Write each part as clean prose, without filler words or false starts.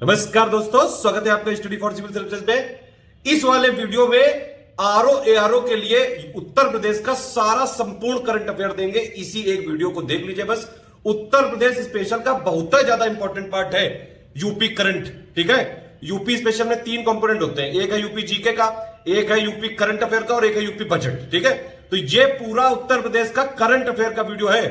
नमस्कार दोस्तों, स्वागत है आपका स्टडी फॉर सिविल सर्विसेज में। इस वाले वीडियो में आरओ एआरओ के लिए उत्तर प्रदेश का सारा संपूर्ण करंट अफेयर देंगे। इसी एक वीडियो को देख लीजिए बस। उत्तर प्रदेश स्पेशल का बहुत ही ज्यादा इंपॉर्टेंट पार्ट है यूपी करंट। ठीक है, यूपी स्पेशल में 3 कंपोनेंट होते हैं, एक है यूपी जीके का, एक है यूपी करंट अफेयर का और एक है यूपी बजट। ठीक है, तो ये पूरा उत्तर प्रदेश का करंट अफेयर का वीडियो है।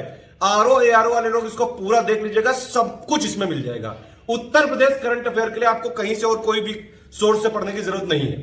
आरओ एआरओ वाले लोग इसको पूरा देख लीजिएगा, सब कुछ इसमें मिल जाएगा। उत्तर प्रदेश करंट अफेयर के लिए आपको कहीं से और कोई भी सोर्स से पढ़ने की जरूरत नहीं है।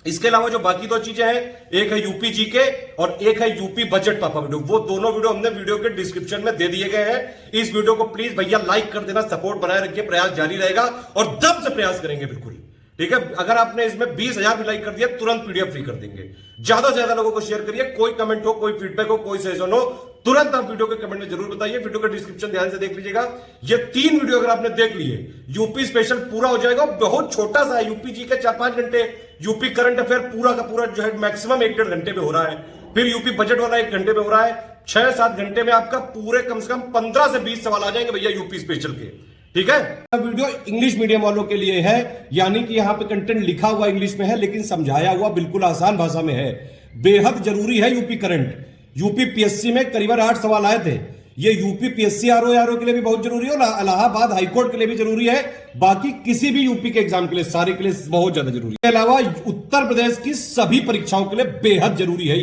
इसके अलावा जो बाकी 2 चीजें हैं, एक है यूपी जीके और एक है यूपी बजट पापा वीडियो, वो दोनों वीडियो हमने वीडियो के डिस्क्रिप्शन में दे दिए गए हैं। इस वीडियो को प्लीज भैया लाइक कर देना, सपोर्ट बनाए रखिए, प्रयास जारी रहेगा और दम से प्रयास करेंगे बिल्कुल। ठीक है, अगर आपने इसमें 20,000 भी लाइक कर दिया तुरंत पीडीएफ फ्री कर देंगे। ज्यादा से ज्यादा लोगों को शेयर करिए। कोई कमेंट हो, कोई फीडबैक हो, कोई सजेशन हो, तुरंत आप वीडियो के कमेंट में जरूर बताइए। वीडियो का डिस्क्रिप्शन ध्यान से देख लीजिएगा। ये 3 वीडियो अगर आपने देख लिए, यूपी स्पेशल पूरा हो जाएगा। बहुत छोटा सा है, यूपी जी के 4-5 घंटे, यूपी करंट अफेयर पूरा का पूरा जो है मैक्सिमम 1-1.5 घंटे में हो रहा है। फिर यूपी बजट वाला 1 घंटे में हो रहा है। 6-7 घंटे में आपका पूरे कम से कम 15 से 20 सवाल आ जाएंगे भैया यूपी स्पेशल के। ठीक है, वीडियो इंग्लिश मीडियम वालों के लिए है, यानी कि यहां पे कंटेंट लिखा हुआ इंग्लिश में है लेकिन समझाया हुआ बिल्कुल आसान भाषा में है। बेहद जरूरी है यूपी करंट। यूपी पीएससी में करीबन 8 सवाल आए थे। ये यूपी पीएससी आरओ आरओ के लिए भी बहुत जरूरी है और इलाहाबाद हाईकोर्ट के लिए भी जरूरी है। बाकी किसी भी यूपी के एग्जाम के लिए, सारे के लिए बहुत ज्यादा जरूरी है। इसके अलावा उत्तर प्रदेश की सभी परीक्षाओं के लिए बेहद जरूरी है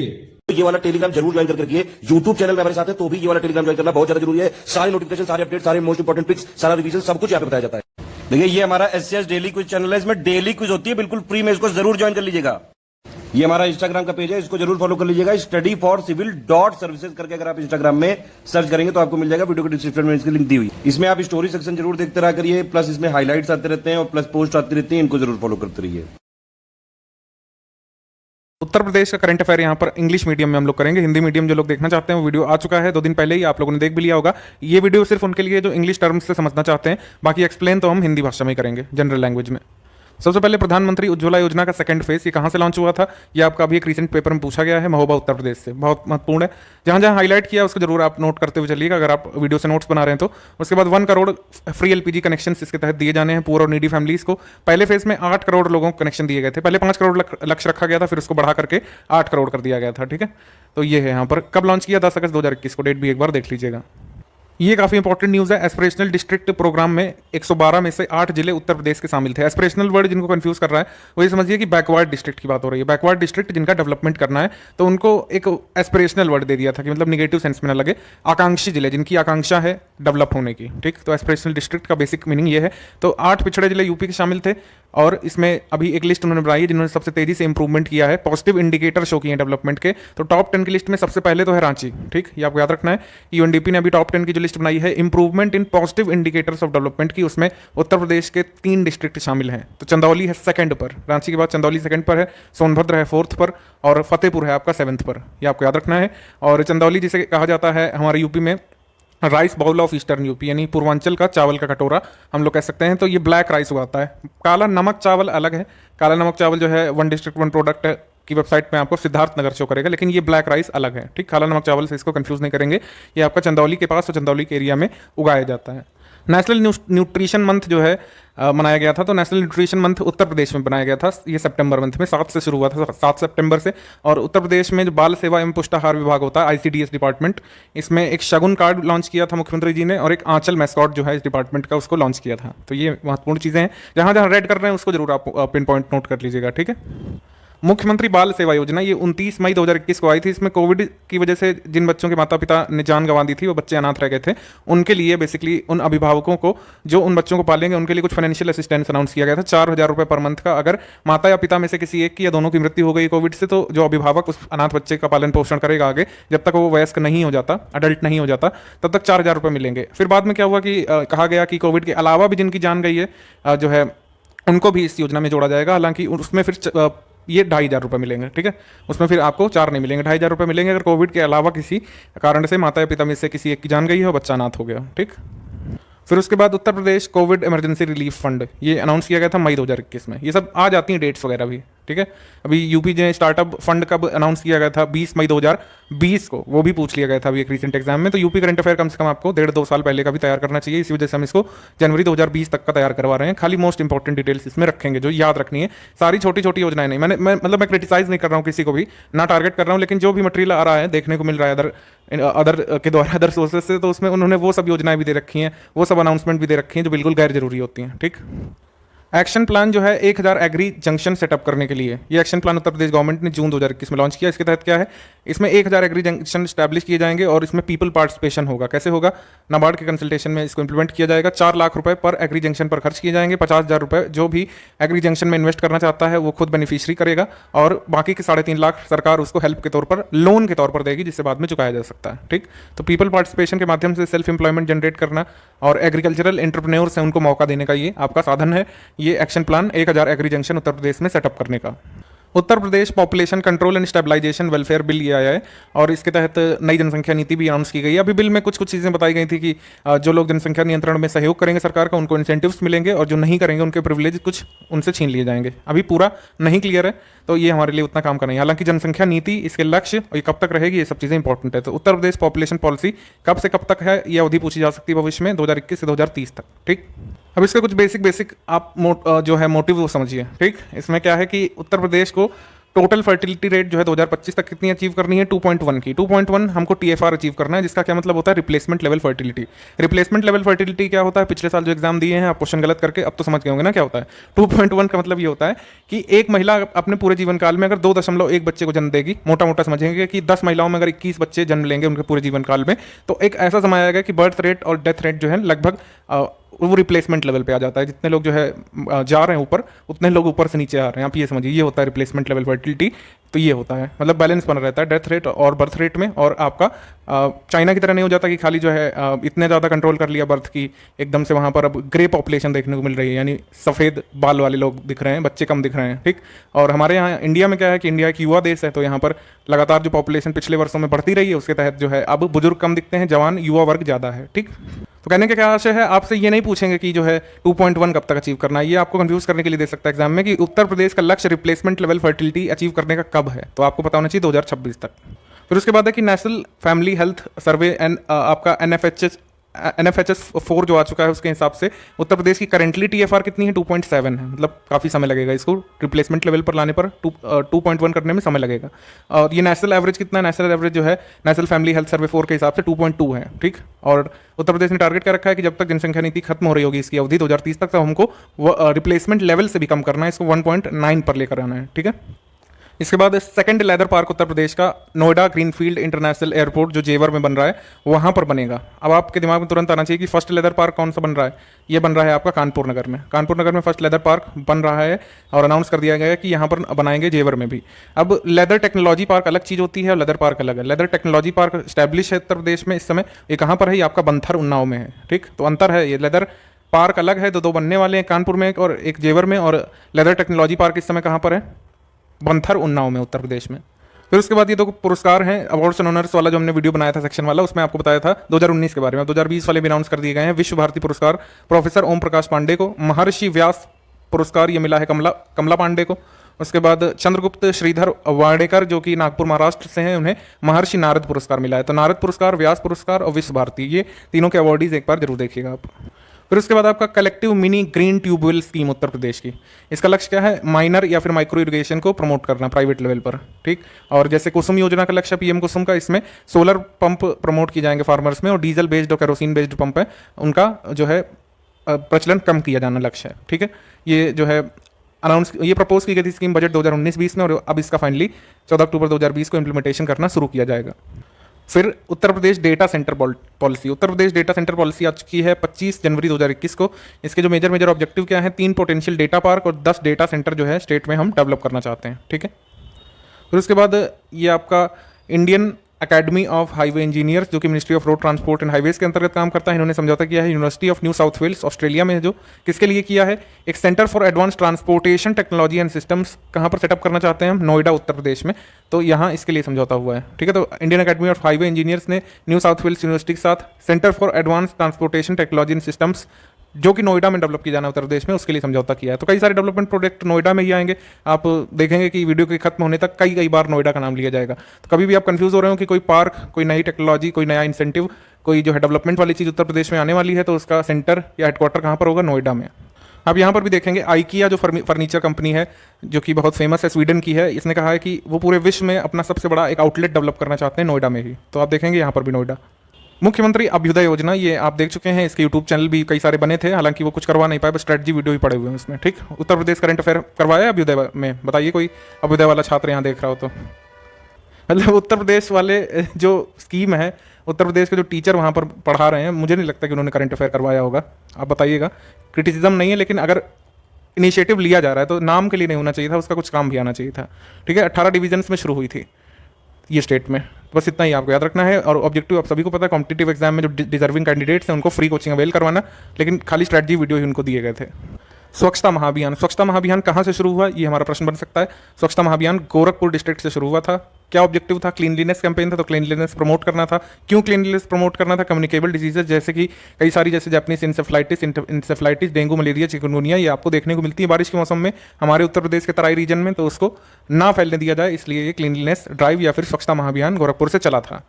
ये वाला टेलीग्राम जरूर ज्वाइन करके रखिए। YouTube चैनल में हमारे साथ है तो भी ये वाला टेलीग्राम ज्वाइन करना बहुत ज्यादा जरूरी है। सारे नोटिफिकेशन, सारे अपडेट, सारे मोस्ट इंपोर्टेंट पिक्स, सारा रिवीजन सब कुछ यहाँ पे बताया जाता है। देखिए ये हमारा एससीएस डेली क्विज चैनल है, इसमें डेली क्विज होती है बिल्कुल फ्री में, इसको जरूर ज्वाइन कर लीजिएगा। ये हमारा इंस्टाग्राम का पेज है, इसको जरूर फॉलो कर लीजिएगा। स्टडी फॉर सिविल .सर्विसेज करके अगर आप इंस्टाग्राम में सर्च करेंगे तो आपको मिल जाएगा। वीडियो के डिस्क्रिप्शन में इसकी लिंक दी हुई। इसमें आप स्टोरी सेक्शन जरूर देखते रहा करिए, प्लस इसमें हाईलाइट्स आते रहते हैं और प्लस पोस्ट आती रहती है, इनको जरूर फॉलो करते रहिए। उत्तर प्रदेश का करंट अफेयर यहाँ पर इंग्लिश मीडियम में हम लोग करेंगे। हिंदी मीडियम जो लोग देखना चाहते हैं वो वीडियो आ चुका है 2 दिन पहले ही, आप लोगों ने देख भी लिया होगा। ये वीडियो सिर्फ उनके लिए जो इंग्लिश टर्म्स से समझना चाहते हैं, बाकी एक्सप्लेन तो हम हिंदी भाषा में ही करेंगे, जनरल लैंग्वेज में। सबसे पहले प्रधानमंत्री उज्ज्वला योजना का सेकंड फेज, ये कहाँ से लॉन्च हुआ था, ये आपका अभी एक रीसेंट पेपर में पूछा गया है, महोबा उत्तर प्रदेश से। बहुत महत्वपूर्ण है, जहाँ जहाँ हाईलाइट किया उसको जरूर आप नोट करते हुए चलिएगा अगर आप वीडियो से नोट्स बना रहे हैं तो। उसके बाद 1 करोड़ फ्री एलपीजी कनेक्शन इसके तहत दिए जाने हैं पुअर और नीडी फैमिलीज को। पहले फेज में 8 करोड़ लोगों को कनेक्शन दिए गए थे। पहले 5 करोड़ लक्ष्य रखा गया था, फिर उसको बढ़ा करके 8 करोड़ कर दिया गया था। ठीक है, तो ये है यहाँ पर कब लॉन्च किया, 10 अगस्त 2021 को। डेट भी एक बार देख लीजिएगा। ये काफी इंपॉर्टेंट न्यूज़ है। एस्पिरेशनल डिस्ट्रिक्ट प्रोग्राम में 112 में से 8 जिले उत्तर प्रदेश के शामिल थे। एस्पिरेशनल वर्ड जिनको कंफ्यूज कर रहा है वो ये समझिए कि बैकवर्ड डिस्ट्रिक्ट की बात हो रही है। बैकवर्ड डिस्ट्रिक्ट जिनका डेवलपमेंट करना है तो उनको एक एस्पिरेशनल वर्ड दे दिया था कि मतलब निगेटिव सेंस में ना लगे। आकांक्षी जिले जिनकी आकांक्षा है डेवलप होने की। ठीक, तो एस्पिरेशनल डिस्ट्रिक्ट का बेसिक मीनिंग ये है। तो 8 पिछड़े जिले यूपी के शामिल थे और इसमें अभी एक लिस्ट उन्होंने बनाई है जिन्होंने सबसे तेजी से इंप्रूवमेंट किया है, पॉजिटिव इंडिकेटर शो किए हैं डेवलपमेंट के। तो टॉप 10 की लिस्ट में सबसे पहले तो है रांची। ठीक, ये आपको याद रखना है। यूएनडीपी ने अभी टॉप 10 की जो लिस्ट बनाई है improvement in positive indicators of development की, उसमें उत्तर प्रदेश के 3 डिस्ट्रिक्ट शामिल हैं। तो चंदौली है सेकंड पर, रांची के बाद चंदौली सेकंड पर है, सोनभद्र है 4th पर और फतेहपुर है आपका 7th पर। ये आपको याद रखना है। और चंदौली जिसे कहा जाता है हमारे यूपी में rice bowl of eastern UP, यानी पूर्वांचल का चावल का कटोरा हम लोग कह सकते हैं। तो ये ब्लैक राइस उगाता है। काला नमक चावल अलग है। काला नमक चावल जो है 1 डिस्ट्रिक्ट 1 प्रोडक्ट की वेबसाइट में आपको सिद्धार्थ नगर शो करेगा, लेकिन ये ब्लैक राइस अलग है। ठीक, काला नमक चावल से इसको कंफ्यूज नहीं करेंगे। ये आपका चंदौली के पास और चंदौली के एरिया में उगाया जाता है। नेशनल न्यूट्रिशन मंथ जो है मनाया गया था, तो नेशनल न्यूट्रिशन मंथ उत्तर प्रदेश में बनाया गया था। ये सितंबर मंथ में 7 से शुरू हुआ था, 7 सितंबर से। और उत्तर प्रदेश में जो बाल सेवा एवं पुष्टाहार विभाग होता है, आईसीडीएस डिपार्टमेंट, इसमें एक शगुन कार्ड लॉन्च किया था मुख्यमंत्री जी ने और एक आंचल मैस्कॉट जो है इस डिपार्टमेंट का उसको लॉन्च किया था। तो ये महत्वपूर्ण चीज़ें हैं, जहाँ जहाँ रेड कर रहे हैं उसको जरूर आप पिन पॉइंट नोट कर लीजिएगा। ठीक है, मुख्यमंत्री बाल सेवा योजना ये 29 मई 2021 को आई थी। इसमें कोविड की वजह से जिन बच्चों के माता पिता ने जान गंवा दी थी, वो बच्चे अनाथ रह गए थे, उनके लिए बेसिकली उन अभिभावकों को जो उन बच्चों को पालेंगे उनके लिए कुछ फाइनेंशियल असिस्टेंस अनाउंस किया गया था। 4,000 रुपये पर मंथ का। अगर माता या पिता में से किसी एक की या दोनों की मृत्यु हो गई कोविड से, तो जो अभिभावक उस अनाथ बच्चे का पालन पोषण करेगा आगे, जब तक वो वयस्क नहीं हो जाता, अडल्ट नहीं हो जाता, तब तक 4,000 रुपये मिलेंगे। फिर बाद में क्या हुआ कि कहा गया कि कोविड के अलावा भी जिनकी जान गई है जो है उनको भी इस योजना में जोड़ा जाएगा। हालांकि उसमें फिर ये 2,500 रुपये मिलेंगे। ठीक है, उसमें फिर आपको 4 नहीं मिलेंगे, 2,500 रुपये मिलेंगे अगर कोविड के अलावा किसी कारण से माता या पिता में से किसी एक की जान गई हो, बच्चा अनाथ हो गया। ठीक, फिर उसके बाद उत्तर प्रदेश कोविड इमरजेंसी रिलीफ फंड ये अनाउंस किया गया था मई 2021 में। ये सब आ जाती हैं डेट्स वगैरह भी, ठीक है। अभी यूपी ने स्टार्टअप फंड कब अनाउंस किया गया था, 20 मई 2020 को, वो भी पूछ लिया गया था अभी एक रिसेंट एग्जाम में। तो यूपी करंट अफेयर कम से कम आपको 1.5-2 साल पहले का भी तैयार करना चाहिए, इसी वजह से हम इसको जनवरी 2020 तक का तैयार करवा रहे हैं। खाली मोस्ट इंपॉर्टेंट डिटेल्स इसमें रखेंगे जो याद रखनी है, सारी छोटी छोटी योजनाएं नहीं। मैं क्रिटिसाइज नहीं कर रहा हूँ किसी को भी, ना टारगेट कर रहा हूँ, लेकिन जो भी मटेरियल आ रहा है देखने को मिल रहा है अदर के द्वारा, अदर सोर्सेज से, तो उसमें उन्होंने वो सब योजनाएं भी दे रखी हैं, वो सब अनाउंसमेंट भी दे रखी हैं जो बिल्कुल गैर जरूरी होती हैं। ठीक, एक्शन प्लान जो है 1000 एग्री जंक्शन सेटअप करने के लिए, ये action plan Uttar Pradesh government ने जून 2021 में लॉन्च किया। इसके तहत क्या है, इसमें 1000 एग्री जंक्शन स्टैब्लिश किए जाएंगे और इसमें पीपल पार्टिसिपेशन होगा। कैसे होगा, नाबार्ड के कंसल्टेशन में इसको इंप्लीमेंट किया जाएगा। 4 लाख रुपए पर एग्री जंक्शन पर खर्च किए जाएंगे। 50,000 रुपए जो भी एग्री जंक्शन में इन्वेस्ट करना चाहता है वो खुद बेनिफिशियरी करेगा और बाकी के 3.5 लाख सरकार उसको हेल्प के तौर पर, लोन के तौर पर देगी, जिससे बाद में चुकाया जा सकता है। ठीक, तो पीपल पार्टिसिपेशन के माध्यम से सेल्फ एम्प्लॉयमेंट जनरेट करना और एग्रीकल्चरल एंटरप्रेन्योर्स हैं उनको मौका देने का ये आपका साधन है, ये action plan 1000 agri junction Uttar Pradesh में सेटअप करने का। Uttar Pradesh population control and stabilisation welfare bill ये आया है और इसके तहत नई जनसंख्या नीति भी अनाउंस की गई है। अभी बिल में कुछ चीज़ें बताई गई थी कि जो लोग जनसंख्या नियंत्रण में सहयोग करेंगे सरकार का, उनको इंसेंटिव्स मिलेंगे और जो नहीं करेंगे उनके प्रिविलेज कुछ उनसे छीन लिए जाएंगे। अभी पूरा नहीं क्लियर है, तो ये हमारे लिए उतना काम का नहीं है। हालांकि जनसंख्या नीति, इसके लक्ष्य और ये कब तक रहेगी, ये सब चीज़ें इंपॉर्टेंट है। तो उत्तर प्रदेश पॉपुलेशन पॉलिसी कब से कब तक है, ये अवधि पूछी जा सकती है भविष्य में, 2021 से 2030 तक। ठीक, अब इसका कुछ बेसिक आप जो है मोटिव वो समझिए। ठीक, इसमें क्या है कि उत्तर प्रदेश को टोटल फर्टिलिटी रेट जो है 2025 तक कितनी अचीव करनी है, 2.1 की। 2.1 हमको TFR अचीव करना है, जिसका क्या मतलब होता है, replacement level fertility. Replacement level fertility क्या होता है, पिछले साल जो एग्जाम दिए हैं आप क्वेश्चन गलत करके अब तो समझ गए होंगे ना क्या होता है। 2.1 का मतलब ये होता है कि एक महिला अपने पूरे जीवन काल में अगर 2.1 बच्चे को जन्म देगी, मोटा मोटा समझेंगे कि 10 महिलाओं में अगर 21 बच्चे जन्म लेंगे उनके पूरे जीवन काल में, तो एक ऐसा समय आएगा कि बर्थ रेट और डेथ रेट जो है लगभग वो रिप्लेसमेंट लेवल पे आ जाता है। जितने लोग जो है जा रहे हैं ऊपर, उतने लोग ऊपर से नीचे आ रहे हैं। आप ये समझिए, ये होता है रिप्लेसमेंट लेवल फर्टिलिटी। तो ये होता है मतलब बैलेंस बना रहता है डेथ रेट और बर्थ रेट में। और आपका चाइना की तरह नहीं हो जाता कि खाली जो है इतने ज़्यादा कंट्रोल कर लिया बर्थ की, एकदम से वहाँ पर अब ग्रे पॉपुलेशन देखने को मिल रही है, यानी सफ़ेद बाल वाले लोग दिख रहे हैं, बच्चे कम दिख रहे हैं। ठीक, और हमारे यहाँ इंडिया में क्या है कि इंडिया एक युवा देश है, तो यहाँ पर लगातार जो पॉपुलेशन पिछले वर्षों में बढ़ती रही है, उसके तहत जो है अब बुजुर्ग कम दिखते हैं, जवान युवा वर्ग ज़्यादा है। ठीक, तो कहने का क्या आशय है, आपसे ये नहीं पूछेंगे कि जो है 2.1 कब तक अचीव करना है, ये आपको कंफ्यूज करने के लिए दे सकता है एग्जाम में कि उत्तर प्रदेश का लक्ष्य रिप्लेसमेंट लेवल फर्टिलिटी अचीव करने का कब है, तो आपको पता होना चाहिए 2026 तक। फिर उसके बाद है कि national family health survey and आपका NFHS 4 जो आ चुका है, उसके हिसाब से उत्तर प्रदेश की करेंटली TFR कितनी है, 2.7 है। मतलब काफ़ी समय लगेगा इसको रिप्लेसमेंट लेवल पर लाने पर, 2.1 करने में समय लगेगा। और ये नेशनल एवरेज कितना है, नेशनल एवरेज जो है नेशनल फैमिली हेल्थ सर्वे 4 के हिसाब से 2.2 है। ठीक, और उत्तर प्रदेश ने टारगेट कर रखा है कि जब तक जनसंख्या नीति खत्म हो रही होगी इसकी अवधि 2030 तक, तो हमको रिप्लेसमेंट लेवल से भी कम करना है, इसको 1.9 पर लेकर आना है। ठीक है, इसके बाद सेकंड लेदर पार्क उत्तर प्रदेश का नोएडा ग्रीनफील्ड इंटरनेशनल एयरपोर्ट जो जेवर में बन रहा है वहां पर बनेगा। अब आपके दिमाग में तुरंत आना चाहिए कि फर्स्ट लेदर पार्क कौन सा बन रहा है, ये बन रहा है आपका कानपुर नगर में। कानपुर नगर में फर्स्ट लेदर पार्क बन रहा है और अनाउंस कर दिया गया है कि यहाँ पर बनाएंगे जेवर में भी। अब लेदर टेक्नोलॉजी पार्क अलग चीज़ होती है और लेदर पार्क अलग है। लेदर टेक्नोलॉजी पार्क स्टैब्लिश है उत्तर प्रदेश में इस समय, ये कहाँ पर है, ये आपका बंथर उन्नाव में है। ठीक, तो अंतर है, ये लेदर पार्क अलग है, तो 2 बनने वाले हैं, कानपुर में एक और एक जेवर में, और लेदर टेक्नोलॉजी पार्क इस समय कहाँ पर है, बंथर उन्नाव में उत्तर प्रदेश में। फिर उसके बाद ये 2 पुरस्कार हैं, अवार्ड्स एंड ऑनर्स वाला जो हमने वीडियो बनाया था सेक्शन वाला, उसमें आपको बताया था 2019 के बारे में। 2020 वाले भी अनाउंस कर दिए गए हैं। विश्व भारती पुरस्कार प्रोफेसर ओम प्रकाश पांडे को, महर्षि व्यास पुरस्कार ये मिला है कमला पांडे को। उसके बाद चंद्रगुप्त श्रीधर वाडेकर जो कि नागपुर महाराष्ट्र से हैं, उन्हें महर्षि नारद पुरस्कार मिला है। तो नारद पुरस्कार, व्यास पुरस्कार और विश्व भारती, ये तीनों के अवार्डीज एक बार जरूर देखिएगा आप। फिर उसके बाद आपका collective mini green tubewell scheme Uttar Pradesh की, इसका लक्ष्य क्या है, माइनर या फिर माइक्रो इरिगेशन को प्रमोट करना प्राइवेट लेवल पर। ठीक, और जैसे कुसुम योजना का लक्ष्य PM कुसुम का, इसमें सोलर पंप प्रमोट किए जाएंगे फार्मर्स में, और डीजल बेस्ड और केरोसिन बेस्ड पंप है उनका जो है प्रचलन कम किया जाना लक्ष्य है। ठीक है, ये जो है ये प्रपोज की गई थी स्कीम बजट 2019-20 में, और अब इसका फाइनली 14 अक्टूबर 2020 को इंप्लीमेंटेशन करना शुरू किया जाएगा। फिर Uttar Pradesh data centre policy, Uttar Pradesh data centre policy आ चुकी है 25 जनवरी 2021 को। इसके जो मेजर ऑब्जेक्टिव क्या है, 3 पोटेंशियल डेटा पार्क और 10 डेटा सेंटर जो है स्टेट में हम डेवलप करना चाहते हैं। ठीक है, फिर उसके बाद ये आपका Indian academy of highway engineers जो कि ministry of road transport and highways के अंतर्गत काम करता है, इन्होंने समझौता किया है university of New South Wales Australia में, जो किसके लिए किया है, एक centre for advance transportation technology and systems कहाँ पर सेटअप करना चाहते हैं हम, नोएडा उत्तर प्रदेश में। तो यहाँ इसके लिए समझौता हुआ है। ठीक है, तो Indian academy of highway engineers ने न्यू साउथ वेल्स यूनिवर्सिटी के साथ centre for advance transportation technology and systems जो कि नोएडा में डेवलप किया जाना है उत्तर प्रदेश में, उसके लिए समझौता किया है। तो कई सारे डेवलपमेंट प्रोजेक्ट नोएडा में ही आएंगे। आप देखेंगे कि वीडियो के खत्म होने तक कई बार नोएडा का नाम लिया जाएगा। तो कभी भी आप कंफ्यूज हो रहे हो कि कोई पार्क, कोई नई टेक्नोलॉजी, कोई नया इंसेंटिव, कोई जो है डेवलपमेंट वाली चीज़ उत्तर प्रदेश में आने वाली है, तो उसका सेंटर या हेडक्वार्टर कहाँ पर होगा? नोएडा में। आप यहाँ पर भी देखेंगे आइकिया जो फर्नीचर कंपनी है, जो कि बहुत फेमस है, स्वीडन की है, इसने कहा है कि वो पूरे विश्व में अपना सबसे बड़ा एक आउटलेट डेवलप करना चाहते हैं नोएडा में ही। तो आप देखेंगे यहाँ पर भी नोएडा। मुख्यमंत्री अभ्युदय योजना, ये आप देख चुके हैं, इसके यूट्यूब चैनल भी कई सारे बने थे, हालांकि वो कुछ करवा नहीं पाए, बस स्ट्रेटजी वीडियो ही पड़े हुए हैं उसमें। ठीक, उत्तर प्रदेश करंट अफेयर करवाया अभ्युदय में? बताइए कोई अभ्युदय वाला छात्र यहाँ देख रहा हो तो। मतलब उत्तर प्रदेश वाले जो स्कीम है, उत्तर प्रदेश के जो टीचर वहाँ पर पढ़ा रहे हैं, मुझे नहीं लगता कि उन्होंने करंट अफेयर करवाया होगा। आप बताइएगा। क्रिटिसिज्म नहीं है, लेकिन अगर इनिशिएटिव लिया जा रहा है तो नाम के लिए नहीं होना चाहिए था, उसका कुछ काम भी आना चाहिए था। ठीक है, 18 डिवीजन्स में शुरू हुई थी ये स्टेट में। बस इतना ही आपको याद रखना है। और ऑब्जेक्टिव आप सभी को पता है, कॉम्पिटिटिव एग्जाम में जो डिजर्विंग कैंडिडेट्स हैं उनको फ्री कोचिंग अवेल करवाना, लेकिन खाली स्ट्रेटजी वीडियो ही उनको दिए गए थे। स्वच्छता महाअभियान, स्वच्छता महाअभियान कहाँ से शुरू हुआ, ये हमारा प्रश्न बन सकता है। स्वच्छता महाअभियान गोरखपुर डिस्ट्रिक्ट से शुरू हुआ था। क्या ऑब्जेक्टिव था? क्लीनलीनेस कैंपेन था, तो क्लीनलीनेस प्रमोट करना था। क्यों क्लीनलीनेस प्रमोट करना था? कम्युनिकेबल डिजीजेज जैसे कि कई सारी, जैसे Japanese encephalitis, dengue, malaria, chikungunya, ये आपको देखने को मिलती है बारिश के मौसम में हमारे उत्तर प्रदेश के तराई रीजन में, तो उसको ना फैलने दिया जाए, इसलिए ये क्लीनलीनेस ड्राइव या फिर स्वच्छता महाअभियान गोरखपुर से चला था।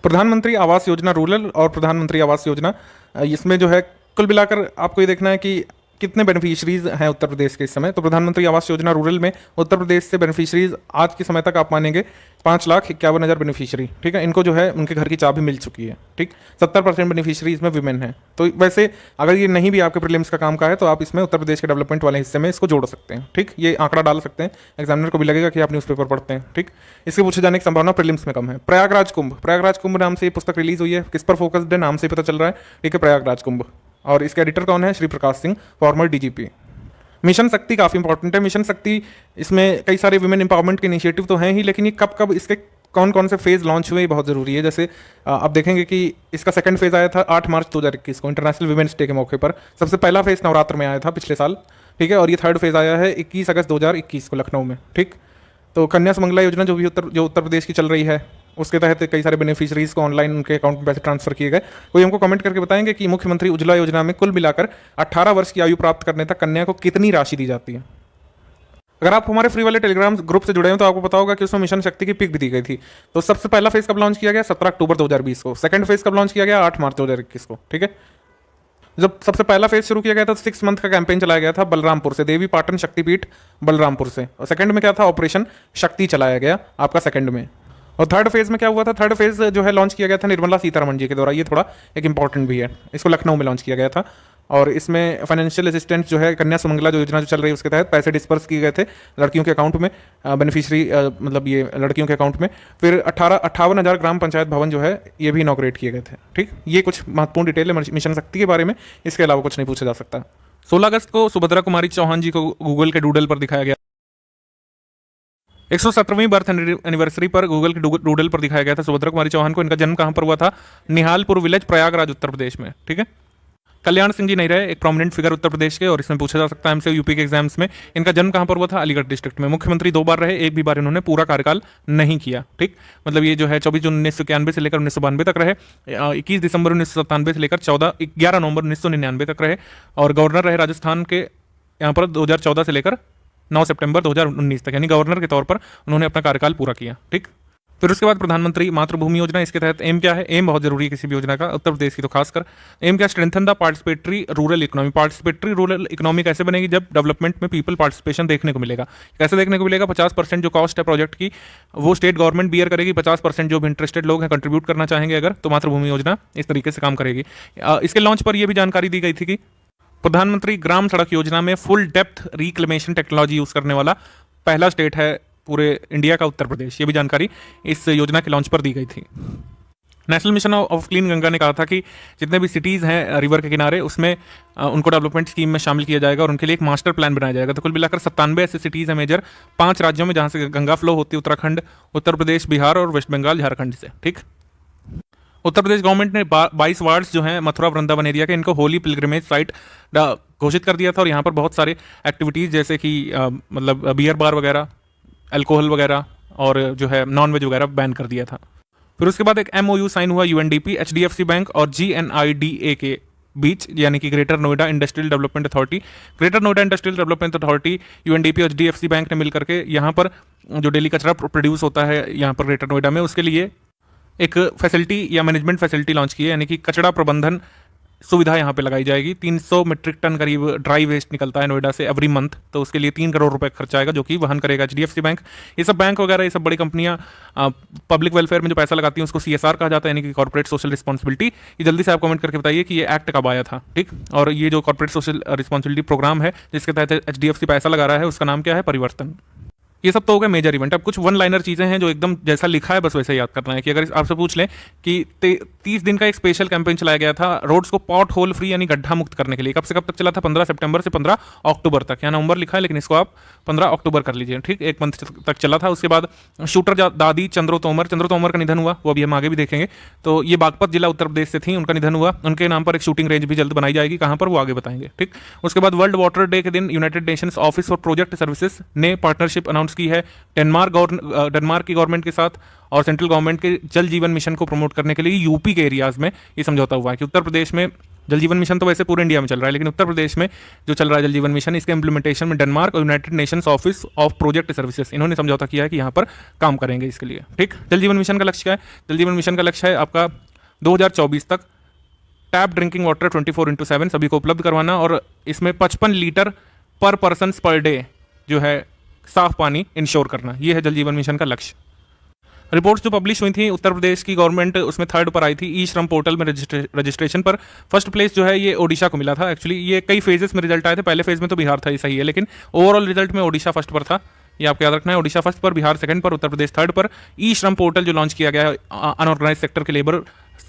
प्रधानमंत्री आवास योजना रूरल और प्रधानमंत्री आवास योजना, इसमें जो है कुल मिलाकर आपको ये देखना है कि कितने बेनिफिशरीज हैं उत्तर प्रदेश के इस समय। तो प्रधानमंत्री आवास योजना रूरल में उत्तर प्रदेश से बेनिफिशरीज आज के समय तक आप मानेंगे 5,51,000 बेनिफिशरी। ठीक है, इनको जो है उनके घर की चाबी मिल चुकी है। ठीक, 70% बेनिफिशरीज में विमेन है। तो वैसे अगर ये नहीं भी आपके प्रीलिम्स का काम का है, तो आप इसमें उत्तर प्रदेश के डेवलपमेंट वाले हिस्से में इसको जोड़ सकते हैं। ठीक, ये आंकड़ा डाल सकते हैं, एग्जामिनर को भी लगेगा कि आप न्यूज़पेपर पढ़ते हैं। ठीक, इसके पूछे जाने की संभावना प्रीलिम्स में कम है। प्रयागराज कुंभ नाम से ये पुस्तक रिलीज हुई है। किस पर फोकस्ड है? नाम से पता चल रहा है। ठीक है, प्रयागराज कुंभ। और इसके एडिटर कौन है? Shri Prakash Singh, farmer DGP. Mission शक्ति काफ़ी इंपॉर्टेंट है। मिशन शक्ति, इसमें कई सारे वुमेन एम्पावरमेंट के इनिशिएटिव तो हैं ही, लेकिन ये कब इसके कौन से फेज़ लॉन्च हुए, ये बहुत ज़रूरी है। जैसे आप देखेंगे कि इसका सेकंड फेज़ आया था 8 मार्च 2021 को, इंटरनेशनल वुमेन्स डे के मौके पर। सबसे पहला फेज़ नवरात्र में आया था पिछले साल। ठीक है, और ये थर्ड फेज़ आया है 21 अगस्त 2021 को लखनऊ में। ठीक, तो कन्या सुमंगला योजना जो उत्तर प्रदेश की चल रही है, उसके तहत कई सारे बेनिफिशरीज को ऑनलाइन उनके अकाउंट में पैसे ट्रांसफर किए गए। कोई हमको कमेंट करके बताएंगे कि मुख्यमंत्री उज्ज्वला योजना में कुल मिलाकर 18 वर्ष की आयु प्राप्त करने तक कन्या को कितनी राशि दी जाती है? अगर आप हमारे फ्री वाले टेलीग्राम ग्रुप से जुड़े हैं तो आपको पता होगा कि उसमें मिशन शक्ति की पिक भी दी गई थी। तो सबसे पहला फेज कब लॉन्च किया गया? 17 अक्टूबर 2020 को। सेकंड फेज कब लॉन्च किया गया? 8 मार्च 2021 को। ठीक है, जब सबसे पहला फेज शुरू किया गया था, 6 मंथ का कैंपेन चलाया गया था बलरामपुर से, देवी पाटन शक्तिपीठ बलरामपुर से। और सेकंड में क्या था? ऑपरेशन शक्ति चलाया गया आपका सेकंड में। और थर्ड फेज में क्या हुआ था? थर्ड फेज जो है लॉन्च किया गया था निर्मला सीतारमण जी के द्वारा। ये थोड़ा एक इंपॉर्टेंट भी है, इसको लखनऊ में लॉन्च किया गया था। और इसमें फाइनेंशियल असिस्टेंस जो है कन्या सुमंगला जो योजना जो चल रही है उसके तहत पैसे डिस्पर्स किए गए थे लड़कियों के अकाउंट में, बेनिफिशरी मतलब ये लड़कियों के अकाउंट में। फिर 58,000 ग्राम पंचायत भवन जो है ये भी इनॉग्रेट किए गए थे। ठीक, ये कुछ महत्वपूर्ण डिटेल है मिशन शक्ति के बारे में, इसके अलावा कुछ नहीं पूछा जा सकता। 16 अगस्त को सुभद्रा कुमारी चौहान जी को गूगल के डूडल पर दिखाया गया। 117वीं बर्थ एनिवर्सरी पर गूगल के डूडल पर दिखाया गया था सुभद्रा कुमारी चौहान को। इनका जन्म कहाँ पर हुआ था? निहालपुर विलेज, प्रयागराज, उत्तर प्रदेश में। ठीक है, कल्याण सिंह जी नहीं रहे, एक प्रोमिनेंट फिगर उत्तर प्रदेश के, और इसमें पूछा जा सकता है हमसे यूपी के एग्जाम्स में। इनका जन्म कहाँ पर हुआ था? अलीगढ़ डिस्ट्रिक्ट में। मुख्यमंत्री 2 बार रहे, एक भी बार इन्होंने पूरा कार्यकाल नहीं किया। ठीक, मतलब ये जो है 24 जून 1991 से लेकर 1992 तक रहे, 21 दिसंबर 1997 से लेकर 11 नवंबर 1999 तक रहे, और गवर्नर रहे राजस्थान के यहाँ पर 2014 से लेकर 9 सितंबर 2019 तक, यानी गवर्नर के तौर पर उन्होंने अपना कार्यकाल पूरा किया। ठीक, फिर उसके बाद प्रधानमंत्री मातृभूमि योजना, इसके तहत एम क्या है? एम बहुत जरूरी है किसी भी योजना का, उत्तर प्रदेश की तो खासकर। एम क्या? Strengthen the participatory rural economy. Participatory rural economy कैसे बनेगी? जब डेवलपमेंट में पीपल पार्टिसिपेशन देखने को मिलेगा। कैसे देखने को मिलेगा? 50% जो कॉस्ट है प्रोजेक्ट की वो स्टेट गवर्नमेंट बियर करेगी, 50% जो भी इंटरेस्टेड लोग हैं कंट्रीब्यूट करना चाहेंगे अगर, तो मातृभूमि योजना इस तरीके से काम करेगी। इसके लॉन्च पर यह भी जानकारी दी गई थी कि प्रधानमंत्री ग्राम सड़क योजना में full depth reclamation technology use करने वाला पहला स्टेट है पूरे इंडिया का उत्तर प्रदेश। ये भी जानकारी इस योजना के लॉन्च पर दी गई थी। National mission of clean Ganga ने कहा था कि जितने भी सिटीज़ हैं रिवर के किनारे, उसमें उनको डेवलपमेंट स्कीम में शामिल किया जाएगा और उनके लिए एक मास्टर प्लान बनाया जाएगा। तो कुल मिलाकर 97 ऐसे सिटीज़ हैं मेजर 5 राज्यों में जहाँ से गंगा फ्लो होती है, उत्तराखंड, उत्तर प्रदेश, बिहार और वेस्ट बंगाल, झारखंड से। ठीक, उत्तर प्रदेश गवर्नमेंट ने 22 वार्ड्स जो हैं मथुरा वृंदावन एरिया के, इनको होली पिलग्रिमेज साइट घोषित कर दिया था। और यहाँ पर बहुत सारे एक्टिविटीज़ जैसे कि मतलब बियर बार वगैरह, अल्कोहल वगैरह और जो है नॉन वेज वगैरह बैन कर दिया था। फिर उसके बाद एक MOU साइन हुआ UNDP, HDFC बैंक और GNIDA के बीच, यानी कि greater Noida industrial development authority, greater Noida industrial development authority, UNDP और एचडीएफसी बैंक ने मिल करके यहाँ पर जो डेली कचरा प्रोड्यूस होता है यहाँ पर ग्रेटर नोएडा में, उसके लिए एक फैसिलिटी या मैनेजमेंट फैसिलिटी लॉन्च की है, यानी कि कचरा प्रबंधन सुविधा यहाँ पे लगाई जाएगी। 300 मीट्रिक टन करीब ड्राई वेस्ट निकलता है नोएडा से एवरी मंथ, तो उसके लिए 3 करोड़ रुपए खर्च आएगा, जो कि वहन करेगा एचडीएफसी बैंक। ये सब बैंक वगैरह, ये सब बड़ी कंपनियां पब्लिक वेलफेयर में जो पैसा लगाती हैं उसको सीएसआर कहा जाता है, यानी कि कॉर्पोरेट सोशल रिस्पॉन्सिबिलिटी। ये जल्दी से आप कमेंट करके बताइए कि ये एक्ट कब आया था, ठीक। और ये जो कॉर्पोरेट सोशल रिस्पॉन्सिबिलिटी प्रोग्राम है जिसके तहत एचडीएफसी पैसा लगा रहा है, उसका नाम क्या है? परिवर्तन। ये सब तो हो गए मेजर इवेंट। अब कुछ वन लाइनर चीज़ें हैं जो एकदम जैसा लिखा है बस वैसे याद करना है। कि अगर आपसे पूछ लें कि 30 दिन का एक स्पेशल कैंपेन चलाया गया था रोड्स को पॉट होल फ्री यानी गड्ढा मुक्त करने के लिए, कब से कब तक चला था? 15 सितंबर से 15 अक्टूबर तक। यहाँ नवंबर लिखा है लेकिन इसको आप 15 अक्टूबर कर लीजिए, ठीक। 1 मंथ तक चला था। उसके बाद शूटर दादी चंद्रो तोमर का निधन हुआ, वो अभी हम आगे भी देखेंगे। तो ये बागपत जिला उत्तर प्रदेश से थी, उनका निधन हुआ। उनके नाम पर एक शूटिंग रेंज भी जल्द बनाई जाएगी, कहाँ पर वो आगे बताएंगे, ठीक। उसके बाद वर्ल्ड वाटर डे के दिन United Nations office for project services ने पार्टनरशिप अनाउंस की है डेनमार्क की गवर्नमेंट के साथ और सेंट्रल गवर्नमेंट के जल जीवन मिशन को प्रमोट करने के लिए यूपी के एरियाज में ये समझौता हुआ है कि उत्तर प्रदेश में जल जीवन मिशन तो वैसे पूरे इंडिया में चल रहा है, लेकिन उत्तर प्रदेश में जो चल रहा है जल जीवन मिशन, इसके इंप्लीमेंटेशन में डेनमार्क और United Nations office of project services इन्होंने समझौता किया है कि यहाँ पर काम करेंगे इसके लिए, ठीक। जल जीवन मिशन का लक्ष्य क्या है? जल जीवन मिशन का लक्ष्य है आपका 2024 तक टैप ड्रिंकिंग वाटर 24/7 सभी को उपलब्ध करवाना, और इसमें 55 लीटर पर पर्सन पर डे जो है साफ पानी इंश्योर करना। ये है जल जीवन मिशन का लक्ष्य। रिपोर्ट्स जो पब्लिश हुई थी उत्तर प्रदेश की गवर्नमेंट उसमें 3rd पर आई थी। ई श्रम पोर्टल में रजिस्ट्रेशन पर फर्स्ट प्लेस जो है ये ओडिशा को मिला था। एक्चुअली ये कई फेजेस में रिजल्ट आए थे, पहले फेज में तो बिहार था, ये सही है, लेकिन ओवरऑल रिजल्ट में ओडिशा फर्स्ट पर था। ये आपको याद रखना है, ओडिशा फर्स्ट पर, बिहार सेकंड पर, उत्तर प्रदेश 3rd पर। ई श्रम पोर्टल जो लॉन्च किया गया है अनऑर्गेनाइज सेक्टर के लेबर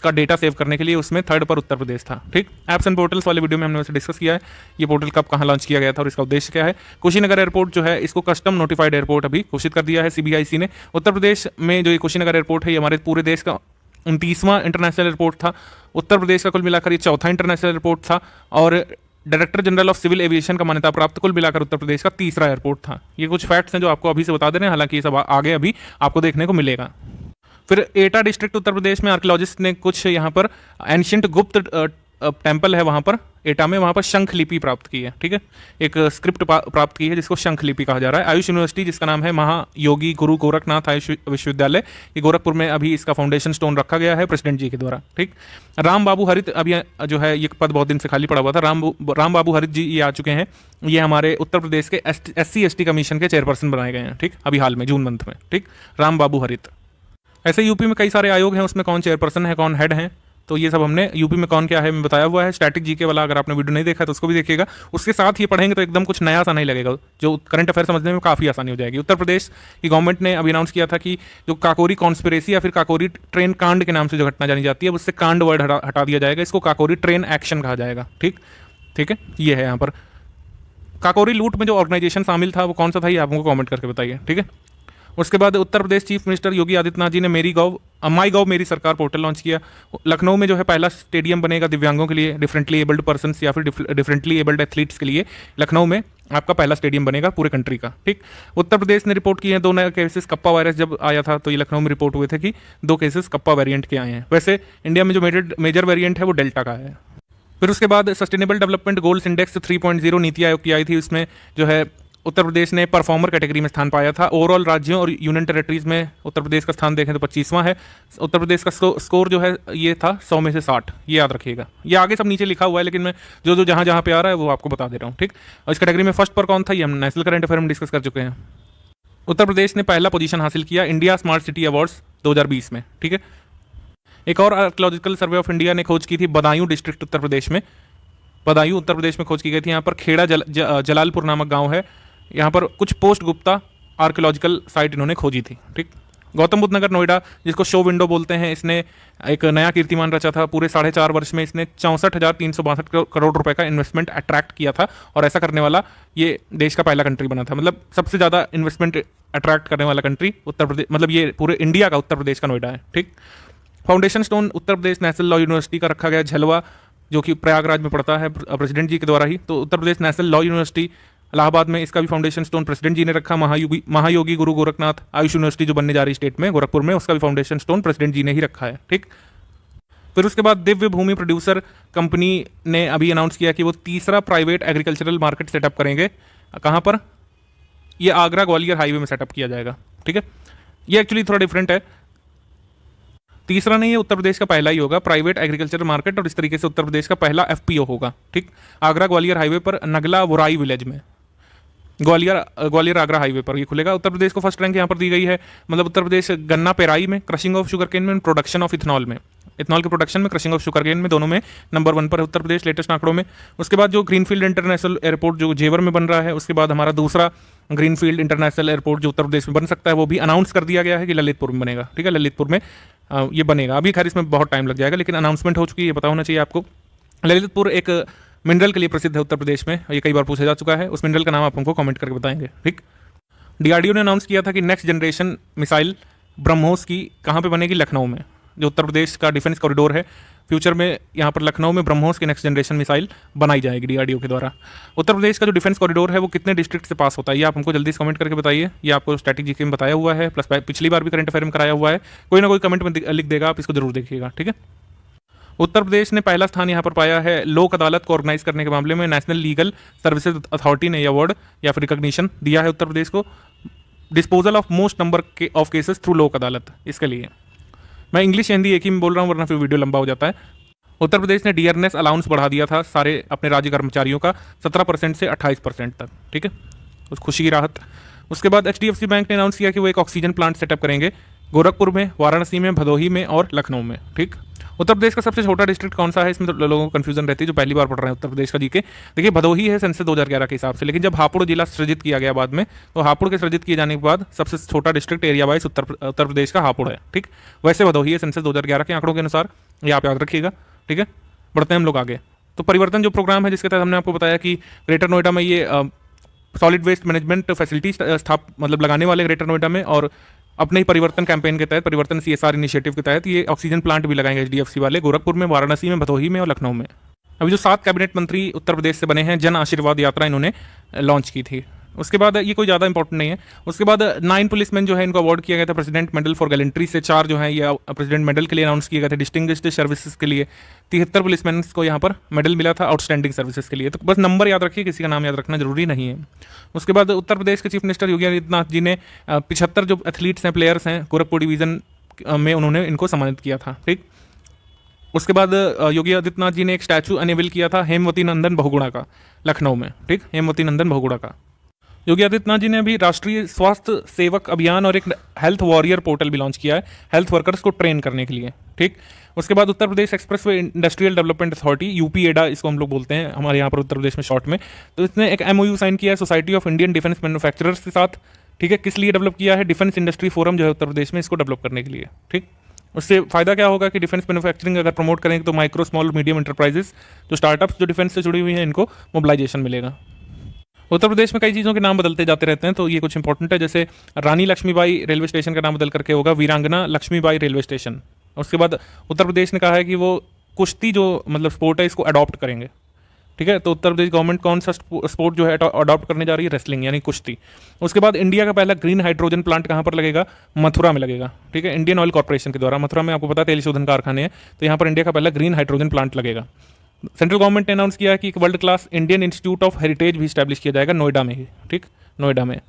का डेटा सेव करने के लिए, उसमें 3rd पर उत्तर प्रदेश था, ठीक। एप्स एंड पोर्टल्स वाले वीडियो में हमने वैसे डिस्कस किया है ये पोर्टल कब कहाँ लॉन्च किया गया था और इसका उद्देश्य क्या है। कुशीनगर एयरपोर्ट जो है इसको कस्टम नोटिफाइड एयरपोर्ट अभी घोषित कर दिया है सीबीआईसी ने। उत्तर प्रदेश में जो ये कुशीनगर एयरपोर्ट है ये हमारे पूरे देश का 29वां इंटरनेशनल एयरपोर्ट था। उत्तर प्रदेश का कुल मिलाकर ये 4था इंटरनेशनल एयरपोर्ट था, और director general of civil aviation का मान्यता प्राप्त कुल मिलाकर उत्तर प्रदेश का 3रा एयरपोर्ट था। ये कुछ फैक्ट्स हैं जो आपको अभी से बता दे रहे हैं, हालांकि ये सब आगे अभी आपको देखने को मिलेगा। फिर एटा डिस्ट्रिक्ट उत्तर प्रदेश में आर्कियोलॉजिस्ट ने कुछ यहाँ पर एंशियंट गुप्त टेम्पल है वहाँ पर एटा में, वहाँ पर शंख लिपि प्राप्त की है, ठीक है। एक स्क्रिप्ट प्राप्त की है जिसको शंख लिपि कहा जा रहा है। आयुष यूनिवर्सिटी जिसका नाम है महायोगी गुरु गोरखनाथ आयुष विश्वविद्यालय, ये गोरखपुर में अभी इसका फाउंडेशन स्टोन रखा गया है प्रेसिडेंट जी के द्वारा, ठीक। राम बाबू हरित अभी जो है ये पद बहुत दिन से खाली पड़ा हुआ था, राम बाबू हरित जी ये आ चुके हैं। ये हमारे उत्तर प्रदेश के SC/ST कमीशन के चेयरपर्सन बनाए गए हैं, ठीक, अभी हाल में जून मंथ में, ठीक, राम बाबू हरित। ऐसे यूपी में कई सारे आयोग हैं, उसमें कौन चेयरपर्सन है, कौन हेड हैं, तो ये सब हमने यूपी में कौन क्या है मैं बताया हुआ है। स्टैटिक जीके वाला अगर आपने वीडियो नहीं देखा तो उसको भी देखिएगा। उसके साथ ये पढ़ेंगे तो एकदम कुछ नया सा नहीं लगेगा, जो करंट अफेयर समझने में काफ़ी आसानी हो जाएगी। उत्तर प्रदेश की गवर्नमेंट ने अभी अनाउंस किया था कि जो काकोरी कॉन्स्पिरेसी या फिर काकोरी ट्रेन कांड के नाम से जो घटना जानी जाती है उससे कांड वर्ड हटा दिया जाएगा, इसको काकोरी ट्रेन एक्शन कहा जाएगा, ठीक है। ये है यहाँ पर काकोरी लूट में जो ऑर्गेनाइजेशन शामिल था वो कौन सा था, ये आप हमको कॉमेंट करके बताइए, ठीक है। उसके बाद उत्तर प्रदेश चीफ मिनिस्टर योगी आदित्यनाथ जी ने माई गॉव मेरी सरकार पोर्टल लॉन्च किया। लखनऊ में जो है पहला स्टेडियम बनेगा दिव्यांगों के लिए, डिफरेंटली एबल्ड पर्सन या फिर डिफरेंटली एबल्ड एथलीट्स के लिए। लखनऊ में आपका पहला स्टेडियम बनेगा पूरे कंट्री का, ठीक। उत्तर प्रदेश ने रिपोर्ट किए हैं 2 नए केसेस, कप्पा वायरस जब आया था तो ये लखनऊ में रिपोर्ट हुए थे कि 2 केसेस कप्पा वेरिएंट के आए हैं। वैसे इंडिया में जो मेजर वेरिएंट है वो डेल्टा का है। फिर उसके बाद sustainable development goals index 3.0 NITI Aayog की आई थी, उसमें जो है उत्तर प्रदेश ने परफॉर्मर कैटेगरी में स्थान पाया था। ओवरऑल राज्यों और यूनियन टेरेटरीज में उत्तर प्रदेश का स्थान देखें तो 25वां है। उत्तर प्रदेश का स्कोर जो है ये था 100 में से 60, ये याद रखिएगा। ये आगे सब नीचे लिखा हुआ है लेकिन मैं जो जहाँ जहाँ पे आ रहा है वो आपको बता दे रहा हूँ, ठीक। और इस कैटेगरी में फर्स्ट पर कौन था ये हम नेशनल करंट अफेयर में डिस्कस कर चुके हैं। उत्तर प्रदेश ने पहला पोजीशन हासिल किया इंडिया स्मार्ट सिटी अवार्ड्स 2020 में, ठीक है। एक और आर्कियोलॉजिकल सर्वे ऑफ इंडिया ने खोज की थी बदायूं डिस्ट्रिक्ट उत्तर प्रदेश में, बदायूं उत्तर प्रदेश में खोज की गई थी। यहाँ पर खेड़ा जलालपुर नामक गाँव है, यहाँ पर कुछ पोस्ट गुप्ता आर्कियोलॉजिकल साइट इन्होंने खोजी थी, ठीक। गौतम बुद्ध नगर नोएडा जिसको शो विंडो बोलते हैं, इसने एक नया कीर्तिमान रचा था। पूरे 4.5 वर्ष में इसने 64,362 करोड़ रुपए का इन्वेस्टमेंट अट्रैक्ट किया था, और ऐसा करने वाला ये देश का पहला कंट्री बना था। मतलब सबसे ज़्यादा इन्वेस्टमेंट अट्रैक्ट करने वाला कंट्री उत्तर प्रदेश, मतलब ये पूरे इंडिया का उत्तर प्रदेश का नोएडा है, ठीक। Foundation stone Uttar Pradesh national law university का रखा गया झलवा, जो कि प्रयागराज में पड़ता है प्रेसिडेंट जी के द्वारा ही। तो Uttar Pradesh national law university Allahabad में, इसका भी फाउंडेशन स्टोन प्रेसिडेंट जी ने रखा। महायोगी गुरु गोरखनाथ आयुष यूनिवर्सिटी जो बनने जा रही स्टेट में गोरखपुर में, उसका भी फाउंडेशन स्टोन प्रेसिडेंट जी ने ही रखा है, ठीक। फिर उसके बाद दिव्य भूमि प्रोड्यूसर कंपनी ने अभी अनाउंस किया कि वो तीसरा प्राइवेट एग्रीकल्चरल मार्केट सेटअप करेंगे। कहाँ पर? ये आगरा ग्वालियर हाईवे में सेटअप किया जाएगा। ठीक है, ये एक्चुअली थोड़ा डिफरेंट है, तीसरा नहीं है, उत्तर प्रदेश का पहला ही होगा प्राइवेट एग्रीकल्चरल मार्केट, और इस तरीके से उत्तर प्रदेश का पहला एफपीओ होगा। ठीक, आगरा ग्वालियर हाईवे पर नगला वोराई विलेज में, ग्वालियर आगरा हाईवे पर ये खुलेगा। उत्तर प्रदेश को फर्स्ट रैंक यहाँ पर दी गई है, मतलब उत्तर प्रदेश गन्ना पेराई में, क्रशिंग ऑफ शुगर केन में, प्रोडक्शन ऑफ इथेनॉल में, इथेनॉल के प्रोडक्शन में, क्रशिंग ऑफ शुगर केन में, दोनों में नंबर 1 पर है उत्तर प्रदेश लेटेस्ट आंकड़ों में। उसके बाद जो ग्रीनफील्ड इंटरनेशनल एयरपोर्ट जो जेवर में बन रहा है, उसके बाद हमारा दूसरा ग्रीनफील्ड इंटरनेशनल एयरपोर्ट जो उत्तर प्रदेश में बन सकता है वो भी अनाउंस कर दिया गया है कि ललितपुर में बनेगा। ठीक है, ललितपुर में ये बनेगा। अभी खैर इसमें बहुत टाइम लग जाएगा, लेकिन अनाउंसमेंट हो चुकी है, ये पता होना चाहिए आपको। ललितपुर एक मिनरल के लिए प्रसिद्ध है उत्तर प्रदेश में, ये कई बार पूछा जा चुका है। उस मिनरल का नाम आप हमको कमेंट करके बताएंगे। ठीक, डीआरडीओ ने अनाउंस किया था कि नेक्स्ट जनरेशन मिसाइल ब्रह्मोस की कहाँ पे बनेगी? लखनऊ में, जो उत्तर प्रदेश का डिफेंस कॉरिडोर है, फ्यूचर में यहाँ पर लखनऊ में ब्रह्मोस की नेक्स्ट जनरेशन मिसाइल बनाई जाएगी डीआरडीओ के द्वारा। उत्तर प्रदेश का जो डिफेंस कॉरिडोर है वो कितने डिस्ट्रिक्ट से पास होता है, ये आप हमको जल्दी से कमेंट करके बताइए। ये आपको स्ट्रैटेजी में बताया हुआ है, प्लस पिछली बार भी करंट अफेयर में कराया हुआ है, कोई ना कोई कमेंट में लिख देगा, आप इसको जरूर देखिएगा। ठीक है, उत्तर प्रदेश ने पहला स्थान यहाँ पर पाया है लोक अदालत को ऑर्गेनाइज करने के मामले में। नेशनल लीगल सर्विसेज अथॉरिटी ने यह अवार्ड या फिर रिकॉग्निशन दिया है उत्तर प्रदेश को। Disposal of most number of cases through लोक अदालत, इसके लिए मैं इंग्लिश हिंदी एक ही में बोल रहा हूँ वरना फिर वीडियो लंबा हो जाता है। उत्तर प्रदेश ने डियरनेस अलाउंस बढ़ा दिया था सारे अपने राज्य कर्मचारियों का 17% से 28% तक। ठीक है, उस खुशी की राहत। उसके बाद एचडीएफसी बैंक ने अनाउंस किया कि वो एक ऑक्सीजन प्लांट सेटअप करेंगे गोरखपुर में, वाराणसी में, भदोही में और लखनऊ में। ठीक, उत्तर प्रदेश का सबसे छोटा डिस्ट्रिक्ट कौन सा है, इसमें तो लोगों को कंफ्यूजन रहती है जो पहली बार पढ़ रहे हैं उत्तर प्रदेश का जीके। देखिए, भदोही है सेंसस 2011 के हिसाब से, लेकिन जब हापुड़ जिला सृजित किया गया बाद में, तो हापुड़ के सृजित किए जाने के बाद सबसे छोटा डिस्ट्रिक्ट एरिया वाइज उत्तर प्रदेश का हापुड़ है। ठीक, वैसे भदोही है सेंसस 2011 के आंकड़ों के अनुसार, ये आप याद रखिएगा। ठीक है, बढ़ते हैं हम लोग आगे। तो परिवर्तन जो प्रोग्राम है जिसके तहत हमने आपको बताया कि ग्रेटर नोएडा में ये सॉलिड वेस्ट मैनेजमेंट फैसिलिटी मतलब लगाने वाले ग्रेटर नोएडा में, और अपने ही परिवर्तन कैंपेन के तहत, परिवर्तन सीएसआर इनिशिएटिव के तहत ये ऑक्सीजन प्लांट भी लगाएंगे एचडीएफसी वाले गोरखपुर में, वाराणसी में, भदोही में और लखनऊ में। अभी जो 7 कैबिनेट मंत्री उत्तर प्रदेश से बने हैं, जन आशीर्वाद यात्रा इन्होंने लॉन्च की थी। उसके बाद ये कोई ज़्यादा इंपॉर्टेंट नहीं है। उसके बाद 9 पुलिसमैन जो है इनको अवार्ड किया गया था प्रेसिडेंट मेडल फॉर गैलेंट्री से, 4 जो है ये प्रेसिडेंट मेडल के लिए अनाउंस किए गए थे डिस्टिंग्विश्ड सर्विसेज के लिए। 73 पुलिसमैन को यहाँ पर मेडल मिला था आउटस्टैंडिंग सर्विसेज के लिए। तो बस नंबर याद रखिए, किसी का नाम याद रखना जरूरी नहीं है। उसके बाद उत्तर प्रदेश के चीफ मिनिस्टर योगी आदित्यनाथ जी ने 75 जो एथलीट्स हैं, प्लेयर्स हैं गोरखपुर डिवीजन में, उन्होंने इनको सम्मानित किया था। ठीक, उसके बाद योगी आदित्यनाथ जी ने एक स्टैचू अनेबल किया था हेमवती नंदन बहुगुणा का, लखनऊ में। ठीक, हेमवती नंदन बहुगुणा का। योगी आदित्यनाथ जी ने अभी राष्ट्रीय स्वास्थ्य सेवक अभियान और एक हेल्थ वॉरियर पोर्टल भी लॉन्च किया है हेल्थ वर्कर्स को ट्रेन करने के लिए। ठीक, उसके बाद उत्तर प्रदेश एक्सप्रेसवे इंडस्ट्रियल डेवलपमेंट अथॉरिटी, यूपीएडा इसको हम लोग बोलते हैं हमारे यहाँ पर उत्तर प्रदेश में शॉर्ट में, तो इसने एक एमओयू साइन किया है society of Indian defence manufacturers के साथ। ठीक है, किस लिए डेवलप किया है? डिफेंस इंडस्ट्री फोरम जो है उत्तर प्रदेश में, इसको डेवलप करने के लिए। ठीक, उससे फायदा क्या होगा कि डिफेंस मैन्युफैक्चरिंग अगर प्रमोट करेंगे तो माइक्रो स्मॉल मीडियम एंटरप्राइजेस जो स्टार्टअप्स जो डिफेंस से जुड़ी हुई हैं इनको मोबिलाइजेशन मिलेगा। उत्तर प्रदेश में कई चीज़ों के नाम बदलते जाते रहते हैं, तो ये कुछ इंपॉर्टेंट है। जैसे रानी लक्ष्मीबाई रेलवे स्टेशन का नाम बदल करके होगा वीरांगना लक्ष्मीबाई रेलवे स्टेशन। उसके बाद उत्तर प्रदेश ने कहा है कि वो कुश्ती जो मतलब स्पोर्ट है इसको अडॉप्ट करेंगे। ठीक है, तो उत्तर प्रदेश गवर्नमेंट कौन सा स्पोर्ट जो है अडॉप्ट करने जा रही है? रेसलिंग यानी कुश्ती। उसके बाद इंडिया का पहला ग्रीन हाइड्रोजन प्लांट कहाँ पर लगेगा? मथुरा में लगेगा। ठीक है, इंडियन ऑयल कॉर्पोरेशन के द्वारा। मथुरा में आपको पता है तेल शोधन कारखाने हैं, तो यहाँ पर इंडिया का पहला ग्रीन हाइड्रोजन प्लांट लगेगा। सेंट्रल गवर्नमेंट ने अनाउंस किया है कि एक world class Indian institute of heritage भी स्टैब्लिश किया जाएगा नोएडा में ही। ठीक, नोएडा में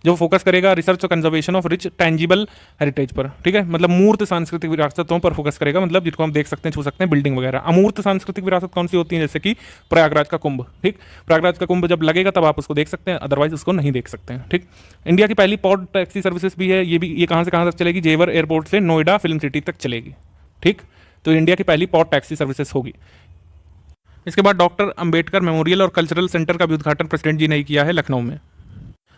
जो फोकस करेगा रिसर्च और conservation of rich tangible heritage पर। ठीक है, मतलब मूर्त सांस्कृतिक विरासतों पर फोकस करेगा, मतलब जिनको हम देख सकते हैं, छू सकते हैं, बिल्डिंग वगैरह। अमूर्त सांस्कृतिक विरासत कौन सी होती है? जैसे कि प्रयागराज का कुंभ। ठीक, प्रयागराज का कुंभ जब लगेगा तब आप उसको देख सकते हैं, अदरवाइज उसको नहीं देख सकते हैं। ठीक, इंडिया की पहली पॉड टैक्सी सर्विसेज भी है, ये कहाँ से कहाँ तक चलेगी? जेवर एयरपोर्ट से नोएडा फिल्म सिटी तक चलेगी। ठीक, तो इंडिया की पहली पॉड टैक्सी सर्विसेज होगी। इसके बाद डॉक्टर अंबेडकर मेमोरियल और कल्चरल सेंटर का भी उद्घाटन प्रेसिडेंट जी ने किया है लखनऊ में।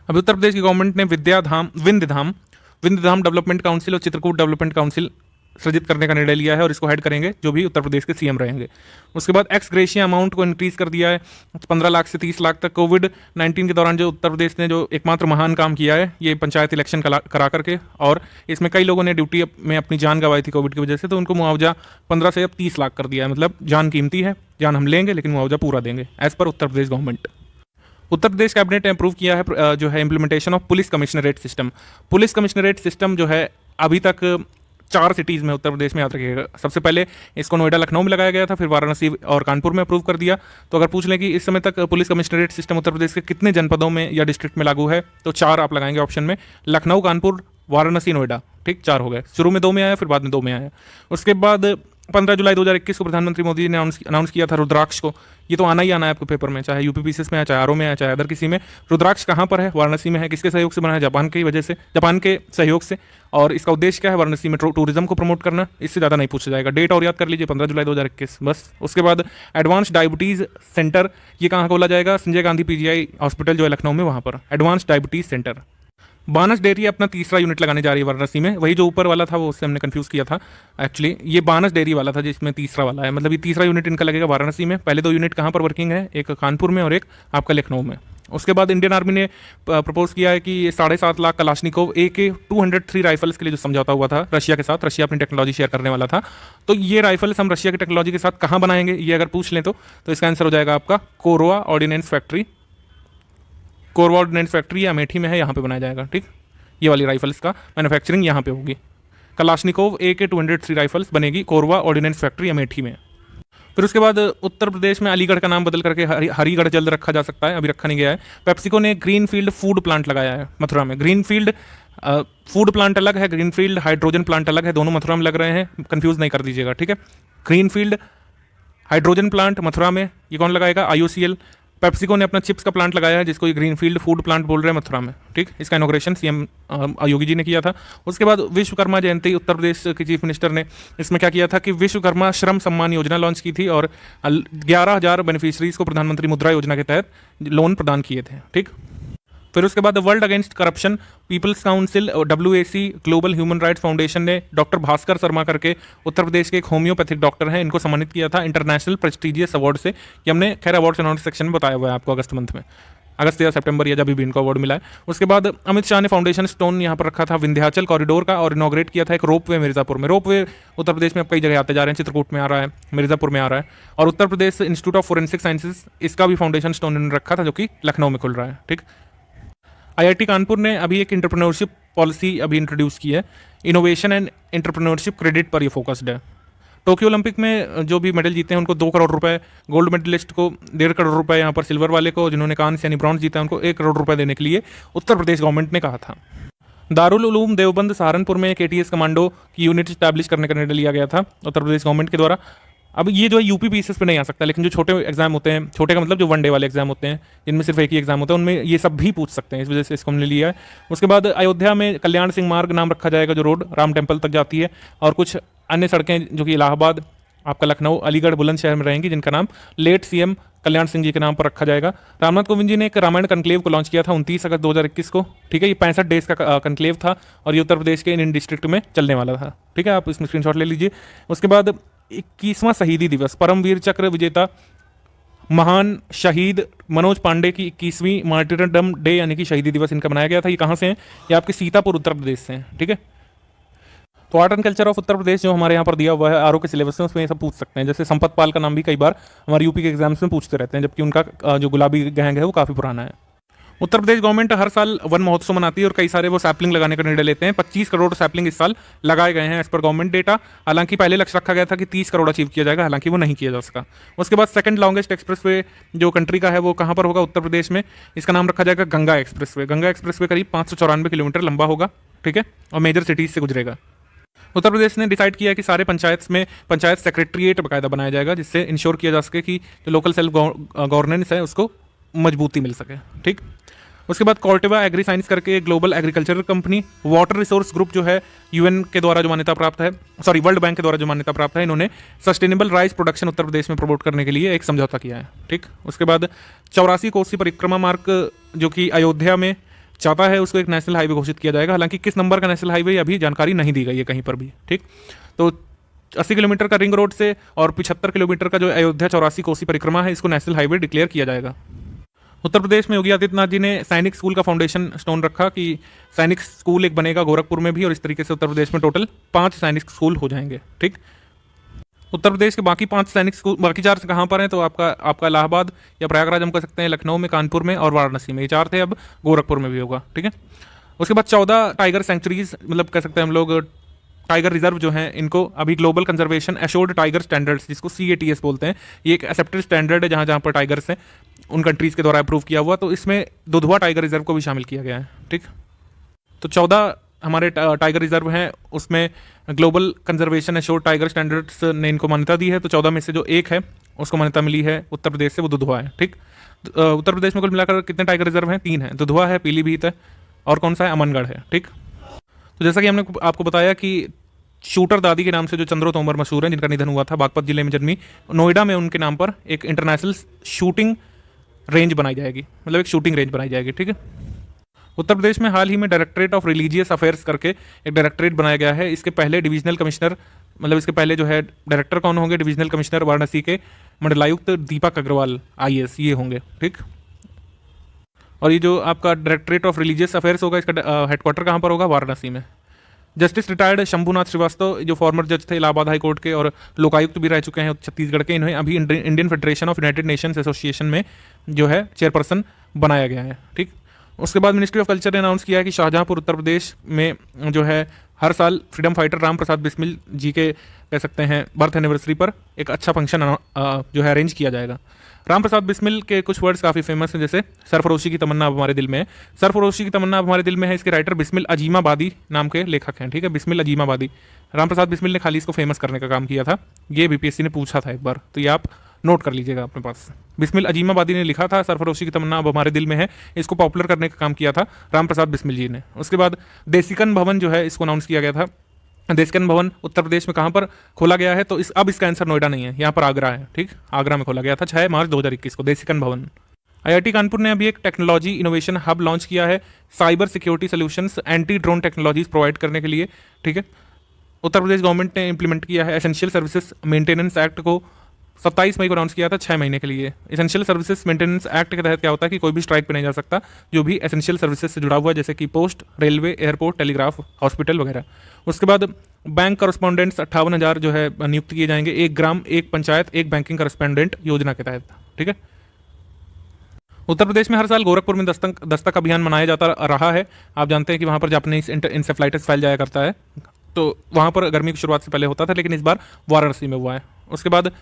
अभी उत्तर प्रदेश की गवर्नमेंट ने विंध्यधाम डेवलपमेंट काउंसिल और चित्रकूट डेवलपमेंट काउंसिल सृजित करने का निर्णय लिया है और इसको हेड करेंगे जो भी उत्तर प्रदेश के सीएम रहेंगे। उसके बाद एक्स ग्रेशिया अमाउंट को इंक्रीज कर दिया है 15 लाख से 30 लाख तक। कोविड-19 के दौरान जो उत्तर प्रदेश ने जो एकमात्र महान काम किया है ये पंचायत इलेक्शन करा करके, और इसमें कई लोगों ने ड्यूटी में अपनी जान गंवाई थी कोविड की वजह से, तो उनको मुआवजा 15 से अब 30 लाख कर दिया है। मतलब जान कीमती है, जान हम लेंगे लेकिन मुआवजा पूरा देंगे as per Uttar Pradesh government. Uttar Pradesh cabinet ने अप्रूव किया है जो है implementation of police commissionerate system. Police commissionerate system जो है अभी तक 4 सिटीज़ में उत्तर प्रदेश में, याद रखिएगा। सबसे पहले इसको नोएडा लखनऊ में लगाया गया था, फिर वाराणसी और कानपुर में अप्रूव कर दिया। तो अगर पूछ लें कि इस समय तक पुलिस कमिश्नरेट सिस्टम उत्तर प्रदेश के कितने जनपदों में या डिस्ट्रिक्ट में लागू है, तो 4 आप लगाएंगे ऑप्शन में, लखनऊ, कानपुर, वाराणसी, नोएडा। ठीक, 4 हो गए। शुरू में 2 में आया, फिर बाद में 2 में आया। उसके बाद 15 जुलाई 2021 को प्रधानमंत्री मोदी जी ने अनाउंस किया था रुद्राक्ष को। ये तो आना ही आना है आपको पेपर में, चाहे यूपीपीसीएस में आया, चाहे आरओ में आया, चाहे अदर किसी में। रुद्राक्ष कहाँ पर है? वाराणसी में है। किसके सहयोग से बना है? जापान की वजह से, जापान के सहयोग से। और इसका उद्देश्य क्या है? वाराणसी में टूरिज्म को प्रमोट करना। इससे ज़्यादा नहीं पूछा जाएगा। डेट और याद कर लीजिए, 15 जुलाई 2021 बस। उसके बाद एडवांस डायबिटीज़ सेंटर, ये कहाँ खोला जाएगा? संजय गांधी पीजीआई हॉस्पिटल जो है लखनऊ में, वहाँ पर एडवांस डायबिटीज़ सेंटर। बानस डेयरी अपना तीसरा यूनिट लगाने जा रही है वाराणसी में। वही जो ऊपर वाला था वो उससे हमने कंफ्यूज किया था। एक्चुअली ये बानस डेयरी वाला था जिसमें तीसरा वाला है, मतलब ये तीसरा यूनिट इनका लगेगा वाराणसी में। पहले 2 यूनिट कहाँ पर वर्किंग है? एक कानपुर में और एक आपका लखनऊ में। उसके बाद इंडियन आर्मी ने प्रपोज किया है कि 7.5 लाख कलाशनिकोव AK-203 राइफल्स के लिए जो समझौता हुआ था रशिया के साथ, रशिया अपनी टेक्नोलॉजी शेयर करने वाला था, तो ये राइफल्स हम रशिया की टेक्नोलॉजी के साथ कहाँ बनाएंगे, ये अगर पूछ लें तो इसका आंसर हो जाएगा आपका Korwa ordnance factory. Korwa ordnance factory Amethi में है, यहाँ पे बनाया जाएगा। ठीक, ये वाली राइफल्स का मैन्युफैक्चरिंग यहाँ पे होगी। कलाशनिकोव AK-203 राइफल्स बनेगी कोरवा ऑर्डिनेंस फैक्ट्री अमेठी में। फिर उसके बाद उत्तर प्रदेश में अलीगढ़ का नाम बदल करके हरिगढ़ जल्द रखा जा सकता है, अभी रखा नहीं गया है। पेप्सिको ने ग्रीनफील्ड फूड प्लांट लगाया है मथुरा में। ग्रीनफील्ड फूड प्लांट अलग है, ग्रीनफील्ड हाइड्रोजन प्लांट अलग है, दोनों मथुरा में लग रहे हैं, कंफ्यूज नहीं कर दीजिएगा। ठीक है, ग्रीनफील्ड हाइड्रोजन प्लांट मथुरा में, ये कौन लगाएगा? IOCL। पेप्सिको ने अपना चिप्स का प्लांट लगाया है जिसको ये ग्रीनफील्ड फूड प्लांट बोल रहे हैं मथुरा में। ठीक, इसका इनॉग्रेशन CM योगी जी ने किया था। उसके बाद विश्वकर्मा जयंती, उत्तर प्रदेश के चीफ मिनिस्टर ने इसमें क्या किया था कि विश्वकर्मा श्रम सम्मान योजना लॉन्च की थी और 11,000 बेनिफिशरीज को प्रधानमंत्री मुद्रा योजना के तहत लोन प्रदान किए थे। ठीक, फिर उसके बाद world against corruption people's council WAC global human rights foundation ने डॉक्टर भास्कर शर्मा करके उत्तर प्रदेश के एक होम्योपैथिक डॉक्टर हैं, इनको सम्मानित किया था इंटरनेशनल प्रेस्टीजियस अवार्ड से। कि हमने खैर अवार्ड्स अनाउंस सेक्शन में बताया हुआ है आपको अगस्त मंथ में, अगस्त या सितंबर या जब भी इनको अवार्ड मिला है। उसके बाद अमित शाह ने फाउंडेशन स्टोन यहाँ पर रखा था विंध्याचल कॉरिडोर का और इनॉग्रेट किया था एक रोपवे मिर्जापुर में। रोपवे उत्तर प्रदेश में अब कई जगह आते जा रहे हैं, चित्रकूट में आ रहा है, मिर्जापुर में आ रहा है। और Uttar Pradesh institute of forensic sciences, इसका भी फाउंडेशन स्टोन इन्होंने रखा था जो कि लखनऊ में खुल रहा है। ठीक, IIT कानपुर ने अभी एक एंटरप्रेन्योरशिप पॉलिसी अभी इंट्रोड्यूस की है, इनोवेशन एंड एंटरप्रेन्योरशिप क्रेडिट पर ये फोकस्ड है। टोक्यो ओलंपिक में जो भी मेडल जीते हैं उनको 2 करोड़ रुपए, गोल्ड मेडलिस्ट को 1.5 करोड़ रुपए, यहाँ पर सिल्वर वाले को जिन्होंने कांस्य यानी ब्रॉन्ज जीता है उनको 1 करोड़ रुपए देने के लिए उत्तर प्रदेश गवर्नमेंट ने कहा था। दारुल उलूम देवबंद सहारनपुर में एक ATS कमांडो की यूनिट स्टैब्लिश करने का निर्णय लिया गया था उत्तर प्रदेश गवर्नमेंट के द्वारा। अब ये जो है यूपीपीसीएस पे नहीं आ सकता, लेकिन जो छोटे एग्जाम होते हैं, छोटे का मतलब जो 1 डे वाले एग्जाम होते हैं जिनमें सिर्फ एक ही एग्जाम होता है, उनमें ये सब भी पूछ सकते हैं, इस वजह से इसको हमने लिया है। उसके बाद अयोध्या में कल्याण सिंह मार्ग नाम रखा जाएगा, जो रोड राम टेम्पल तक जाती है, और कुछ अन्य सड़कें जो कि इलाहाबाद, आपका लखनऊ, अलीगढ़, बुलंदशहर में रहेंगी, जिनका नाम लेट CM कल्याण सिंह जी के नाम पर रखा जाएगा। रामनाथ कोविंद जी ने एक रामायण कनक्लेव को लॉन्च किया था 29 अगस्त 2021 को। ठीक है, ये 65 डेज का कनक्लेव था और ये उत्तर प्रदेश के इन डिस्ट्रिक्ट में चलने वाला था। ठीक है, आप इसमें स्क्रीनशॉट ले लीजिए। उसके बाद 21वां शहीदी दिवस, परमवीर चक्र विजेता महान शहीद मनोज पांडे की 21वीं मार्टिरडम डे यानी कि शहीदी दिवस इनका मनाया गया था। ये कहाँ से हैं? ये आपके सीतापुर उत्तर प्रदेश से हैं। ठीक है, तो art and culture of Uttar Pradesh जो हमारे यहाँ पर दिया हुआ है आरओ के सिलेबस में, उसमें ये सब पूछ सकते हैं। जैसे संपत पाल का नाम भी कई बार हमारे यूपी के एग्जाम्स में पूछते रहते हैं, जबकि उनका जो गुलाबी गैंग है वो काफ़ी पुराना है। उत्तर प्रदेश गवर्नमेंट हर साल वन महोत्सव मनाती है और कई सारे वो सैपलिंग लगाने का निर्णय लेते हैं। 25 करोड़ सैपलिंग इस साल लगाए गए हैं एज पर गवर्नमेंट डेटा। हालांकि पहले लक्ष्य रखा गया था कि 30 करोड़ अचीव किया जाएगा, हालांकि वो नहीं किया जा सका। उसके बाद सेकंड लॉन्गेस्ट एक्सप्रेसवे जो कंट्री का है वो कहाँ पर होगा? उत्तर प्रदेश में। इसका नाम रखा जाएगा गंगा एक्सप्रेसवे। गंगा एक्सप्रेसवे करीब 594 किलोमीटर लंबा होगा। ठीक है, और मेजर सिटीज से गुजरेगा। उत्तर प्रदेश ने डिसाइड किया कि सारे पंचायत में पंचायत सेक्रेटरीट बाकायदा बनाया जाएगा, जिससे इंश्योर किया जा सके कि जो लोकल सेल्फ गवर्नेंस है उसको मजबूती मिल सके। ठीक, उसके बाद कॉर्टेवा एग्री साइंस करके एक global agricultural company, water resource group जो है यूएन के द्वारा जो मान्यता प्राप्त है, सॉरी वर्ल्ड बैंक के द्वारा जो मान्यता प्राप्त है, इन्होंने सस्टेनेबल राइस प्रोडक्शन उत्तर प्रदेश में प्रमोट करने के लिए एक समझौता किया है। ठीक, उसके बाद 84 कोसी परिक्रमा मार्ग जो कि अयोध्या में चाहता है उसको एक नेशनल हाईवे घोषित किया जाएगा। हालांकि किस नंबर का नेशनल हाईवे अभी जानकारी नहीं दी गई है कहीं पर भी। ठीक, तो 80 किलोमीटर का रिंग रोड से और 75 किलोमीटर का जो अयोध्या 84 कोसी परिक्रमा है, इसको नेशनल हाईवे डिक्लेयर किया जाएगा। उत्तर प्रदेश में योगी आदित्यनाथ जी ने सैनिक स्कूल का फाउंडेशन स्टोन रखा कि सैनिक स्कूल एक बनेगा गोरखपुर में भी, और इस तरीके से उत्तर प्रदेश में टोटल 5 सैनिक स्कूल हो जाएंगे। ठीक, उत्तर प्रदेश के बाकी 5 सैनिक स्कूल, बाकी 4 कहाँ पर हैं? तो आपका इलाहाबाद या प्रयागराज हम कह सकते हैं, लखनऊ में, कानपुर में और वाराणसी में। ये 4 थे, अब गोरखपुर में भी होगा। ठीक है, उसके बाद 14 टाइगर सेंचुरीज, मतलब कह सकते हैं हम लोग टाइगर रिजर्व जो है इनको अभी global conservation assured tiger standards, जिसको CATS बोलते हैं, ये एक एक्सेप्टेड स्टैंडर्ड है जहाँ जहाँ पर टाइगर्स हैं उन कंट्रीज़ के द्वारा अप्रूव किया हुआ। तो इसमें दुधवा टाइगर रिजर्व को भी शामिल किया गया है। ठीक, तो 14 हमारे टाइगर रिजर्व हैं, उसमें global conservation assured tiger standards ने इनको मान्यता दी है। तो 14 में से जो एक है उसको मान्यता मिली है उत्तर प्रदेश से, वो दुधवा है। ठीक, उत्तर प्रदेश में कुल मिलाकर कितने टाइगर रिजर्व हैं? 3 हैं। दुधवा है, पीलीभीत है, और कौन सा है? अमनगढ़ है। ठीक, तो जैसा कि हमने आपको बताया कि शूटर दादी के नाम से जो चंद्रो तोमर मशहूर हैं, जिनका निधन हुआ था, बागपत जिले में जन्मी, नोएडा में उनके नाम पर एक इंटरनेशनल शूटिंग रेंज बनाई जाएगी, मतलब एक शूटिंग रेंज बनाई जाएगी। ठीक है, उत्तर प्रदेश में हाल ही में डायरेक्टरेट ऑफ रिलीजियस अफेयर्स करके एक डायरेक्टरेट बनाया गया है। इसके पहले डिविजनल कमिश्नर, मतलब इसके पहले जो है डायरेक्टर कौन होंगे? डिविजनल कमिश्नर वाराणसी के मंडलायुक्त दीपक अग्रवाल IAS ये होंगे। ठीक, और ये जो आपका डायरेक्टरेट ऑफ रिलीजियस अफेयर्स होगा, इसका हेडक्वार्टर कहाँ पर होगा? वाराणसी में। जस्टिस रिटायर्ड शंभुनाथ श्रीवास्तव जो फॉर्मर जज थे इलाहाबाद हाई कोर्ट के और लोकायुक्त भी रह चुके हैं छत्तीसगढ़ के, इन्हें अभी Indian federation of United Nations association में जो है चेयरपर्सन बनाया गया है। ठीक, उसके बाद मिनिस्ट्री ऑफ कल्चर ने अनाउंस किया है कि शाहजहांपुर उत्तर प्रदेश में जो है हर साल फ्रीडम फाइटर राम प्रसाद बिस्मिल जी के कह सकते हैं बर्थ एनिवर्सरी पर एक अच्छा फंक्शन जो है अरेंज किया जाएगा। राम प्रसाद बिस्मिल के कुछ वर्ड्स काफ़ी फेमस हैं, जैसे सरफरोशी की तमन्ना अब हमारे दिल में है। सरफरोशी की तमन्ना अब हमारे दिल में है, इसके राइटर बिस्मिल अजीमाबादी नाम के लेखक हैं। ठीक है, बिस्मिल अजीमाबादी। राम प्रसाद बिस्मिल ने खाली इसको फेमस करने का काम किया था, ये BPSC ने पूछा था एक बार, तो ये आप नोट कर लीजिएगा अपने पास। बिस्मिल अजीमाबादी ने लिखा था सरफरोशी की तमन्ना अब हमारे दिल में है, इसको पॉपुलर करने का काम किया था राम प्रसाद बिस्मिल जी ने। उसके बाद देसिकन भवन जो है इसको अनाउंस किया गया था। देसिकन भवन उत्तर प्रदेश में कहाँ पर खोला गया है? तो अब इसका आंसर नोएडा नहीं है, यहाँ पर आगरा है। ठीक, आगरा में खोला गया था 6 मार्च 2021 को देसिकन भवन। IIT कानपुर ने अभी एक टेक्नोलॉजी इनोवेशन हब लॉन्च किया है, cyber security solutions, anti drone technologies provide करने के लिए। ठीक है, उत्तर प्रदेश गवर्नमेंट ने इंप्लीमेंट किया है। एसेंशियल सर्विसेज मेंटेनेंस एक्ट को 27 मई को अनाउंस किया था, 6 महीने के लिए। एसेंशियल सर्विसेज मेंटेनेंस एक्ट के तहत क्या होता है कि कोई भी स्ट्राइक पे नहीं जा सकता जो भी एसेंशियल सर्विसेज से जुड़ा हुआ है, जैसे कि post, railway, airport, telegraph, hospital वगैरह। उसके बाद बैंक करस्पॉन्डेंट्स 58,000 जो है नियुक्त किए जाएंगे, 1 ग्राम 1 पंचायत 1 बैंकिंग करस्पॉन्डेंट योजना के तहत। ठीक है, उत्तर प्रदेश में हर साल गोरखपुर में दस्तक अभियान मनाया जाता रहा है। आप जानते हैं कि वहाँ पर जापानीज इंसेफ्लाइटिस फैल जाया करता है, तो वहाँ पर गर्मी की शुरुआत से पहले होता था, लेकिन इस बार वाराणसी में हुआ है। उसके बाद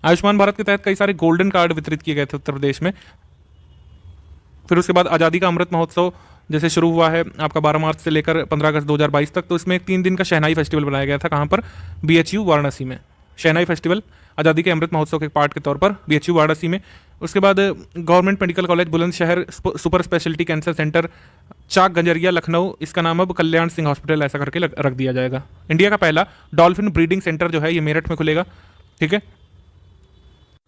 आयुष्मान भारत के तहत कई सारे गोल्डन कार्ड वितरित किए गए थे उत्तर प्रदेश में। फिर उसके बाद आज़ादी का अमृत महोत्सव जैसे शुरू हुआ है आपका 12 मार्च से लेकर 15 अगस्त 2022 तक, तो इसमें 3 दिन का शहनाई फेस्टिवल बनाया गया था। कहाँ पर? BHU वाराणसी में। शहनाई फेस्टिवल आज़ादी के अमृत महोत्सव के पार्ट के तौर पर BHU वाराणसी में। उसके बाद government medical college Bulandshahr super speciality cancer centre Chak Ganjaria Lucknow, इसका नाम अब कल्याण सिंह हॉस्पिटल ऐसा करके रख दिया जाएगा। इंडिया का पहला डॉल्फिन ब्रीडिंग सेंटर जो है ये मेरठ में खुलेगा। ठीक है,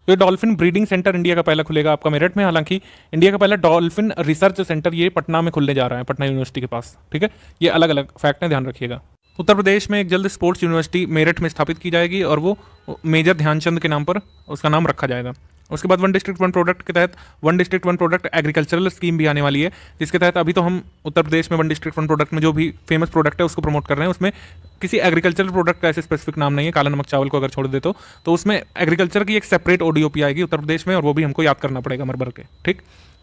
ये डॉल्फिन ब्रीडिंग सेंटर इंडिया का पहला खुलेगा आपका मेरठ में। हालांकि इंडिया का पहला डॉल्फिन रिसर्च सेंटर ये पटना में खुलने जा रहा है, पटना यूनिवर्सिटी के पास। ठीक है, ये अलग अलग फैक्ट है, ध्यान रखिएगा। उत्तर प्रदेश में एक जल्द स्पोर्ट्स यूनिवर्सिटी मेरठ में स्थापित की जाएगी और वो मेजर ध्यानचंद के नाम पर उसका नाम रखा जाएगा। उसके बाद 1 डिस्ट्रिक्ट 1 प्रोडक्ट के तहत 1 डिस्ट्रिक्ट 1 प्रोडक्ट एग्रीकल्चरल स्कीम भी आने वाली है, जिसके तहत अभी तो हम उत्तर प्रदेश में 1 डिस्ट्रिक्ट 1 प्रोडक्ट में जो भी फेमस प्रोडक्ट है उसको प्रमोट कर रहे हैं। उसमें किसी एग्रीकल्चरल प्रोडक्ट का ऐसे स्पेसिफिक नाम नहीं है, काला नमक चावल को अगर छोड़ दे तो उसमें एग्रीकल्चर की एक सेपरेट ODOP आएगी उत्तर प्रदेश में, और वो भी हमको याद करना पड़ेगा मर भर के। ठीक,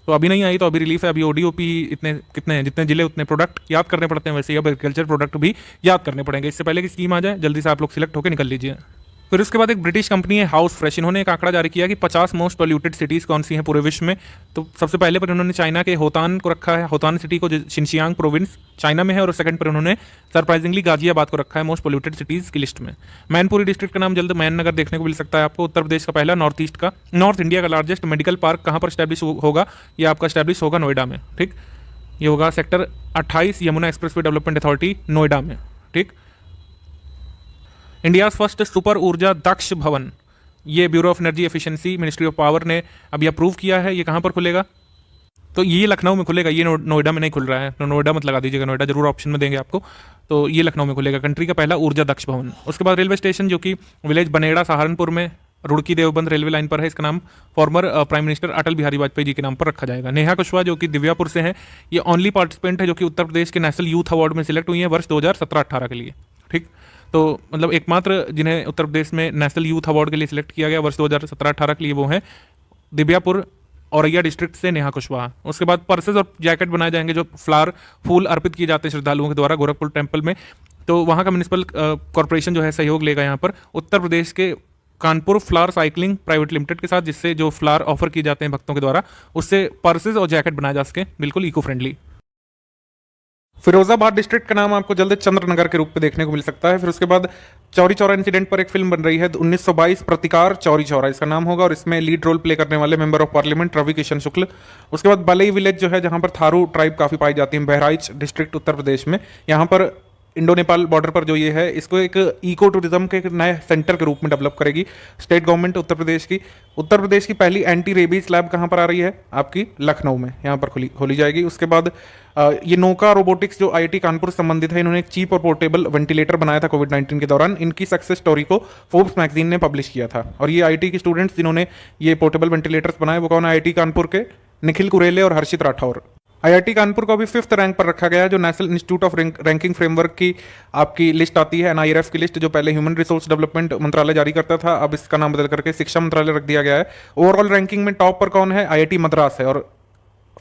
तो अभी नहीं आई तो अभी रिलीफ है। अभी ODOP इतने कितने हैं, जितने जिले उतने प्रोडक्ट याद करने पड़ते हैं, वैसे ही अब एग्रीकल्चर प्रोडक्ट भी याद करने पड़ेंगे। इससे पहले कि स्कीम आ जाए जल्दी से आप लोग सिलेक्ट होकर निकल लीजिए। फिर उसके बाद एक ब्रिटिश कंपनी है हाउस फ्रेश, इन्होंने एक आंकड़ा जारी किया कि 50 मोस्ट पॉल्यूटेड सिटीज़ कौन सी हैं पूरे विश्व में। तो सबसे पहले पर उन्होंने चाइना के होतान को रखा है, होतान सिटी को, शिनजियांग प्रोविंस चाइना में है, और सेकंड पर उन्होंने सरप्राइजिंगली गाजियाबाद को रखा है मोस्ट पॉल्यूटेड सिटीज़ की लिस्ट में। मैनपुरी डिस्ट्रिक्ट का नाम जल्द मैन नगर देखने को मिल सकता है आपको। उत्तर प्रदेश का पहला नॉर्थ इंडिया का लार्जेस्ट मेडिकल पार्क कहाँ पर स्टैब्लिश होगा? ये आपका स्टैब्लिश होगा नोएडा में। ठीक, ये होगा sector 28 Yamuna expressway development authority Noida में। ठीक, इंडिया फर्स्ट सुपर ऊर्जा दक्ष भवन, ये bureau of energy efficiency ministry of power ने अभी अप्रूव किया है। ये कहाँ पर खुलेगा? तो ये लखनऊ में खुलेगा, ये नोएडा में नहीं खुल रहा है, तो नोएडा मत लगा दीजिएगा, नोएडा जरूर ऑप्शन में देंगे आपको। तो ये लखनऊ में खुलेगा, कंट्री का पहला ऊर्जा दक्ष भवन। उसके बाद रेलवे स्टेशन जो कि विलेज बनेड़ा सहारनपुर में रुड़की देवबंद रेलवे लाइन पर है, इसका नाम former prime minister Atal Bihari Vajpayee ji के नाम पर रखा जाएगा। नेहा कुशवाहा जो कि दिव्यापुर से हैं, ये ओनली पार्टिसिपेंट है जो कि उत्तर प्रदेश के नेशनल यूथ अवार्ड में सिलेक्ट हुई हैं वर्ष 2017-18 के लिए। ठीक, तो मतलब एकमात्र जिन्हें उत्तर प्रदेश में नेशनल यूथ अवार्ड के लिए सिलेक्ट किया गया वर्ष 2017-18 के लिए वो हैं दिव्यापुर औरैया डिस्ट्रिक्ट से नेहा कुशवाहा। उसके बाद पर्सेज और जैकेट बनाए जाएंगे जो फूल अर्पित किए जाते हैं श्रद्धालुओं के द्वारा गोरखपुर टेम्पल में। तो तो वहाँ का म्यूनिसिपल कॉर्पोरेशन जो है सहयोग लेगा यहाँ पर उत्तर प्रदेश के Kanpur flower cycling private limited के साथ, जिससे जो फ्लावर ऑफर किए जाते हैं भक्तों के द्वारा उससे पर्सेज और जैकेट बनाए जा सके, बिल्कुल इको फ्रेंडली। फिरोजाबाद डिस्ट्रिक्ट का नाम आपको जल्द चंद्रनगर के रूप में देखने को मिल सकता है। फिर उसके बाद चौरी चौरा इंसिडेंट पर एक फिल्म बन रही है 1922 प्रतिकार चौरी चौरा इसका नाम होगा, और इसमें लीड रोल प्ले करने वाले member of parliament Ravi Kishan Shukla. उसके बाद बलई विलेज जो है जहां पर थारू ट्राइब काफी पाई जाती है, बहराइच डिस्ट्रिक्ट उत्तर प्रदेश में, यहाँ पर इंडो नेपाल बॉर्डर पर जो ये है इसको एक इको टूरिज्म के एक नए सेंटर के रूप में डेवलप करेगी स्टेट गवर्नमेंट उत्तर प्रदेश की। उत्तर प्रदेश की पहली एंटी रेबीज लैब कहाँ पर आ रही है आपकी, लखनऊ में, यहाँ पर खोली जाएगी। उसके बाद ये नोका रोबोटिक्स जो आईआईटी कानपुर से संबंधित है, इन्होंने एक चीप और पोर्टेबल वेंटिलेटर बनाया था कोविड-19 के दौरान। इनकी सक्सेस स्टोरी को फोर्ब्स मैगजीन ने पब्लिश किया था, और ये आईआईटी के स्टूडेंट्स जिन्होंने ये पोर्टेबल वेंटिलेटर्स बनाए वो कौन है, आईआईटी कानपुर के निखिल कुरेले और हर्षित राठौर। आईआईटी कानपुर को अभी 5th रैंक पर रखा गया है, जो national institute of ranking framework की आपकी लिस्ट आती है, एनआईआरएफ की लिस्ट, जो पहले ह्यूमन रिसोर्स डेवलपमेंट मंत्रालय जारी करता था, अब इसका नाम बदल करके शिक्षा मंत्रालय रख दिया गया है। ओवरऑल रैंकिंग में टॉप पर कौन है, आईआईटी मद्रास है, और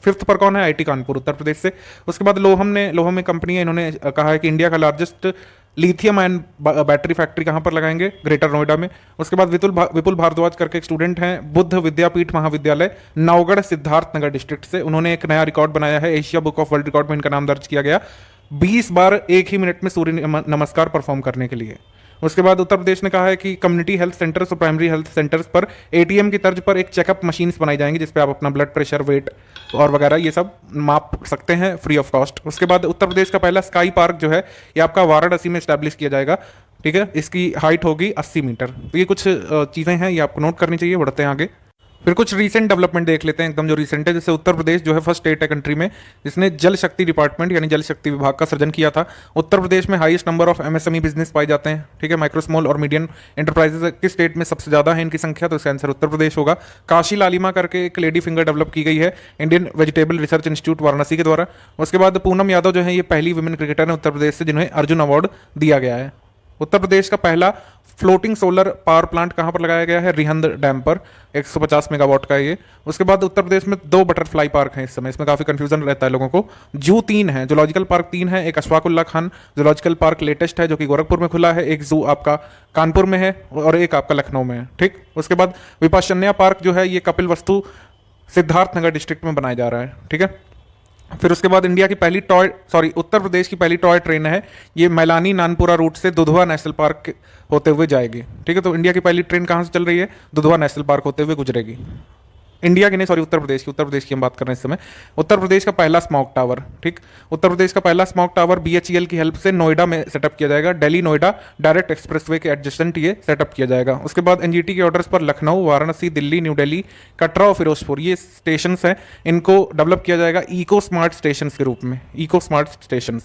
5th पर कौन है, आईआईटी कानपुर उत्तर प्रदेश से। उसके बाद लोहम में कंपनी है, इन्होंने कहा है कि इंडिया का largest lithium ion battery factory कहाँ पर लगाएंगे, ग्रेटर नोएडा में। उसके बाद विपुल भारद्वाज करके एक स्टूडेंट हैं बुद्ध विद्यापीठ महाविद्यालय नवगढ़ सिद्धार्थनगर डिस्ट्रिक्ट से, उन्होंने एक नया रिकॉर्ड बनाया है, Asia book of world record में इनका नाम दर्ज किया गया 20 बार एक ही मिनट में सूर्य नमस्कार परफॉर्म करने के लिए। उसके बाद उत्तर प्रदेश ने कहा है कि कम्युनिटी हेल्थ सेंटर्स और प्राइमरी हेल्थ सेंटर्स पर एटीएम की तर्ज पर एक चेकअप मशीन्स बनाई जाएंगी, जिसपे आप अपना ब्लड प्रेशर, वेट और वगैरह ये सब माप सकते हैं फ्री ऑफ कॉस्ट। उसके बाद उत्तर प्रदेश का पहला स्काई पार्क जो है ये आपका वाराणसी में स्टैब्लिश किया जाएगा, ठीक है, इसकी हाइट होगी 80 मीटर। तो ये कुछ चीज़ें हैं, ये आपको नोट करनी चाहिए। बढ़ते हैं आगे, फिर कुछ रीसेंट डेवलपमेंट देख लेते हैं एकदम जो रीसेंट है। जैसे उत्तर प्रदेश जो है फर्स्ट स्टेट है कंट्री में जिसने जल शक्ति डिपार्टमेंट यानी जल शक्ति विभाग का सृजन किया था। उत्तर प्रदेश में highest number of MSME business पाए जाते हैं, ठीक है, माइक्रो स्मॉल और मीडियम एंटरप्राइजेज किस स्टेट में सबसे ज्यादा है इनकी संख्या, तो इसका आंसर उत्तर प्रदेश होगा। काशी लालिमा करके एक लेडी फिंगर डेवलप की गई है Indian vegetable research institute Varanasi के द्वारा। उसके बाद पूनम यादव जो है ये पहली वुमेन क्रिकेटर है उत्तर प्रदेश से जिन्हें अर्जुन अवार्ड दिया गया है। उत्तर प्रदेश का पहला फ्लोटिंग सोलर पावर प्लांट कहां पर लगाया गया है, रिहंद डैम पर, 150 मेगावाट का है ये। उसके बाद उत्तर प्रदेश में 2 बटरफ्लाई पार्क हैं इस समय, इसमें काफी कंफ्यूजन रहता है लोगों को। जू 3 है, जूलॉजिकल पार्क 3 है, एक Ashfaqulla Khan zoological park latest है जो कि गोरखपुर में खुला है, एक जू आपका कानपुर में है और एक आपका लखनऊ में है, ठीक। उसके बाद विपाशन्या पार्क जो है ये कपिल वस्तु सिद्धार्थनगर डिस्ट्रिक्ट में बनाया जा रहा है, ठीक है। फिर उसके बाद उत्तर प्रदेश की पहली टॉय ट्रेन है, ये मैलानी नानपुरा रूट से दुधवा नेशनल पार्क होते हुए जाएगी, ठीक है। तो इंडिया की पहली ट्रेन कहाँ से चल रही है, दुधवा नेशनल पार्क होते हुए गुजरेगी। इंडिया की नहीं, सॉरी, उत्तर प्रदेश की हम बात कर रहे हैं इस समय। उत्तर प्रदेश का पहला स्मॉग टावर, ठीक, उत्तर प्रदेश का पहला स्मॉग टावर बीएचईएल की हेल्प से नोएडा में सेटअप किया जाएगा, दिल्ली नोएडा डायरेक्ट एक्सप्रेसवे के एडजेसेंट ये सेटअप किया जाएगा। उसके बाद एनजीटी के ऑर्डर्स पर लखनऊ, वाराणसी, दिल्ली, न्यू दिल्ली, कटरा और फिरोजपुर ये स्टेशन हैं, इनको डेवलप किया जाएगा इको स्मार्ट स्टेशन के रूप में, इको स्मार्ट स्टेशन।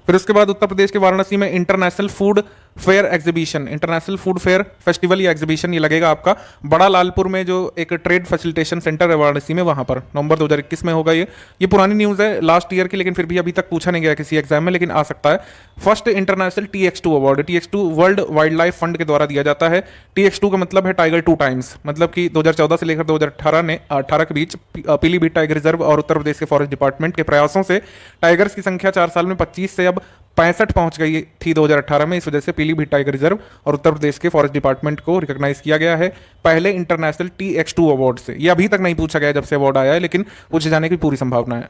फिर उसके बाद उत्तर प्रदेश के वाराणसी में international food fair exhibition, international food fair festival या एग्जीबिशन ये लगेगा आपका बड़ा लालपुर में, जो एक ट्रेड फैसिलिटेशन सेंटर है वाराणसी में, वहां पर नवंबर 2021 में होगा। ये पुरानी न्यूज़ है लास्ट ईयर की, लेकिन फिर भी अभी तक पूछा नहीं गया किसी एग्जाम में, लेकिन आ सकता है। First international TX2 award, TX2 world wild life fund के द्वारा दिया जाता है। TX2 का मतलब है टाइगर 2 टाइम्स, मतलब कि 2014 से लेकर 2018 के बीच पीलीभीत टाइगर रिजर्व और उत्तर प्रदेश के फॉरेस्ट डिपार्टमेंट के प्रयासों से टाइगर्स की संख्या 4 साल में 25 से अब 65 पहुंच गई थी 2018 में। इस वजह से पीलीभीत टाइगर रिजर्व और उत्तर प्रदेश के फॉरेस्ट डिपार्टमेंट को रिकॉग्नाइज किया गया है पहले इंटरनेशनल TX2 अवार्ड से। ये अभी तक नहीं पूछा गया जब से अवार्ड आया है, लेकिन पूछे जाने की पूरी संभावना है।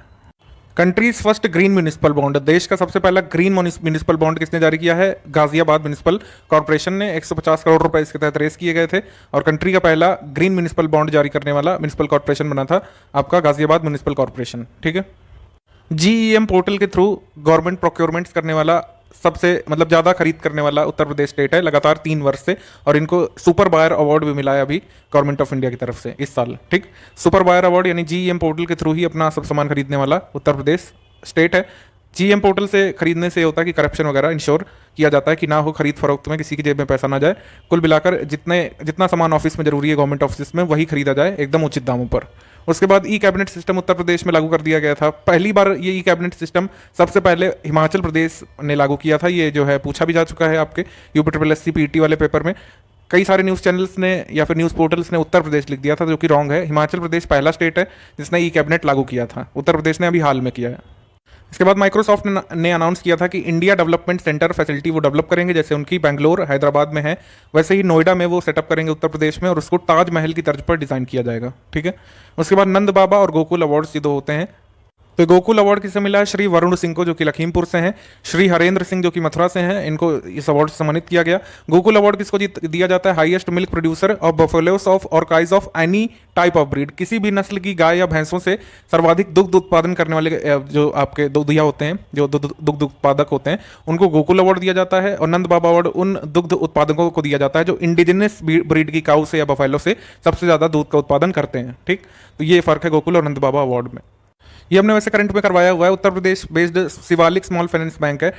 Countries first green municipal bond, देश का सबसे पहला ग्रीन म्यूनिसिपल बॉन्ड किसने जारी किया है, गाजियाबाद म्यूनिसिपल कॉर्पोरेशन ने। 150 करोड़ रुपए इसके तहत रेस किए गए थे, और कंट्री का पहला ग्रीन म्यूनिसिपल बॉन्ड जारी करने वाला म्यूनिसिपल कॉर्पोरेशन बना था आपका गाजियाबाद म्यूनिसिपल कॉर्पोरेशन, ठीक है। GEM पोर्टल के थ्रू गवर्नमेंट प्रोक्योरमेंट्स करने वाला सबसे मतलब ज़्यादा खरीद करने वाला उत्तर प्रदेश स्टेट है लगातार 3 वर्ष से, और इनको सुपर बायर अवार्ड भी मिला है अभी गवर्नमेंट ऑफ इंडिया की तरफ से इस साल, ठीक। सुपर बायर अवार्ड यानी GEM पोर्टल के थ्रू ही अपना सब सामान खरीदने वाला उत्तर प्रदेश स्टेट है। GEM पोर्टल से खरीदने से होता है कि करप्शन वगैरह इंश्योर किया जाता है कि ना हो, खरीद फरोख्त में किसी की जेब में पैसा ना जाए। कुल मिलाकर जितना सामान ऑफिस में जरूरी है गवर्नमेंट ऑफिस में वही खरीदा जाए एकदम उचित दामों पर। उसके बाद ई कैबिनेट सिस्टम उत्तर प्रदेश में लागू कर दिया गया था। पहली बार ये ई कैबिनेट सिस्टम सबसे पहले हिमाचल प्रदेश ने लागू किया था। ये जो है पूछा भी जा चुका है आपके UPSSC PET वाले पेपर में। कई सारे न्यूज़ चैनल्स ने या फिर न्यूज़ पोर्टल्स ने उत्तर प्रदेश लिख दिया था, जो कि रॉन्ग है। हिमाचल प्रदेश पहला स्टेट है जिसने ई कैबिनेट लागू किया था, उत्तर प्रदेश ने अभी हाल में किया है। इसके बाद माइक्रोसॉफ्ट ने अनाउंस किया था कि इंडिया डेवलपमेंट सेंटर फैसिलिटी वो डेवलप करेंगे, जैसे उनकी बेंगलोर हैदराबाद में है वैसे ही नोएडा में वो सेटअप करेंगे उत्तर प्रदेश में, और उसको ताजमहल की तर्ज पर डिज़ाइन किया जाएगा। ठीक है, उसके बाद नंद बाबा और गोकुल अवार्ड्स ये दो होते हैं। तो गोकुल अवार्ड किसे मिला है? श्री वरुण सिंह को, जो कि लखीमपुर से हैं, श्री हरेंद्र सिंह जो कि मथुरा से हैं, इनको इस अवार्ड से सम्मानित किया गया। गोकुल अवार्ड किसको दिया जाता है? Highest milk producer of buffaloes of और काइज of any type of breed, किसी भी नस्ल की गाय या भैंसों से सर्वाधिक दुग्ध उत्पादन करने वाले जो आपके दुधिया होते हैं, जो दुग्ध उत्पादक होते हैं, उनको गोकुल अवार्ड दिया जाता है। और नंद बाबा अवार्ड उन दुग्ध उत्पादकों को दिया जाता है जो इंडिजिनस ब्रीड की काऊ से या बफेलो से सबसे ज्यादा दूध का उत्पादन करते हैं। ठीक, तो ये फर्क है गोकुल और नंद बाबा अवार्ड में। ये हमने वैसे करंट में करवाया हुआ है। Uttar Pradesh based Shivalik small finance bank है।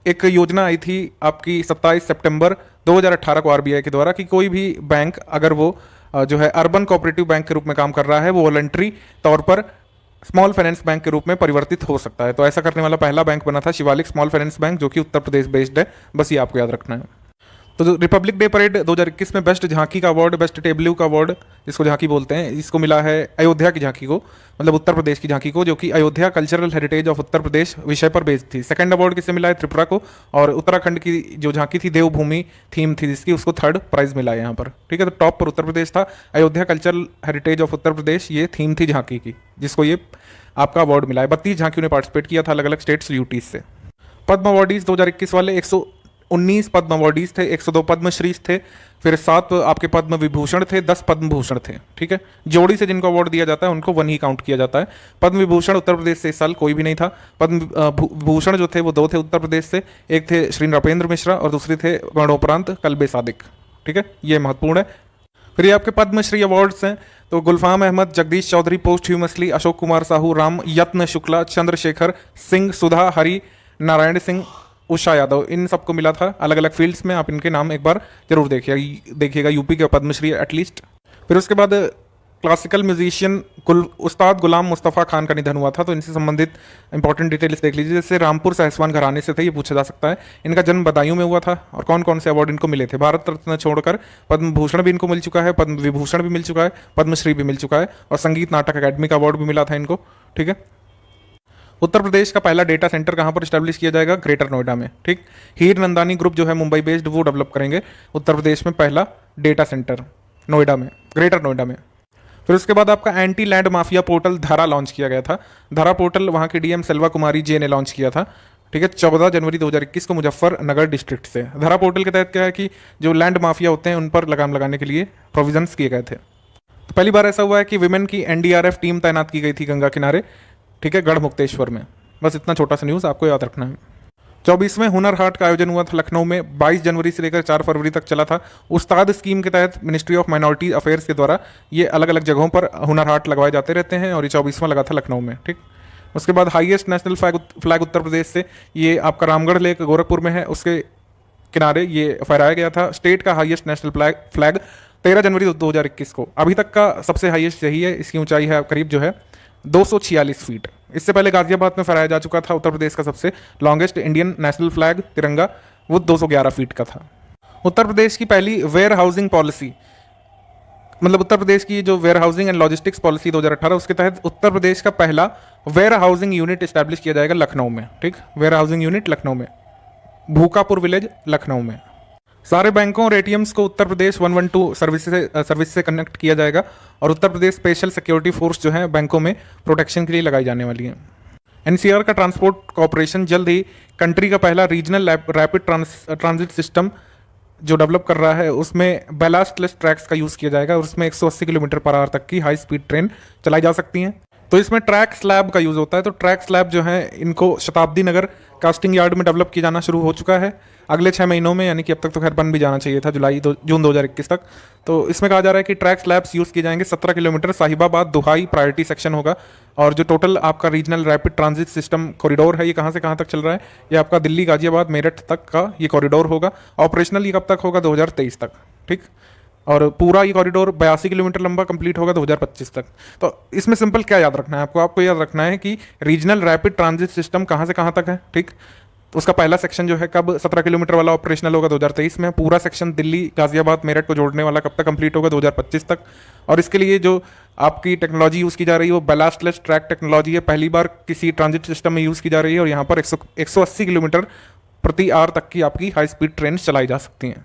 एक योजना आई थी आपकी 27 सितंबर 2018 को आरबीआई के द्वारा कि कोई भी बैंक अगर वो जो है अर्बन कोऑपरेटिव बैंक के रूप में काम कर रहा है, वो वॉलंटरी तौर पर स्मॉल फाइनेंस बैंक के रूप में परिवर्तित हो सकता है। तो ऐसा करने वाला पहला बैंक बना था शिवालिक स्मॉल फाइनेंस बैंक, जो कि उत्तर प्रदेश बेस्ड है। बस ये आपको याद रखना है। तो रिपब्लिक डे परेड 2021 में बेस्ट झांकी का अवार्ड, बेस्ट टेबल्यू का अवार्ड, जिसको झांकी बोलते हैं, इसको मिला है अयोध्या की झांकी को, मतलब उत्तर प्रदेश की झांकी को, जो कि Ayodhya cultural heritage of Uttar Pradesh विषय पर बेस्ड थी। सेकंड अवार्ड किसे मिला है? त्रिपुरा को। और उत्तराखंड की जो झांकी थी देवभूमि थीम थी जिसकी, उसको थर्ड प्राइज मिला है यहाँ पर। ठीक है, तो टॉप पर उत्तर प्रदेश था। Ayodhya cultural heritage of Uttar Pradesh ये थीम थी झांकी की, जिसको ये आपका अवार्ड मिला है। 32 झांकियों ने पार्टिसिपेट किया था अलग अलग स्टेट्स यूटीज से। पद्म अवार्डीज 2021 वाले 119 पद्म अवार्डीज थे, 102 पद्मश्री थे, फिर 7 आपके पद्म विभूषण थे, 10 पद्म भूषण थे। ठीक है, जोड़ी से जिनको अवार्ड दिया जाता है उनको 1 ही काउंट किया जाता है। पद्म विभूषण उत्तर प्रदेश से इस साल कोई भी नहीं था। पद्म भूषण जो थे वो 2 थे उत्तर प्रदेश से, एक थे श्री नृपेंद्र मिश्रा और दूसरे थे मरणोपरांत कल्बे सादिक। ठीक है, ये महत्वपूर्ण है। फिर ये आपके पद्मश्री अवार्ड्स हैं, तो गुलफाम अहमद, जगदीश चौधरी पोस्टह्यूमसली, अशोक कुमार साहू, राम यत्न शुक्ला, चंद्रशेखर सिंह, सुधा हरि, नारायण सिंह, उषा यादव, इन सबको मिला था अलग अलग फील्ड्स में। आप इनके नाम एक बार जरूर देखिएगा यूपी के पद्मश्री एटलीस्ट। फिर उसके बाद क्लासिकल म्यूजिशियन उस्ताद गुलाम मुस्तफ़ा खान का निधन हुआ था, तो इनसे संबंधित इंपॉर्टेंट डिटेल्स देख लीजिए। जैसे रामपुर सहसवान घराने से थे, ये पूछा जा सकता है। इनका जन्म बदायूं में हुआ था। और कौन कौन से अवार्ड इनको मिले थे? भारत रत्न छोड़कर पद्म भूषण भी इनको मिल चुका है, पद्म विभूषण भी मिल चुका है, पद्मश्री भी मिल चुका है, और संगीत नाटक अकादमी का अवार्ड भी मिला था इनको। ठीक है, उत्तर प्रदेश का पहला डेटा सेंटर कहाँ पर स्टैब्लिश किया जाएगा? ग्रेटर नोएडा में। ठीक, हीर नंदानी ग्रुप जो है मुंबई बेस्ड, वो डेवलप करेंगे उत्तर प्रदेश में पहला डेटा सेंटर नोएडा में, ग्रेटर नोएडा में। फिर उसके बाद आपका एंटी लैंड माफिया पोर्टल धरा लॉन्च किया गया था। धरा पोर्टल वहाँ की डीएम सेल्वा कुमारी जे ने लॉन्च किया था। ठीक है, 14 जनवरी 2021 को मुजफ्फरनगर डिस्ट्रिक्ट से। धरा पोर्टल के तहत क्या है कि जो लैंड माफिया होते हैं उन पर लगाम लगाने के लिए प्रोविजंस किए गए थे। तो पहली बार ऐसा हुआ है कि विमेन की एनडीआरएफ टीम तैनात की गई थी गंगा किनारे। ठीक है, गढ़ मुक्तेश्वर में। बस इतना छोटा सा न्यूज़ आपको याद रखना है। 24वें हुनर हाट का आयोजन हुआ था लखनऊ में, 22 जनवरी से लेकर 4 फरवरी तक चला था। उस्ताद स्कीम के तहत मिनिस्ट्री ऑफ माइनॉरिटी अफेयर्स के द्वारा ये अलग अलग जगहों पर हुनर हाट लगवाए जाते रहते हैं, और ये 24वां लगा था लखनऊ में। ठीक, उसके बाद हाईएस्ट नेशनल फ्लैग उत्तर प्रदेश से, ये आपका रामगढ़ लेक गोरखपुर में है, उसके किनारे ये फहराया गया था। स्टेट का हाईएस्ट नेशनल फ्लैग 13 जनवरी 2021 को। अभी तक का सबसे हाईएस्ट यही है। इसकी ऊंचाई है करीब जो है 246 फीट। इससे पहले गाजियाबाद में फहराया जा चुका था उत्तर प्रदेश का सबसे लॉन्गेस्ट इंडियन नेशनल फ्लैग तिरंगा, वो 211 फीट का था। उत्तर प्रदेश की पहली वेयर हाउसिंग पॉलिसी, मतलब उत्तर प्रदेश की जो warehousing and logistics policy 2018, उसके तहत उत्तर प्रदेश का पहला वेयर हाउसिंग यूनिट स्टैब्लिश किया जाएगा लखनऊ में। ठीक, वेयर हाउसिंग यूनिट लखनऊ में, भूकापुर विलेज लखनऊ में। सारे बैंकों और एटीएम्स को उत्तर प्रदेश 112 सर्विस से कनेक्ट किया जाएगा, और Uttar Pradesh special security force जो है बैंकों में प्रोटेक्शन के लिए लगाई जाने वाली है। एनसीआर का ट्रांसपोर्ट कॉर्पोरेशन जल्द ही कंट्री का पहला रीजनल रैपिड ट्रांजिट सिस्टम जो डेवलप कर रहा है, उसमें बैलास्टलेस ट्रैक्स का यूज़ किया जाएगा, और उसमें 180 किलोमीटर पर आवर तक की हाई स्पीड ट्रेन चलाई जा सकती हैं। तो इसमें ट्रैक स्लैब का यूज़ होता है। तो ट्रैक स्लैब जो है इनको शताब्दी नगर कास्टिंग यार्ड में डेवलप किया जाना शुरू हो चुका है अगले 6 महीनों में, यानी कि अब तक तो खैर बन भी जाना चाहिए था जून 2021 तक। तो इसमें कहा जा रहा है कि ट्रैक स्लैब्स यूज़ किए जाएंगे। 17 किलोमीटर साहिबाबाद दुहाई प्रायोरिटी सेक्शन होगा, और जो टोटल आपका regional rapid transit system corridor है, ये कहाँ से कहाँ तक चल रहा है? ये आपका दिल्ली गाजियाबाद मेरठ तक का ये कॉरिडोर होगा। ऑपरेशनल ये कब तक होगा? 2023 तक। ठीक, और पूरा ये कॉरिडोर 82 किलोमीटर लंबा कंप्लीट होगा 2025 तक। तो इसमें सिंपल क्या याद रखना है आपको याद रखना है कि रीजनल रैपिड ट्रांजिट सिस्टम कहाँ से कहाँ तक है। ठीक, तो उसका पहला सेक्शन जो है कब 17 किलोमीटर वाला ऑपरेशनल होगा 2023 में। पूरा सेक्शन दिल्ली गाजियाबाद मेरठ को जोड़ने वाला कब तक कंप्लीट होगा? 2025 तक। और इसके लिए जो आपकी टेक्नोलॉजी यूज़ की जा रही है वो बैलास्टलेस ट्रैक टेक्नोलॉजी है, पहली बार किसी ट्रांजिट सिस्टम में यूज़ की जा रही है और यहाँ पर 180 किलोमीटर प्रति आवर तक की आपकी हाई स्पीड ट्रेन चलाई जा सकती हैं।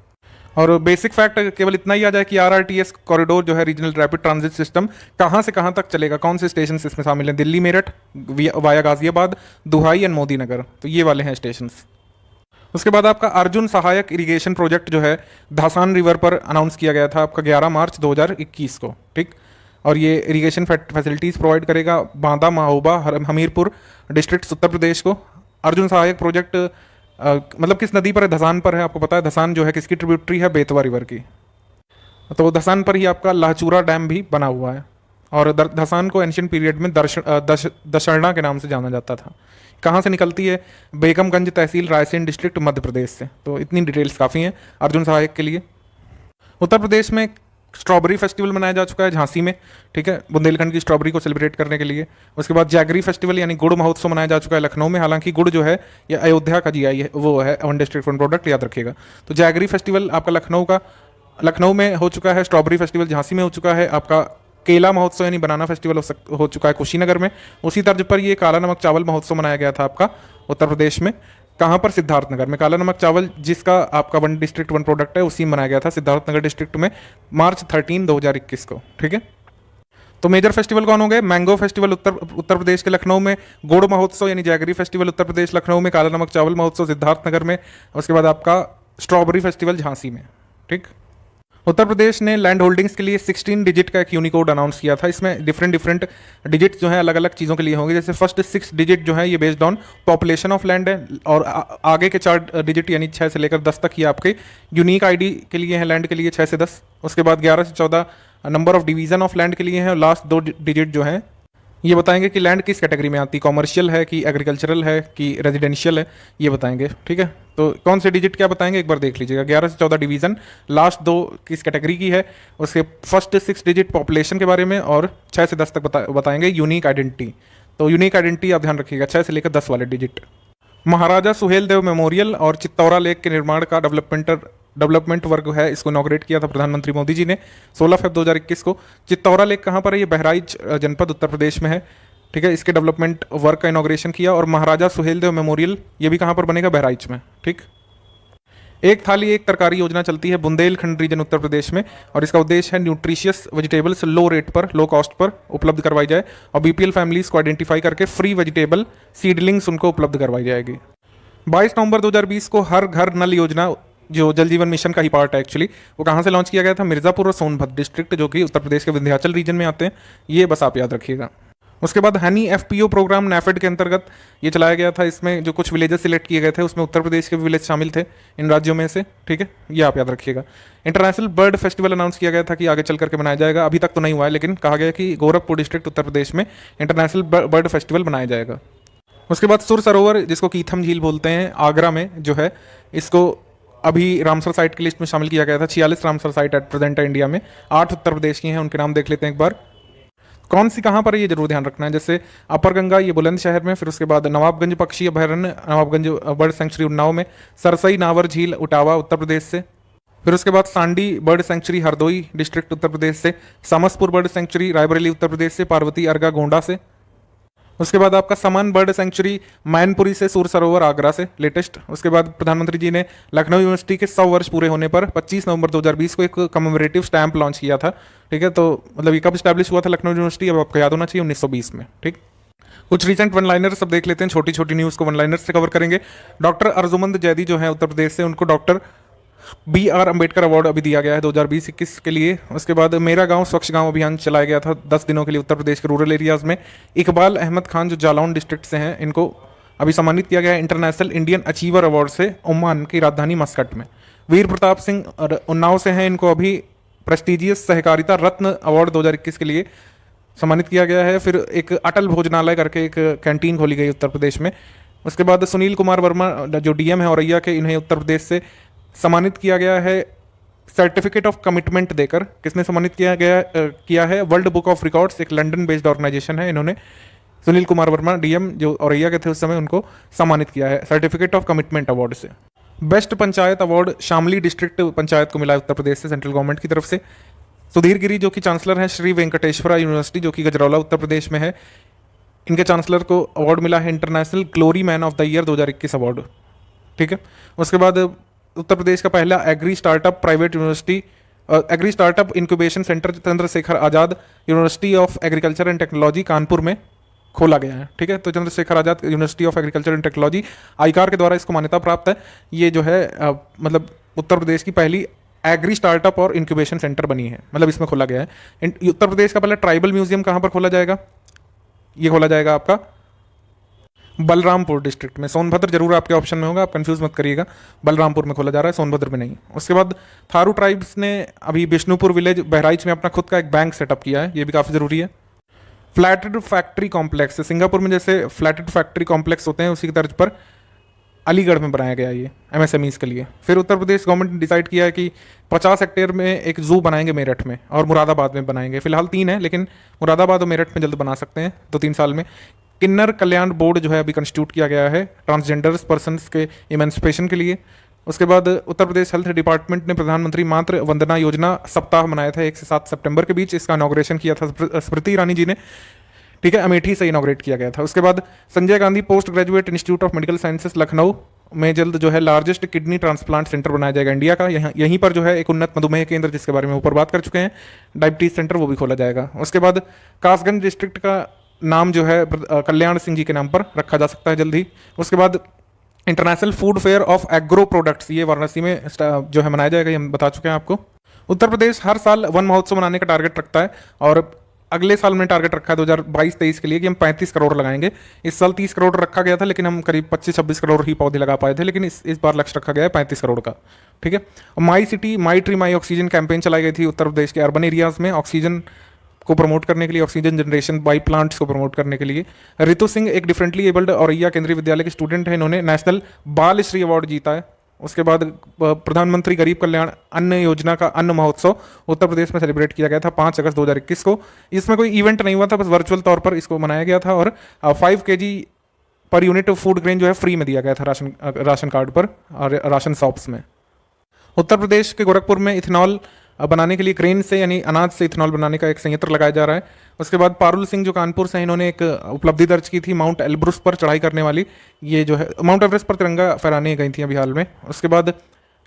और बेसिक फैक्ट केवल इतना ही आ जाए कि RRTS कॉरिडोर जो है रीजनल रैपिड ट्रांजिट सिस्टम कहाँ से कहाँ तक चलेगा, कौन से स्टेशन इसमें शामिल हैं, दिल्ली मेरठ वाया गाजियाबाद, दुहाई एंड मोदी नगर, तो ये वाले हैं स्टेशन। उसके बाद आपका अर्जुन सहायक इरिगेशन प्रोजेक्ट जो है धासान रिवर पर अनाउंस किया गया था आपका 11 मार्च 2021 को, ठीक। और ये इरिगेशन फैसिलिटीज़ प्रोवाइड करेगा बांदा, महोबा, हमीरपुर डिस्ट्रिक्ट उत्तर प्रदेश को। अर्जुन सहायक प्रोजेक्ट मतलब किस नदी पर है? धसान पर है। आपको पता है धसान जो है किसकी ट्रिब्यूटरी है? बेतवा रिवर की। तो धसान पर ही आपका लाहचूरा डैम भी बना हुआ है और धसान को एंशियंट पीरियड में दशरना के नाम से जाना जाता था। कहाँ से निकलती है? बेगमगंज तहसील, रायसेन डिस्ट्रिक्ट, मध्य प्रदेश से। तो इतनी डिटेल्स काफ़ी हैं अर्जुन सहायक के लिए। उत्तर प्रदेश में स्ट्रॉबेरी फेस्टिवल मनाया जा चुका है झांसी में, ठीक है, बुंदेलखंड की स्ट्रॉबेरी को सेलिब्रेट करने के लिए। उसके बाद जैगरी फेस्टिवल यानी गुड़ महोत्सव मनाया जा चुका है लखनऊ में। हालांकि गुड़ जो है ये अयोध्या का GI है, वो है वन डिस्ट्रिक्ट वन प्रोडक्ट, याद रखिएगा। तो जैगरी फेस्टिवल आपका लखनऊ में हो चुका है, स्ट्रॉबेरी फेस्टिवल झांसी में हो चुका है, आपका केला महोत्सव यानी बनाना फेस्टिवल हो चुका है कुशीनगर में। उसी तर्ज पर ये काला नमक चावल महोत्सव मनाया गया था आपका उत्तर प्रदेश में। कहाँ पर? सिद्धार्थनगर में। काला नमक चावल जिसका आपका वन डिस्ट्रिक्ट वन प्रोडक्ट है उसी में मनाया गया था सिद्धार्थनगर डिस्ट्रिक्ट में मार्च 13, 2021 को, ठीक है। तो मेजर फेस्टिवल कौन हो गए? मैंगो फेस्टिवल उत्तर प्रदेश के लखनऊ में, गुड़ महोत्सव यानी जैगरी फेस्टिवल उत्तर प्रदेश लखनऊ में, काला नमक चावल महोत्सव सिद्धार्थनगर में, उसके बाद आपका स्ट्रॉबेरी फेस्टिवल झांसी में, ठीक। उत्तर प्रदेश ने लैंड होल्डिंग्स के लिए 16 डिजिट का एक यूनिकोड अनाउंस किया था। इसमें डिफरेंट डिजिट्स जो हैं अलग अलग चीज़ों के लिए होंगे। जैसे फर्स्ट 6 डिजिट जो है ये based on population of land है और आगे के 4 डिजिट यानी 6 से लेकर 10 तक ये आपके यूनिक ID के लिए हैं, लैंड के लिए 6 से 10। उसके बाद 11 से 14 number of division of land के लिए हैं और लास्ट 2 डिजिट जो हैं ये बताएंगे कि लैंड किस कैटेगरी में आती है, कॉमर्शियल है कि एग्रीकल्चरल है कि रेजिडेंशियल है, ये बताएंगे, ठीक है। तो कौन से डिजिट क्या बताएंगे एक बार देख लीजिएगा। 11 से 14 डिवीजन, लास्ट 2 किस कैटेगरी की है, उसके फर्स्ट 6 डिजिट पॉपुलेशन के बारे में और 6 से 10 तक बताएंगे यूनिक आइडेंटिटी। तो यूनिक आइडेंटिटी आप ध्यान रखिएगा 6 से लेकर 10 वाले डिजिट। महाराजा सुहेल देव मेमोरियल और चित्तौरा लेक के निर्माण का डेवलपमेंट वर्क है, इसको इनॉग्रेट किया था प्रधानमंत्री मोदी जी ने 16 फरवरी 2021 को। चित्तौरा लेक कहाँ पर है? ये बहराइच जनपद उत्तर प्रदेश में है, ठीक है। इसके डेवलपमेंट वर्क का इनॉग्रेशन किया। और महाराजा सुहेलदेव मेमोरियल ये भी कहाँ पर बनेगा? बहराइच में, ठीक। एक थाली एक तरकारी योजना चलती है बुंदेलखंड रीजन उत्तर प्रदेश में और इसका उद्देश्य है न्यूट्रिशियस वेजिटेबल्स लो रेट पर, लो कॉस्ट पर उपलब्ध करवाई जाए और BPL फैमिलीज को आइडेंटिफाई करके फ्री वेजिटेबल सीडलिंग्स उनको उपलब्ध करवाई जाएगी। 22 नवंबर 2020 को हर घर नल योजना जो जल जीवन मिशन का ही पार्ट है एक्चुअली, वो कहाँ से लॉन्च किया गया था? मिर्जापुर और सोनभद्र डिस्ट्रिक्ट जो कि उत्तर प्रदेश के विंध्याचल रीजन में आते हैं, ये बस आप याद रखिएगा। उसके बाद हनी FPO प्रोग्राम NAFED के अंतर्गत ये चलाया गया था। इसमें जो कुछ विलेजेस सिलेक्ट किए गए थे उसमें उत्तर प्रदेश के भी विलेज शामिल थे इन राज्यों में से, ठीक है, ये आप याद रखिएगा। इंटरनेशनल बर्ड फेस्टिवल अनाउंस किया गया था कि आगे चल करके मनाया जाएगा, अभी तक तो नहीं हुआ है लेकिन कहा गया कि गोरखपुर डिस्ट्रिक्ट उत्तर प्रदेश में इंटरनेशनल बर्ड फेस्टिवल मनाया जाएगा। उसके बाद सुर सरोवर जिसको कीथम झील बोलते हैं आगरा में जो है, इसको अभी रामसर साइट की लिस्ट में शामिल किया गया था। 46 रामसर साइट एट प्रेजेंट है इंडिया में, 8 उत्तर प्रदेश की हैं, उनके नाम देख लेते हैं एक बार। कौन सी कहाँ पर है ये जरूर ध्यान रखना है। जैसे अपर गंगा ये बुलंदशहर में, फिर उसके बाद नवाबगंज पक्षी अभयारण्य, नवाबगंज बर्ड सेंचुरी उन्नाव में, सरसई नावर झील उटावा उत्तर प्रदेश से, फिर उसके बाद Sandi bird sanctuary Hardoi district Uttar Pradesh से, समसपुर बर्ड सेंचुरी रायबरेली उत्तर प्रदेश से, पार्वती अर्गा गोंडा से। उसके बाद आपका समन बर्ड सेंचुरी मैनपुरी से, सूर सरोवर आगरा से लेटेस्ट। उसके बाद प्रधानमंत्री जी ने लखनऊ यूनिवर्सिटी के 100 वर्ष पूरे होने पर 25 नवंबर 2020 को एक कमेमोरेटिव स्टैंप लॉन्च किया था, ठीक है। तो मतलब ये कब स्टैब्लिश हुआ था लखनऊ यूनिवर्सिटी, अब आपको याद होना चाहिए 1920 में, ठीक। कुछ रिसेंट वन लाइनर सब देख लेते हैं, छोटी छोटी न्यूज़ को वन लाइनर से कवर करेंगे। डॉक्टर अर्जुमंद जैदी जो है उत्तर प्रदेश से, उनको डॉक्टर BR अम्बेडकर अवार्ड अभी दिया गया है 2020-21 के लिए। उसके बाद मेरा गांव स्वच्छ गांव अभियान चलाया गया था 10 दिनों के लिए उत्तर प्रदेश के रूरल एरियाज़ में। इकबाल अहमद खान जो जालौन डिस्ट्रिक्ट से हैं, इनको अभी सम्मानित किया गया है इंटरनेशनल इंडियन अचीवर अवार्ड से ओमान की राजधानी मस्कट में। वीर प्रताप सिंह उन्नाव से हैं, इनको अभी प्रेस्टिजियस सहकारिता रत्न अवार्ड 2021 के लिए सम्मानित किया गया है। फिर एक अटल भोजनालय करके एक कैंटीन खोली गई उत्तर प्रदेश में। उसके बाद सुनील कुमार वर्मा जो DM है औरैया के, इन्हें उत्तर प्रदेश से सम्मानित किया गया है सर्टिफिकेट ऑफ कमिटमेंट देकर। किसने सम्मानित किया है? वर्ल्ड बुक ऑफ रिकॉर्ड्स, एक लंदन बेस्ड ऑर्गेनाइजेशन है, इन्होंने सुनील कुमार वर्मा DM जो औरैया के थे उस समय, उनको सम्मानित किया है सर्टिफिकेट ऑफ कमिटमेंट अवार्ड से। Best panchayat award Shamli district panchayat को मिला है उत्तर प्रदेश से, सेंट्रल गवर्नमेंट की तरफ से। सुधीर गिरी जो कि चांसलर हैं श्री वेंकटेश्वरा यूनिवर्सिटी जो कि गजरौला उत्तर प्रदेश में है, इनके चांसलर को अवार्ड मिला है international glory man of the year 2021 award. ठीक है, उसके बाद उत्तर प्रदेश का पहला agri startup private university, agri startup incubation centre Chandrashekhar Azad university of agriculture and technology Kanpur में खोला गया है। ठीक है, तो Chandrashekhar Azad university of agriculture and technology ICAR के द्वारा इसको मान्यता प्राप्त है। ये जो है मतलब उत्तर प्रदेश की पहली एग्री स्टार्टअप और इंक्यूबेशन सेंटर बनी है, मतलब इसमें खोला गया है। उत्तर प्रदेश का पहला ट्राइबल म्यूजियम कहाँ पर खोला जाएगा? ये खोला जाएगा आपका बलरामपुर डिस्ट्रिक्ट में। सोनभद्र जरूर आपके ऑप्शन में होगा, आप कंफ्यूज मत करिएगा, बलरामपुर में खोला जा रहा है, सोनभद्र में नहीं। उसके बाद थारू ट्राइब्स ने अभी बिष्णुपुर विलेज बहराइच में अपना खुद का एक बैंक सेटअप किया है, ये भी काफ़ी ज़रूरी है। फ्लैटेड फैक्ट्री कॉम्प्लेक्स, सिंगापुर में जैसे फ्लैटेड फैक्ट्री कॉम्प्लेक्स होते हैं उसी की तर्ज पर अलीगढ़ में बनाया गया ये एमएसएमईज के लिए। फिर उत्तर प्रदेश गवर्नमेंट ने डिसाइड किया है कि 50 हेक्टेयर में एक जू बनाएंगे मेरठ में और मुरादाबाद में बनाएंगे। फिलहाल 3 है, लेकिन मुरादाबाद और मेरठ में जल्द बना सकते हैं 2-3 साल में। किन्नर कल्याण बोर्ड जो है अभी कंस्टिट्यूट किया गया है ट्रांसजेंडर्स पर्सनस के इमेंसिपेशन के लिए। उसके बाद उत्तर प्रदेश हेल्थ डिपार्टमेंट ने प्रधानमंत्री मातृ वंदना योजना सप्ताह मनाया था 1 से 7 सितंबर के बीच। इसका इनॉग्रेशन किया था स्मृति ईरानी जी ने। ठीक है, अमेठी से इनॉग्रेट किया गया था। उसके बाद Sanjay Gandhi post graduate institute of medical sciences Lucknow में जल्द जो है लार्जेस्ट किडनी ट्रांसप्लांट सेंटर बनाया जाएगा इंडिया का। यहीं पर जो है एक उन्नत मधुमेह केंद्र जिसके बारे में ऊपर बात कर चुके हैं, डायबिटीज सेंटर, वो भी खोला जाएगा। उसके बाद कासगंज डिस्ट्रिक्ट का नाम जो है कल्याण सिंह जी के नाम पर रखा जा सकता है जल्द ही। उसके बाद international food fair of agro products ये वाराणसी में जो है मनाया जाएगा, ये हम बता चुके हैं आपको। उत्तर प्रदेश हर साल वन महोत्सव मनाने का टारगेट रखता है और अगले साल में टारगेट रखा है 2022-23 के लिए कि हम 35 करोड़ लगाएंगे। इस साल 30 करोड़ रखा गया था, लेकिन हम करीब 25-26 करोड़ ही पौधे लगा पाए थे, लेकिन इस बार लक्ष्य रखा गया है 35 करोड़ का। ठीक है, my city my tree my oxygen campaign चलाई गई थी उत्तर प्रदेश के अर्बन एरियाज में ऑक्सीजन को प्रमोट करने के लिए, ऑक्सीजन जनरेशन बाई प्लांट्स को प्रमोट करने के लिए। रितु सिंह एक डिफरेंटली एबल्ड औरैया केंद्रीय विद्यालय के स्टूडेंट हैं, इन्होंने नेशनल बाल श्री अवार्ड जीता है। उसके बाद प्रधानमंत्री गरीब कल्याण अन्न योजना का अन्न महोत्सव उत्तर प्रदेश में सेलिब्रेट किया गया था 5 अगस्त 2021 को। इसमें कोई इवेंट नहीं हुआ था, बस वर्चुअल तौर पर इसको मनाया गया था और 5 kg per unit food grain जो है फ्री में दिया गया था राशन कार्ड पर और राशन शॉप्स में। उत्तर प्रदेश के गोरखपुर में इथेनॉल बनाने के लिए ग्रेन से यानी अनाज से इथेनॉल बनाने का एक संयंत्र लगाया जा रहा है। उसके बाद पारुल सिंह जो कानपुर से हैं, इन्होंने एक उपलब्धि दर्ज की थी माउंट एल्ब्रुस पर चढ़ाई करने वाली, ये जो है माउंट एवरेस्ट पर तिरंगा फहराने गई थी अभी हाल में। उसके बाद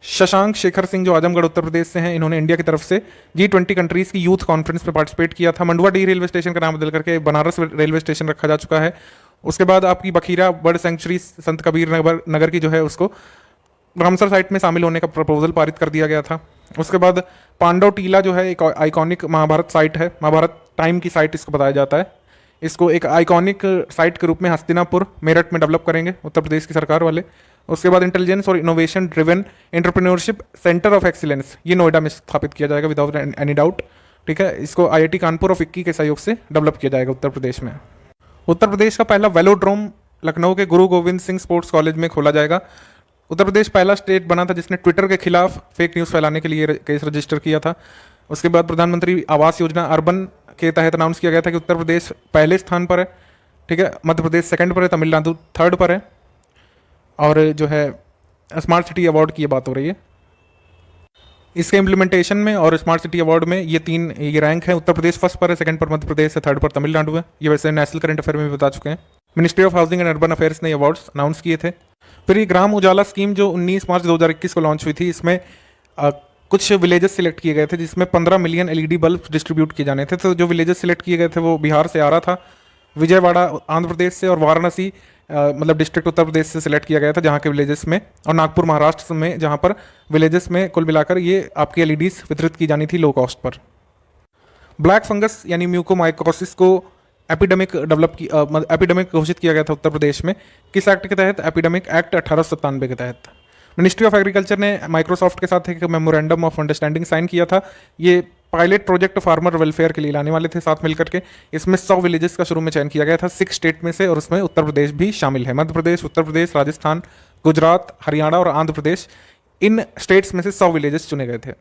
शशांक शेखर सिंह जो आजमगढ़ उत्तर प्रदेश से हैं, इन्होंने इंडिया की तरफ से G20 कंट्रीज़ की यूथ कॉन्फ्रेंस में पार्टिसिपेट किया था। मंडुआडीह रेलवे स्टेशन का नाम बदल करके बनारस रेलवे स्टेशन रखा जा चुका है। उसके बाद आपकी बखीरा बर्ड सेंचुरी संत कबीर नगर की जो है उसको रामसर साइट में शामिल होने का प्रपोजल पारित कर दिया गया था। उसके बाद पांडव टीला जो है एक आइकॉनिक महाभारत साइट है, महाभारत टाइम की साइट इसको बताया जाता है। इसको एक आइकॉनिक साइट के रूप में हस्तिनापुर मेरठ में डेवलप करेंगे उत्तर प्रदेश की सरकार वाले। उसके बाद इंटेलिजेंस और innovation driven entrepreneurship centre of excellence ये नोएडा में स्थापित किया जाएगा विदाउट एनी डाउट। ठीक है, इसको IIT कानपुर और फिक्की के सहयोग से डेवलप किया जाएगा उत्तर प्रदेश में। उत्तर प्रदेश का पहला वेलोड्रोम लखनऊ के गुरु गोविंद सिंह स्पोर्ट्स कॉलेज में खोला जाएगा। उत्तर प्रदेश पहला स्टेट बना था जिसने ट्विटर के खिलाफ फेक न्यूज़ फैलाने के लिए केस रजिस्टर किया था। उसके बाद प्रधानमंत्री आवास योजना अर्बन के तहत अनाउंस किया गया था कि उत्तर प्रदेश पहले स्थान पर है। ठीक है, मध्य प्रदेश सेकंड पर है, तमिलनाडु थर्ड पर है। और जो है स्मार्ट सिटी अवार्ड की ये बात हो रही है, इसके इम्प्लीमेंटेशन में और स्मार्ट सिटी अवार्ड में ये रैंक है। उत्तर प्रदेश फर्स्ट पर है, सेकंड पर मध्य प्रदेश है, थर्ड पर तमिलनाडु है। ये वैसे नेशनल करंट अफेयर में भी बता चुके हैं। Ministry of housing and urban affairs ने अवार्ड्स अनाउंस किए थे। फिर ये ग्राम उजाला स्कीम जो 19 मार्च 2021 को लॉन्च हुई थी, इसमें कुछ विलेजेस सिलेक्ट किए गए थे जिसमें 15 मिलियन LED बल्ब डिस्ट्रीब्यूट किए जाने थे। तो जो विलेजेस सिलेक्ट किए गए थे वो बिहार से आ रहा था, विजयवाड़ा आंध्र प्रदेश से और वाराणसी मतलब डिस्ट्रिक्ट उत्तर प्रदेश से सिलेक्ट किया गया था जहाँ के विलेजेस में, और नागपुर महाराष्ट्र में जहाँ पर विलेजेस में कुल मिलाकर ये आपकी LEDs वितरित की जानी थी low cost per. Black fungus यानी म्यूकोमाइकोसिस को एपिडेमिक घोषित किया गया था उत्तर प्रदेश में। किस एक्ट के तहत? एपिडेमिक एक्ट 1897 के तहत। मिनिस्ट्री ऑफ एग्रीकल्चर ने माइक्रोसॉफ्ट के साथ एक मेमोरेंडम ऑफ अंडरस्टैंडिंग साइन किया था। ये पायलट प्रोजेक्ट फार्मर वेलफेयर के लिए लाने वाले थे साथ मिलकर के। इसमें 100 विलेजेस का शुरू में चयन किया गया था 6 स्टेट में से, और उसमें उत्तर प्रदेश भी शामिल है। मध्य प्रदेश, उत्तर प्रदेश, राजस्थान, गुजरात, हरियाणा और आंध्र प्रदेश, इन स्टेट्स में से 100 विलेजेस चुने गए थे।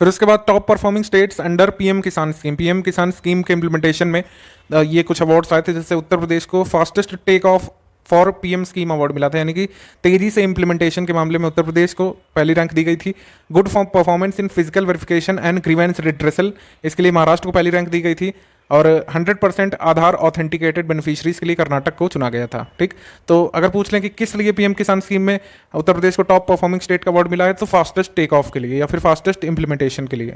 फिर उसके बाद top performing states under PM किसान स्कीम। PM किसान स्कीम के इम्प्लीमेंटेशन में ये कुछ अवार्ड्स आए थे, जैसे उत्तर प्रदेश को fastest take off for PM scheme award मिला था, यानी कि तेजी से इंप्लीमेंटेशन के मामले में उत्तर प्रदेश को पहली रैंक दी गई थी। Good for performance in physical verification and grievance redressal, इसके लिए महाराष्ट्र को पहली रैंक दी गई थी। और 100% आधार ऑथेंटिकेटेड बेनिफिशरीज के लिए कर्नाटक को चुना गया था। ठीक, तो अगर पूछ लें कि किस लिए पीएम किसान स्कीम में उत्तर प्रदेश को टॉप परफॉर्मिंग स्टेट का अवार्ड मिला है, तो फास्टेस्ट टेक ऑफ के लिए या फिर फास्टेस्ट इंप्लीमेंटेशन के लिए।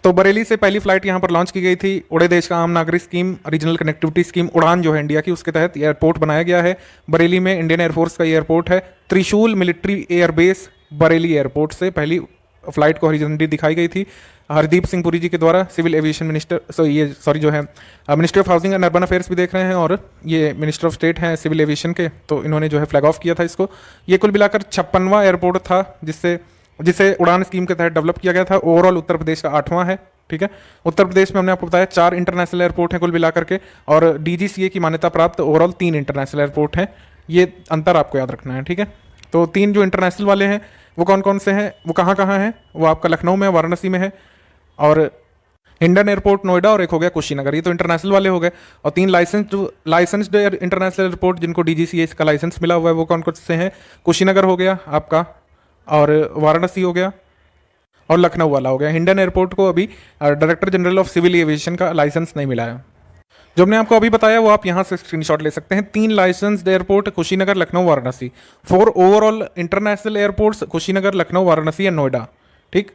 तो बरेली से पहली फ्लाइट यहाँ पर लॉन्च की गई थी। उड़े देश का आम नागरिक स्कीम, रीजनल कनेक्टिविटी स्कीम उड़ान जो है इंडिया की, उसके तहत एयरपोर्ट बनाया गया है। बरेली में इंडियन एयरफोर्स का एयरपोर्ट है। त्रिशूल मिलिट्री एयरबेस बरेली एयरपोर्ट से पहली फ्लाइट को हरी झंडी दिखाई गई थी हरदीप सिंह पुरी जी के द्वारा। सिविल एविएशन मिनिस्टर जो है ministry of housing and urban affairs भी देख रहे हैं, और ये मिनिस्टर ऑफ स्टेट हैं सिविल एविएशन के, तो इन्होंने जो है फ्लैग ऑफ किया था इसको। ये कुल मिलाकर 56वां एयरपोर्ट था जिसे उड़ान स्कीम के तहत डेवलप किया गया था। ओवरऑल उत्तर प्रदेश का 8वां है। ठीक है, उत्तर प्रदेश में हमने आपको बताया 4 इंटरनेशनल एयरपोर्ट हैं कुल मिलाकर के, और डीजीसीए की मान्यता प्राप्त ओवरऑल 3 इंटरनेशनल एयरपोर्ट हैं। ये अंतर आपको याद रखना है। ठीक है, तो 3 जो इंटरनेशनल वाले हैं वो कौन कौन से हैं, वो कहाँ कहाँ हैं, वो आपका लखनऊ में, वाराणसी में है, और हिंडन एयरपोर्ट नोएडा, और एक हो गया कुशीनगर। ये तो इंटरनेशनल वाले हो गए। और 3 लाइसेंस्ड इंटरनेशनल एयरपोर्ट जिनको डीजीसीए का लाइसेंस मिला हुआ है वो कौन कौन से हैं, कुशीनगर हो गया आपका, और वाराणसी हो गया, और लखनऊ वाला हो गया। हिंडन एयरपोर्ट को अभी director general of civil aviation का लाइसेंस नहीं मिला है। जो हमने आपको अभी बताया वो आप यहाँ से स्क्रीनशॉट ले सकते हैं। 3 licensed airport Kushinagar, Lucknow, Varanasi. 4 overall international airports Kushinagar, Lucknow, Varanasi या नोएडा। ठीक,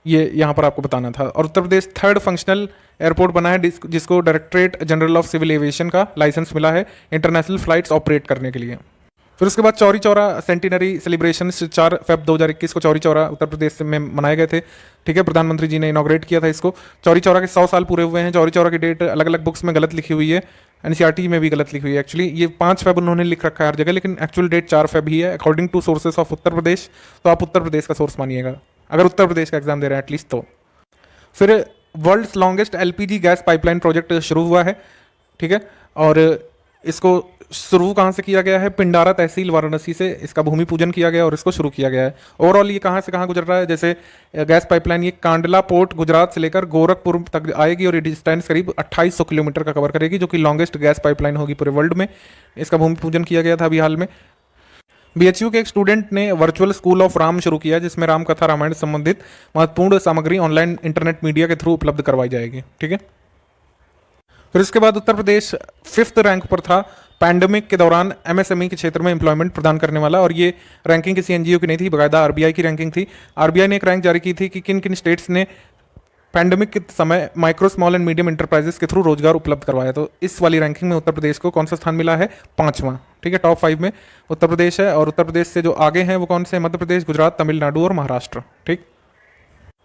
ये यहाँ पर आपको बताना था। और Uttar Pradesh 3rd functional airport बना है जिसको directorate general of civil aviation का लाइसेंस मिला है इंटरनेशनल फ्लाइट्स ऑपरेट करने के लिए। फिर उसके बाद Chauri Chaura centenary celebration 4 Feb 2021 को चौरी चौरा उत्तर प्रदेश में मनाए गए थे। ठीक है, प्रधानमंत्री जी ने इनॉग्रेट किया था इसको। चौरी चौरा के 100 साल पूरे हुए हैं। चौरी चौरा की डेट अलग अलग बुक्स में गलत लिखी हुई है, एनसीईआरटी में भी गलत लिखी हुई है। एक्चुअली ये 5 Feb उन्होंने लिख रखा है हर जगह, लेकिन एक्चुअल डेट 4 Feb ही है according to sources of Uttar Pradesh. तो आप उत्तर प्रदेश का सोर्स मानिएगा अगर उत्तर प्रदेश का एग्जाम दे रहे हैं एटलीस्ट तो। फिर world's longest LPG gas pipeline project शुरू हुआ है। ठीक है, और इसको शुरू कहाँ से किया गया है, पिंडारा तहसील वाराणसी से इसका भूमि पूजन किया गया और इसको शुरू किया गया है। ओवरऑल ये कहाँ से कहाँ गुजर रहा है, जैसे गैस पाइपलाइन ये कांडला पोर्ट गुजरात से लेकर गोरखपुर तक आएगी और ये डिस्टेंस करीब 2800 किलोमीटर का कवर करेगी, जो कि लॉन्गेस्ट गैस पाइपलाइन होगी पूरे वर्ल्ड में। इसका भूमि पूजन किया गया था अभी हाल में। बीएचयू के एक स्टूडेंट ने वर्चुअल स्कूल ऑफ राम शुरू किया, जिसमें राम कथा रामायण से संबंधित महत्वपूर्ण सामग्री ऑनलाइन इंटरनेट मीडिया के थ्रू उपलब्ध करवाई जाएगी। ठीक है, फिर इसके बाद उत्तर प्रदेश 5th रैंक पर था पैंडेमिक के दौरान एमएसएमई के क्षेत्र में एम्प्लॉयमेंट प्रदान करने वाला, और ये रैंकिंग किसी एनजीओ की नहीं थी, बाकायदा आरबीआई की रैंकिंग थी। आरबीआई ने एक रैंक जारी की थी कि किन किन स्टेट्स ने पैंडेमिक के समय micro small and medium enterprises के थ्रू रोजगार उपलब्ध करवाया। तो इस वाली रैंकिंग में उत्तर प्रदेश को कौन सा स्थान मिला है, 5वां। ठीक है, टॉप 5 में उत्तर प्रदेश है, और उत्तर प्रदेश से जो आगे हैं वो कौन से, मध्य प्रदेश, गुजरात, तमिलनाडु और महाराष्ट्र। ठीक,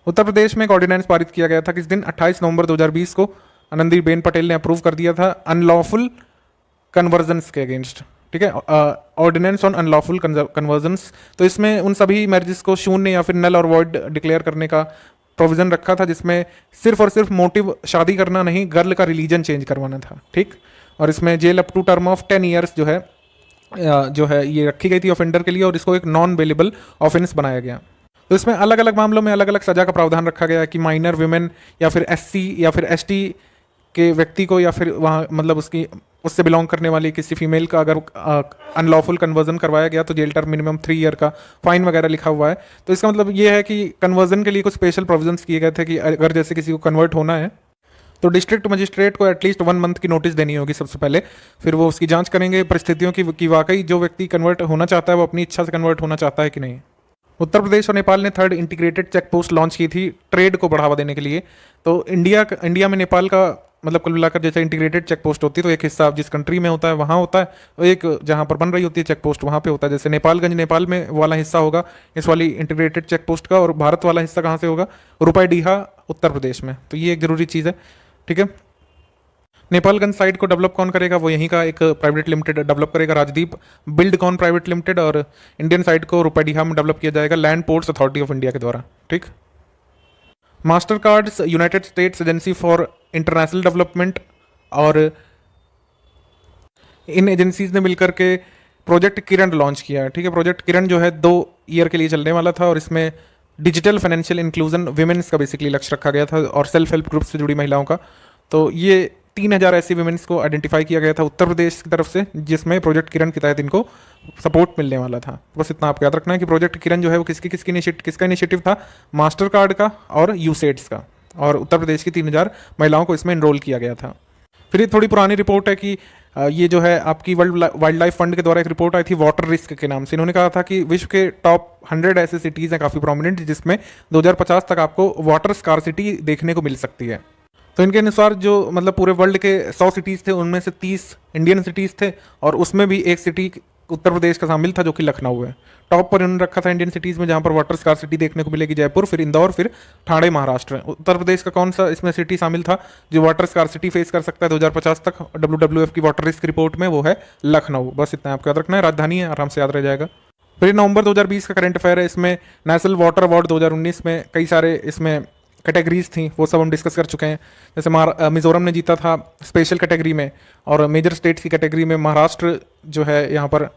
उत्तर प्रदेश में एक ऑर्डिनेंस पारित किया गया था किस दिन, 28 नवंबर 2020 को आनंदीबेन पटेल ने अप्रूव कर दिया था अनलॉफुल कन्वर्जन्स के अगेंस्ट। ठीक है, ऑर्डिनेंस ऑन अनलॉफुल कन्वर्जन्स। तो इसमें उन सभी मैरिजेस को शून्य या फिर नल और वॉइड डिक्लेयर करने का प्रोविजन रखा था, जिसमें सिर्फ और सिर्फ मोटिव शादी करना नहीं, गर्ल का रिलीजन चेंज करवाना था। ठीक, और इसमें jail up to term of 10 years जो है ये रखी गई थी ऑफेंडर के लिए, और इसको एक नॉन बेलेबल ऑफेंस बनाया गया। तो इसमें अलग अलग मामलों में अलग अलग सजा का प्रावधान रखा गया कि माइनर विमेन या फिर एससी या फिर एसटी के व्यक्ति को, या फिर वहाँ मतलब उससे बिलोंग करने वाली किसी फीमेल का अगर अनलॉफुल कन्वर्जन करवाया गया तो जेल टर्म मिनिमम 3 ईयर का, फाइन वगैरह लिखा हुआ है। तो इसका मतलब ये है कि कन्वर्जन के लिए कुछ स्पेशल प्रोविजंस किए गए थे कि अगर जैसे किसी को कन्वर्ट होना है तो डिस्ट्रिक्ट मजिस्ट्रेट को एटलीस्ट 1 मंथ की नोटिस देनी होगी सबसे पहले। फिर वो उसकी जांच करेंगे परिस्थितियों की वाकई जो व्यक्ति कन्वर्ट होना चाहता है वो अपनी इच्छा से कन्वर्ट होना चाहता है कि नहीं। उत्तर प्रदेश और नेपाल ने 3rd integrated check post launch की थी ट्रेड को बढ़ावा देने के लिए। तो इंडिया में नेपाल का मतलब कुल मिलाकर जैसे इंटीग्रेटेड चेक पोस्ट होती है तो एक हिस्सा जिस कंट्री में होता है वहाँ होता है, और एक जहाँ पर बन रही होती है चेक पोस्ट वहाँ पे होता है। जैसे नेपालगंज नेपाल में वाला हिस्सा होगा इस वाली इंटीग्रेटेड चेक पोस्ट का, और भारत वाला हिस्सा कहाँ से होगा, रुपईडीहा उत्तर प्रदेश में। तो ये एक जरूरी चीज़ है। ठीक है, नेपालगंज साइट को डेवलप कौन करेगा, वो यहीं का एक प्राइवेट लिमिटेड डेवलप करेगा, राजदीप बिल्डकॉन प्राइवेट लिमिटेड, और इंडियन साइट को रुपईडीहा में डेवलप किया जाएगा land ports authority of India के द्वारा। ठीक, master cards United states agency for international development और इन एजेंसीज ने मिलकर के प्रोजेक्ट किरण लॉन्च किया है। ठीक है, प्रोजेक्ट किरण जो है 2 ईयर के लिए चलने वाला था, और इसमें डिजिटल फाइनेंशियल इंक्लूजन विमेन्स का बेसिकली लक्ष्य रखा गया था और सेल्फ हेल्प ग्रुप से जुड़ी महिलाओं का। तो ये 3000 ऐसी वुमेन्स को आइडेंटिफाई किया गया था उत्तर प्रदेश की तरफ से, जिसमें प्रोजेक्ट किरण के तहत इनको सपोर्ट मिलने वाला था। बस इतना आपको याद रखना है कि प्रोजेक्ट किरण जो है वो किसका इनिशिएटिव था, मास्टर कार्ड का और यूसेड्स का, और उत्तर प्रदेश की 3000 महिलाओं को इसमें इनरोल किया गया था। फिर ये थोड़ी पुरानी रिपोर्ट है कि ये जो है आपकी वर्ल्ड वाइल्ड लाइफ फंड के द्वारा एक रिपोर्ट आई थी वाटर रिस्क के नाम से। इन्होंने कहा था कि विश्व के टॉप 100 ऐसे सिटीज़ हैं काफ़ी प्रोमिनेंट, जिसमें 2050 तक आपको वाटर स्कार्सिटी देखने को मिल सकती है। तो इनके अनुसार जो मतलब पूरे वर्ल्ड के 100 सिटीज़ थे, उनमें से 30 इंडियन सिटीज़ थे, और उसमें भी एक सिटी उत्तर प्रदेश का शामिल था जो कि लखनऊ है। टॉप पर इन्होंने रखा था इंडियन सिटीज़ में जहाँ पर वाटर स्कार्सिटी देखने को मिलेगी, जयपुर, फिर इंदौर, फिर ठाणे महाराष्ट्र। उत्तर प्रदेश का कौन सा इसमें सिटी शामिल था जो वाटर स्कार्सिटी फेस कर सकता है 2050 तक WWF की वाटर रिस्क रिपोर्ट में? वो है लखनऊ। बस इतना आपको याद रखना है, राजधानी है, आराम से याद रह जाएगा। फिर नवंबर 2020 का करंट अफेयर है, इसमें नेशनल वाटर अवार्ड 2019 में कई सारे इसमें कैटेगरीज थी, वो सब हम डिस्कस कर चुके हैं। जैसे मिजोरम ने जीता था स्पेशल कैटेगरी में, और मेजर स्टेट्स की कैटेगरी में महाराष्ट्र जो है यहाँ पर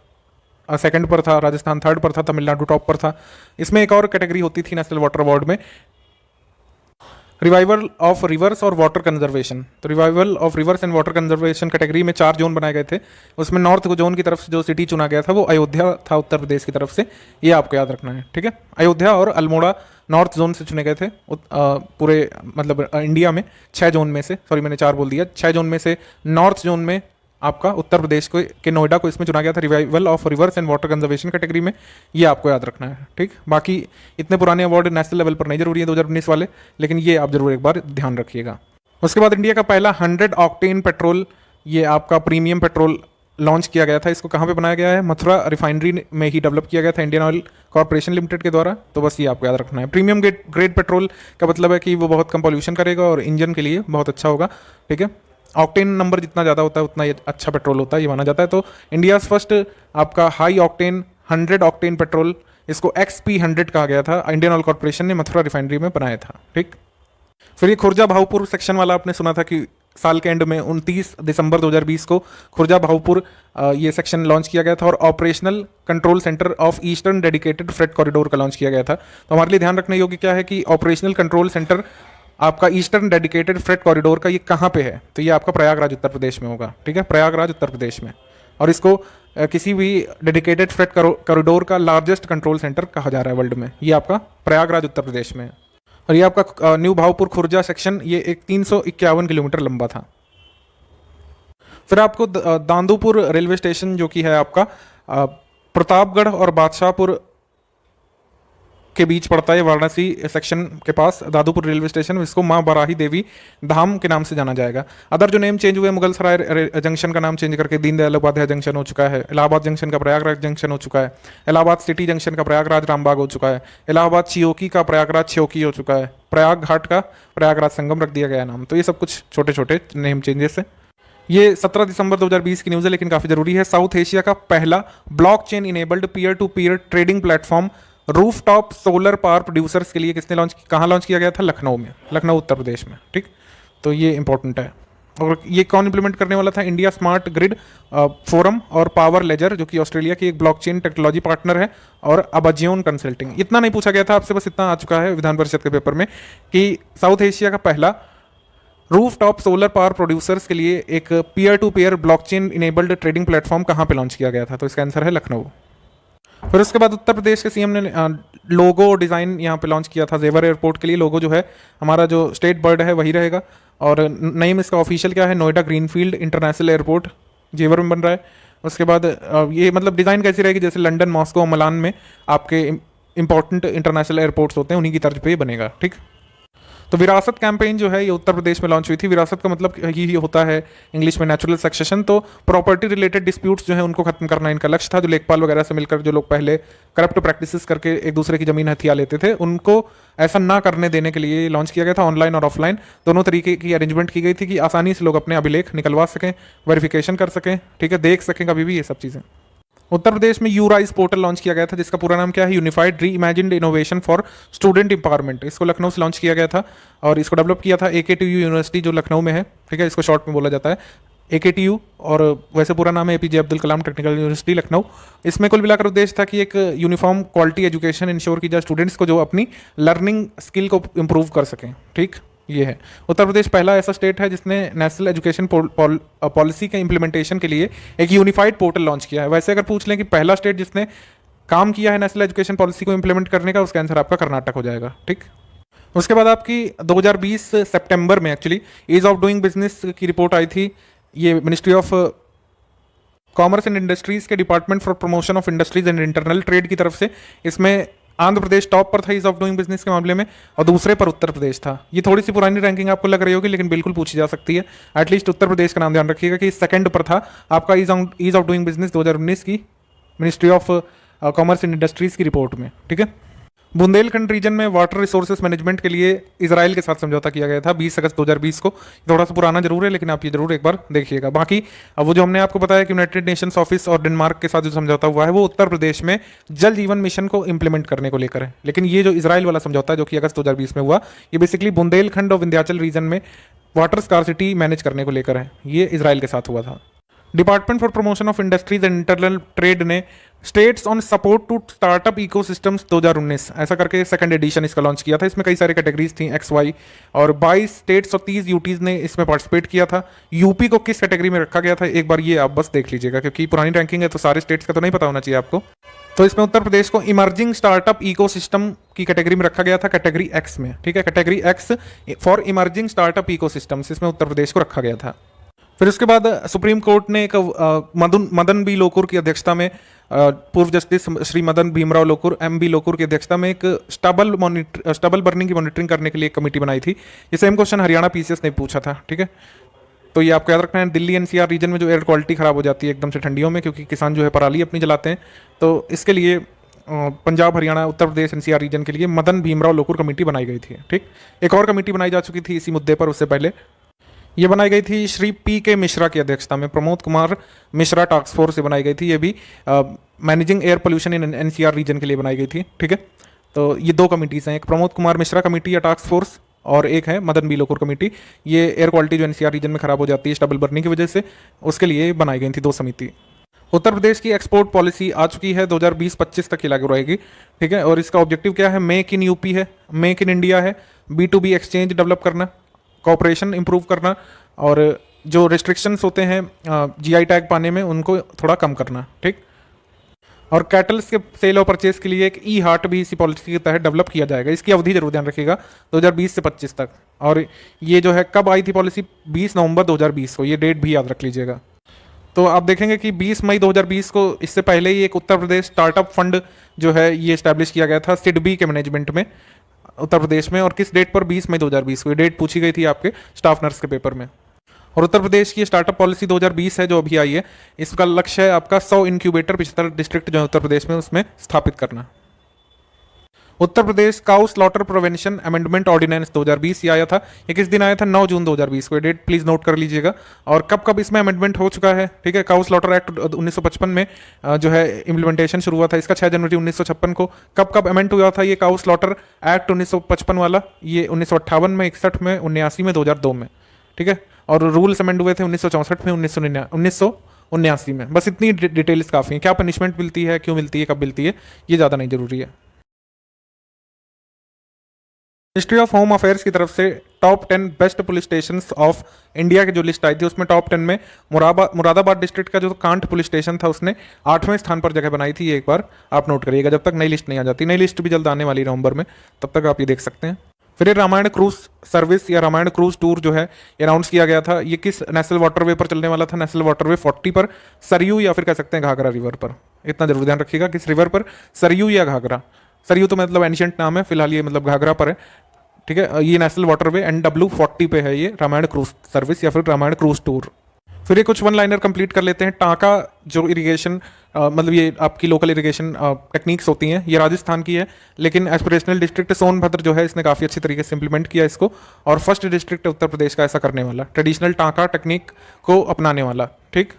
सेकंड पर था, राजस्थान थर्ड पर था, तमिलनाडु टॉप पर था। इसमें एक और कैटेगरी होती थी नेशनल वाटर अवार्ड में, रिवाइवल ऑफ रिवर्स और वाटर कंजर्वेशन। तो revival of reverse and water conservation category में 4 जोन बनाए गए थे। उसमें नॉर्थ जोन की तरफ से जो सिटी चुना गया था वो अयोध्या था उत्तर प्रदेश की तरफ से, ये आपको याद रखना है, ठीक है। अयोध्या और अल्मोड़ा नॉर्थ जोन से चुने गए थे पूरे मतलब इंडिया में 6 जोन में से, सॉरी मैंने 4 बोल दिया, 6 जोन में से नॉर्थ जोन में आपका उत्तर प्रदेश के नोएडा को इसमें चुना गया था revival of reverse and water conservation category में, ये आपको याद रखना है, ठीक। बाकी इतने पुराने अवार्ड नेशनल लेवल पर नहीं जरूरी है 2019 वाले, लेकिन ये आप जरूर एक बार ध्यान रखिएगा। उसके बाद इंडिया का पहला 100 ऑक्टेन पेट्रोल, ये आपका प्रीमियम पेट्रोल लॉन्च किया गया था। इसको कहाँ पे बनाया गया है? मथुरा रिफाइनरी में ही डेवलप किया गया था इंडियन ऑयल कॉर्पोरेशन लिमिटेड के द्वारा। तो बस ये आपको याद रखना है। प्रीमियम ग्रेड पेट्रोल का मतलब है कि वो बहुत कम पॉल्यूशन करेगा और इंजन के लिए बहुत अच्छा होगा, ठीक है। ऑक्टेन नंबर जितना ज़्यादा होता है उतना ये अच्छा पेट्रोल होता है, ये माना जाता है। तो इंडिया फर्स्ट आपका हाई ऑक्टेन 100 ऑक्टेन पेट्रोल, इसको XP100 कहा गया था, इंडियन ऑयल कॉर्पोरेशन ने मथुरा रिफाइनरी में बनाया था, ठीक। फिर ये खुर्जा भाऊपुर सेक्शन वाला आपने सुना था कि साल के एंड में 29 दिसंबर 2020 को खुर्जा भाऊपुर ये सेक्शन लॉन्च किया गया था, और operational control centre of eastern dedicated freight corridor का लॉन्च किया गया था। तो हमारे लिए ध्यान रखने योग्य क्या है कि ऑपरेशनल कंट्रोल सेंटर आपका ईस्टर्न डेडिकेटेड फ्रेट कॉरिडोर का ये कहाँ पे है? तो ये आपका प्रयागराज उत्तर प्रदेश में होगा, ठीक है, प्रयागराज उत्तर प्रदेश में। और इसको किसी भी डेडिकेटेड फ्रेट कॉरिडोर का लार्जेस्ट कंट्रोल सेंटर कहा जा रहा है वर्ल्ड में, ये आपका प्रयागराज उत्तर प्रदेश में है। और ये आपका न्यू भावपुर खुर्जा सेक्शन ये एक 351 किलोमीटर लंबा था। फिर आपको दांदूपुर रेलवे स्टेशन जो कि है आपका प्रतापगढ़ और बादशाहपुर के बीच पड़ता है, वाराणसी सेक्शन के पास दादूपुर रेलवे स्टेशन, इसको माँ बराही देवी धाम के नाम से जाना जाएगा। अदर जो नेम चेंज हुए, मुगल सराय जंक्शन का नाम चेंज करके दीनदयाल उपाध्याय जंक्शन हो चुका है, इलाहाबाद जंक्शन का प्रयागराज जंक्शन हो चुका है, इलाहाबाद सिटी जंक्शन का प्रयागराज रामबाग हो चुका है, इलाहाबाद छियोकी का प्रयागराज छियोकी हो चुका है, प्रयाग घाट का प्रयागराज संगम रख दिया गया नाम। तो ये सब कुछ छोटे छोटे नेम चेंजेस है। ये 17 दिसंबर 2020 की न्यूज़ है, लेकिन काफ़ी जरूरी है। साउथ एशिया का पहला blockchain enabled peer to peer trading platform rooftop solar power producers के लिए किसने कहाँ लॉन्च किया गया था? लखनऊ में, लखनऊ उत्तर प्रदेश में, ठीक। तो ये इंपॉर्टेंट है। और ये कौन इंप्लीमेंट करने वाला था? इंडिया स्मार्ट ग्रिड फोरम और पावर लेजर, जो कि ऑस्ट्रेलिया की एक ब्लॉकचेन टेक्नोलॉजी पार्टनर है, और अबाजियोन कंसल्टिंग। इतना नहीं पूछा गया था आपसे, बस इतना आ चुका है विधान परिषद के पेपर में कि साउथ एशिया का पहला रूफटॉप सोलर पावर प्रोड्यूसर्स के लिए एक peer to peer blockchain enabled trading platform कहाँ पे लॉन्च किया गया था? तो इसका आंसर है लखनऊ। फिर उसके बाद उत्तर प्रदेश के सीएम ने लोगो डिज़ाइन यहाँ पे लॉन्च किया था जेवर एयरपोर्ट के लिए। लोगो जो है हमारा जो स्टेट बर्ड है वही रहेगा, और नेम इसका ऑफिशियल क्या है? नोएडा ग्रीनफील्ड इंटरनेशनल एयरपोर्ट जेवर में बन रहा है। उसके बाद ये मतलब डिज़ाइन कैसी रहेगी? जैसे लंदन, मॉस्को, मिलान में आपके इंपॉर्टेंट इंटरनेशनल एयरपोर्ट्स होते हैं, उन्हीं की तर्ज पे ये बनेगा, ठीक। तो विरासत कैंपेन जो है ये उत्तर प्रदेश में लॉन्च हुई थी। विरासत का मतलब ये होता है इंग्लिश में नेचुरल सक्सेशन। तो प्रॉपर्टी रिलेटेड डिस्प्यूट्स जो है उनको खत्म करना इनका लक्ष्य था। जो लेखपाल वगैरह से मिलकर जो लोग पहले करप्ट प्रैक्टिसेस करके एक दूसरे की जमीन हथिया लेते थे, उनको ऐसा ना करने देने के लिए लॉन्च किया गया था। ऑनलाइन और ऑफलाइन दोनों तरीके की अरेंजमेंट की गई थी कि आसानी से लोग अपने अभिलेख निकलवा सकें, वेरिफिकेशन कर सकें, ठीक है, देख सकें कभी भी, ये सब चीज़ें। उत्तर प्रदेश में यूराइज पोर्टल लॉन्च किया गया था, जिसका पूरा नाम क्या है? यूनिफाइड री imagined innovation for student empowerment. इसको लखनऊ से लॉन्च किया गया था, और इसको डेवलप किया था AKTU यूनिवर्सिटी जो लखनऊ में है, ठीक है, इसको शॉर्ट में बोला जाता है AKTU, और वैसे पूरा नाम है APJ Abdul Kalam technical university Lucknow. इसमें कुल मिलाकर उद्देश्य था कि एक यूनिफॉर्म क्वालिटी एजुकेशन इंश्योर की जाए स्टूडेंट्स को, जो अपनी लर्निंग स्किल को इम्प्रूव कर सकें, ठीक। ये है। उत्तर प्रदेश पहला ऐसा स्टेट है जिसने नेशनल एजुकेशन पॉलिसी के इम्प्लीमेंटेशन के लिए एक यूनिफाइड पोर्टल लॉन्च किया है। वैसे अगर पूछ लें कि पहला स्टेट जिसने काम किया है नेशनल एजुकेशन पॉलिसी को इम्प्लीमेंट करने का, उसका आंसर आपका कर्नाटक हो जाएगा। ठीक, उसके बाद आपकी 2020 सितंबर में actually ease of doing business की रिपोर्ट आई थी। ये ministry of commerce and industries के department for promotion of industries and internal trade की तरफ से। इसमें आंध्र प्रदेश टॉप पर था ईज ऑफ डूइंग बिजनेस के मामले में, और दूसरे पर उत्तर प्रदेश था। ये थोड़ी सी पुरानी रैंकिंग आपको लग रही होगी, लेकिन बिल्कुल पूछी जा सकती है। एटलीस्ट उत्तर प्रदेश का नाम ध्यान रखिएगा कि सेकंड पर था आपका ईज ऑफ डूइंग बिजनेस 2019 की ministry of commerce and industries की रिपोर्ट में। ठीक है, बुंदेलखंड रीजन में वाटर रिसोर्सेज मैनेजमेंट के लिए इजराइल के साथ समझौता किया गया था 20 अगस्त 2020 को। थोड़ा सा पुराना जरूर है, लेकिन आप ये जरूर एक बार देखिएगा। बाकी वो जो हमने आपको बताया कि यूनाइटेड नेशंस ऑफिस और डेनमार्क के साथ जो समझौता हुआ है वो उत्तर प्रदेश में जल जीवन मिशन को इंप्लीमेंट करने को लेकर है। लेकिन ये जो इजराइल वाला समझौता है जो कि अगस्त 2020 में हुआ, ये बेसिकली बुंदेलखंड और विंध्याचल रीजन में वाटर स्कार्सिटी मैनेज करने को लेकर है। ये इजराइल के साथ हुआ था। Department for promotion of industries and internal trade ने states on support to startup ecosystems 2019 ऐसा करके सेकंड एडिशन इसका लॉन्च किया था। इसमें कई सारी कैटेगरीज थी, XY, और 22 स्टेट्स और 30 यूटीज ने इसमें पार्टिसिपेट किया था। यूपी को किस कैटेगरी में रखा गया था एक बार ये आप बस देख लीजिएगा, क्योंकि पुरानी रैंकिंग है तो सारे स्टेट्स का तो नहीं पता होना चाहिए आपको। तो इसमें उत्तर प्रदेश को इमर्जिंग स्टार्टअप इकोसिस्टम की कैटेगरी में रखा गया था, कैटेगरी X में। ठीक है, category X for emerging startup ecosystems, इसमें उत्तर प्रदेश को रखा गया था। फिर उसके बाद सुप्रीम कोर्ट ने एक मदन बी लोकुर की अध्यक्षता में, पूर्व जस्टिस श्री मदन भीमराव लोकुर MB लोकुर की अध्यक्षता में एक स्टबल बर्निंग की मॉनिटरिंग करने के लिए एक कमेटी बनाई थी। ये सेम क्वेश्चन हरियाणा PCS ने पूछा था। ठीक है, तो ये आपको याद रखना है। दिल्ली NCR रीजन में जो एयर क्वालिटी खराब हो जाती है एकदम से ठंडियों में, क्योंकि किसान जो है पराली अपनी जलाते हैं, तो इसके लिए पंजाब, हरियाणा, उत्तर प्रदेश NCR रीजन के लिए मदन भीमराव लोकुर कमेटी बनाई गई थी। ठीक, एक और कमेटी बनाई जा चुकी थी इसी मुद्दे पर उससे पहले। ये बनाई गई थी श्री PK मिश्रा की अध्यक्षता में, प्रमोद कुमार मिश्रा टास्क फोर्स से बनाई गई थी। ये भी managing air pollution in NCR region के लिए बनाई गई थी। ठीक है, तो ये दो कमिटीज़ हैं, एक प्रमोद कुमार मिश्रा कमेटी या टास्क फोर्स, और एक है मदन बी लोकुर कमेटी। ये एयर क्वालिटी जो NCR रीजन में खराब हो जाती है स्टबल बर्निंग की वजह से, उसके लिए बनाई गई थी दो समिति। उत्तर प्रदेश की एक्सपोर्ट पॉलिसी आ चुकी है, 2020-25 तक की लागू रहेगी। ठीक है, और इसका ऑब्जेक्टिव क्या है? मेक इन UP है, मेक इन इंडिया है, B2B एक्सचेंज डेवलप करना, कॉपरेशन इंप्रूव करना, और जो रिस्ट्रिक्शंस होते हैं GI टैग पाने में उनको थोड़ा कम करना। ठीक, और कैटल्स के सेल और परचेज के लिए एक E-हार्ट भी इसी पॉलिसी के तहत डेवलप किया जाएगा। इसकी अवधि जरूर ध्यान रखिएगा, 2020 से 25 तक। और ये जो है कब आई थी पॉलिसी? 20 नवंबर 2020 को, ये डेट भी याद रख लीजिएगा। तो आप देखेंगे कि 20 मई 2020 को, इससे पहले ही एक उत्तर प्रदेश स्टार्टअप फंड जो है ये इस्टेब्लिश किया गया था SIDBI के मैनेजमेंट में उत्तर प्रदेश में। और किस डेट पर? 20 मई 2020 को। ये डेट पूछी गई थी आपके स्टाफ नर्स के पेपर में। और उत्तर प्रदेश की स्टार्टअप पॉलिसी 2020 है जो अभी आई है, इसका लक्ष्य है आपका 100 इनक्यूबेटर 75 डिस्ट्रिक्ट जो है उत्तर प्रदेश में उसमें स्थापित करना। Uttar Pradesh cow slaughter prevention amendment ordinance 2020 ये आया था। ये किस दिन आया था? 9 जून 2020 को। ये डेट प्लीज नोट कर लीजिएगा। और कब कब इसमें अमेंडमेंट हो चुका है? ठीक है, काउ स्लॉटर एक्ट 1955 में जो है इम्प्लीमेंटेशन शुरू हुआ था इसका 6 जनवरी 1956 को। कब कब अमेंड हुआ था ये काउ स्लॉटर एक्ट 1955 वाला? ये 1958 में, 61 में, 79 में, 2002 में। ठीक है, और रूल्स अमेंड हुए थे 1964 में, 1979 में। बस इतनी डिटेल्स काफ़ी हैं। क्या पनिशमेंट मिलती है, क्यों मिलती है, कब मिलती है, ये ज़्यादा नहीं जरूरी है। मिनिस्ट्री ऑफ होम अफेयर्स की तरफ से top 10 best police station of India की जो लिस्ट आई थी उसमें टॉप 10 में मुरादाबाद डिस्ट्रिक्ट का जो कांट पुलिस स्टेशन था उसने 8वें स्थान पर जगह बनाई थी। एक बार आप नोट करिएगा, जब तक नई लिस्ट नहीं आ जाती। नई लिस्ट भी जल्द आने वाली नवंबर में, तब तक आप ये देख सकते हैं। फिर ये रामायण क्रूज सर्विस या रामायण क्रूज टूर जो है अनाउंस किया गया था। ये किस नेशनल वाटरवे पर चलने वाला था? नेशनल वाटरवे 40 पर, सरयू या फिर कह सकते हैं घाघरा रिवर पर। इतना जरूर ध्यान रखिएगा, किस रिवर पर? सरयू या घाघरा। सरयू तो मतलब एंशिएंट नाम है, फिलहाल ये मतलब घाघरा पर है। ठीक है, ये नेशनल वाटरवे NW 40 पे है ये रामायण क्रूज सर्विस या फिर रामायण क्रूज टूर। फिर ये कुछ वन लाइनर कंप्लीट कर लेते हैं। टांका जो इरिगेशन मतलब ये आपकी लोकल इरिगेशन टेक्निक्स होती हैं, ये राजस्थान की है, लेकिन एस्पिरेशनल डिस्ट्रिक्ट सोनभद्र जो है इसने काफ़ी अच्छी तरीके से इंप्लीमेंट किया इसको। और फर्स्ट डिस्ट्रिक्ट उत्तर प्रदेश का ऐसा करने वाला, ट्रेडिशनल टांका टेक्निक को अपनाने वाला। ठीक,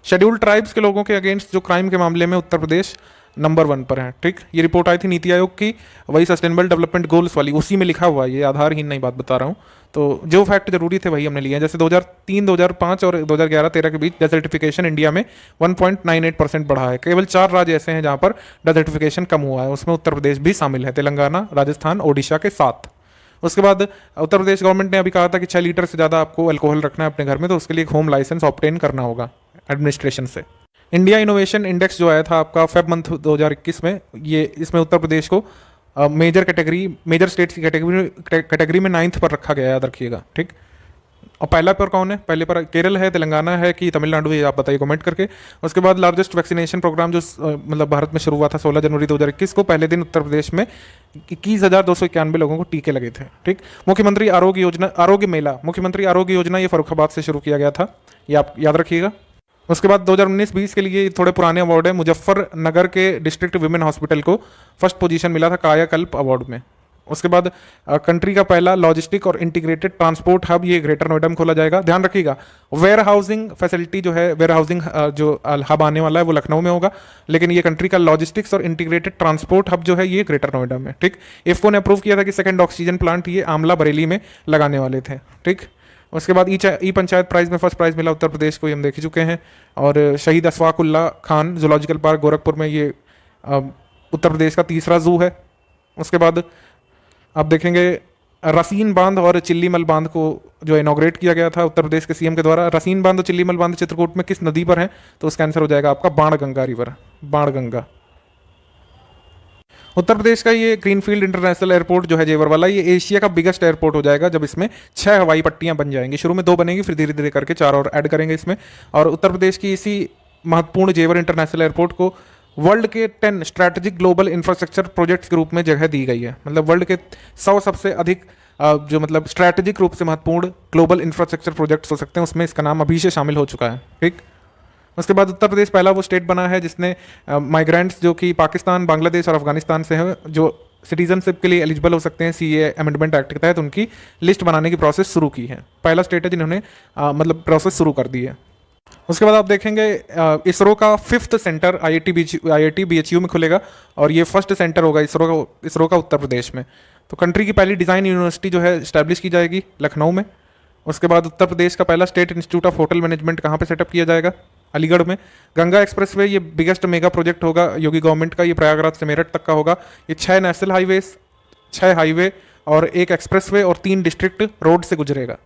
शेड्यूल्ड ट्राइब्स के लोगों के अगेंस्ट जो क्राइम के मामले में उत्तर प्रदेश नंबर 1 पर है। ठीक, ये रिपोर्ट आई थी नीति आयोग की, वही सस्टेनेबल डेवलपमेंट गोल्स वाली, उसी में लिखा हुआ है, ये आधारहीन नहीं बात बता रहा हूँ। तो जो फैक्ट जरूरी थे वही हमने लिए हैं। जैसे 2003, 2005 और 2011-13 के बीच डेजर्टिफिकेशन इंडिया में 1.98% बढ़ा है। केवल 4 राज्य ऐसे हैं जहाँ पर डेजर्टिफिकेशन कम हुआ है, उसमें उत्तर प्रदेश भी शामिल है, तेलंगाना, राजस्थान, ओडिशा के साथ। उसके बाद उत्तर प्रदेश गवर्नमेंट ने अभी कहा था कि 6 लीटर से ज़्यादा आपको अल्कोहल रखना है अपने घर में, तो उसके लिए एक होम लाइसेंस ऑब्टेन करना होगा एडमिनिस्ट्रेशन से। इंडिया इनोवेशन इंडेक्स जो आया था आपका फेब मंथ 2021 में, ये इसमें उत्तर प्रदेश को मेजर स्टेट्स की कैटेगरी में 9th पर रखा गया है, याद रखिएगा, ठीक। और पहला पर कौन है? पहले पर केरल है, तेलंगाना है कि तमिलनाडु है, आप बताइए कमेंट करके। उसके बाद लार्जेस्ट वैक्सीनेशन प्रोग्राम जो मतलब भारत में शुरू हुआ था 16 जनवरी 2021 को, पहले दिन उत्तर प्रदेश में 21,291 लोगों को टीके लगे थे, ठीक। मुख्यमंत्री आरोग्य योजना ये फर्रुखाबाद से शुरू किया गया था, ये आप याद रखिएगा। उसके बाद 2019-20 के लिए थोड़े पुराने अवार्ड है। मुजफ्फरनगर के डिस्ट्रिक्ट विमेन हॉस्पिटल को फर्स्ट पोजीशन मिला था कायाकल्प अवार्ड में। उसके बाद कंट्री का पहला लॉजिस्टिक और इंटीग्रेटेड ट्रांसपोर्ट हब ये ग्रेटर नोएडा में खोला जाएगा। ध्यान रखिएगा, वेयर हाउसिंग फैसिलिटी जो है, वेयर हाउसिंग जो हब आने वाला है वो लखनऊ में होगा, लेकिन ये कंट्री का लॉजिस्टिक्स और इंटीग्रेटेड ट्रांसपोर्ट हब जो है ये ग्रेटर नोएडा में, ठीक। इफ्को ने अप्रूव किया था कि सेकंड ऑक्सीजन प्लांट ये आमला बरेली में लगाने वाले थे, ठीक। उसके बाद ई पंचायत प्राइज में फर्स्ट प्राइज मिला उत्तर प्रदेश को, ये हम देख ही चुके हैं। और शहीद अशफाकुल्ला खान जूलॉजिकल पार्क गोरखपुर में, ये उत्तर प्रदेश का तीसरा जू है। उसके बाद आप देखेंगे रसीन बांध और चिल्लीमल बांध को जो इनॉग्रेट किया गया था उत्तर प्रदेश के सीएम के द्वारा। रसीन बांध और चिल्लीमल बांध चित्रकूट में किस नदी पर है? तो उसका आंसर हो जाएगा आपका बाणगंगा रिवर, बाणगंगा। उत्तर प्रदेश का ये ग्रीनफील्ड इंटरनेशनल एयरपोर्ट जो है जेवर वाला, ये एशिया का बिगेस्ट एयरपोर्ट हो जाएगा जब इसमें 6 हवाई पट्टियां बन जाएंगी। शुरू में 2 बनेंगी, फिर धीरे धीरे करके 4 और ऐड करेंगे इसमें। और उत्तर प्रदेश की इसी महत्वपूर्ण जेवर इंटरनेशनल एयरपोर्ट को वर्ल्ड के 10 स्ट्रैटेजिक ग्लोबल इंफ्रास्ट्रक्चर प्रोजेक्ट्स के रूप में जगह दी गई है। मतलब वर्ल्ड के 100 सबसे अधिक जो मतलब स्ट्रैटेजिक रूप से महत्वपूर्ण ग्लोबल इंफ्रास्ट्रक्चर प्रोजेक्ट्स हो सकते हैं, उसमें इसका नाम अभी से शामिल हो चुका है, ठीक। उसके बाद उत्तर प्रदेश पहला वो स्टेट बना है जिसने माइग्रेंट्स जो कि पाकिस्तान, बांग्लादेश और अफगानिस्तान से हैं, जो सिटीजनशिप के लिए एलिजिबल हो सकते हैं सीए अमेंडमेंट एक्ट के तहत, उनकी लिस्ट बनाने की प्रोसेस शुरू की है। पहला स्टेट है जिन्होंने मतलब प्रोसेस शुरू कर दी है। उसके बाद आप देखेंगे इसरो का 5th सेंटर IIT BHU में खुलेगा, और ये फर्स्ट सेंटर होगा इसरो का उत्तर प्रदेश में। तो कंट्री की पहली डिज़ाइन यूनिवर्सिटी जो है इस्टेब्लिश की जाएगी लखनऊ में। उसके बाद उत्तर प्रदेश का पहला state institute of hotel management कहाँ पे सेटअप किया जाएगा? अलीगढ़ में। गंगा एक्सप्रेसवे ये बिगेस्ट मेगा प्रोजेक्ट होगा योगी गवर्नमेंट का, ये प्रयागराज से मेरठ तक का होगा। ये 6 नेशनल हाईवेज, 6 हाईवे और 1 एक्सप्रेसवे और 3 डिस्ट्रिक्ट रोड से गुजरेगा।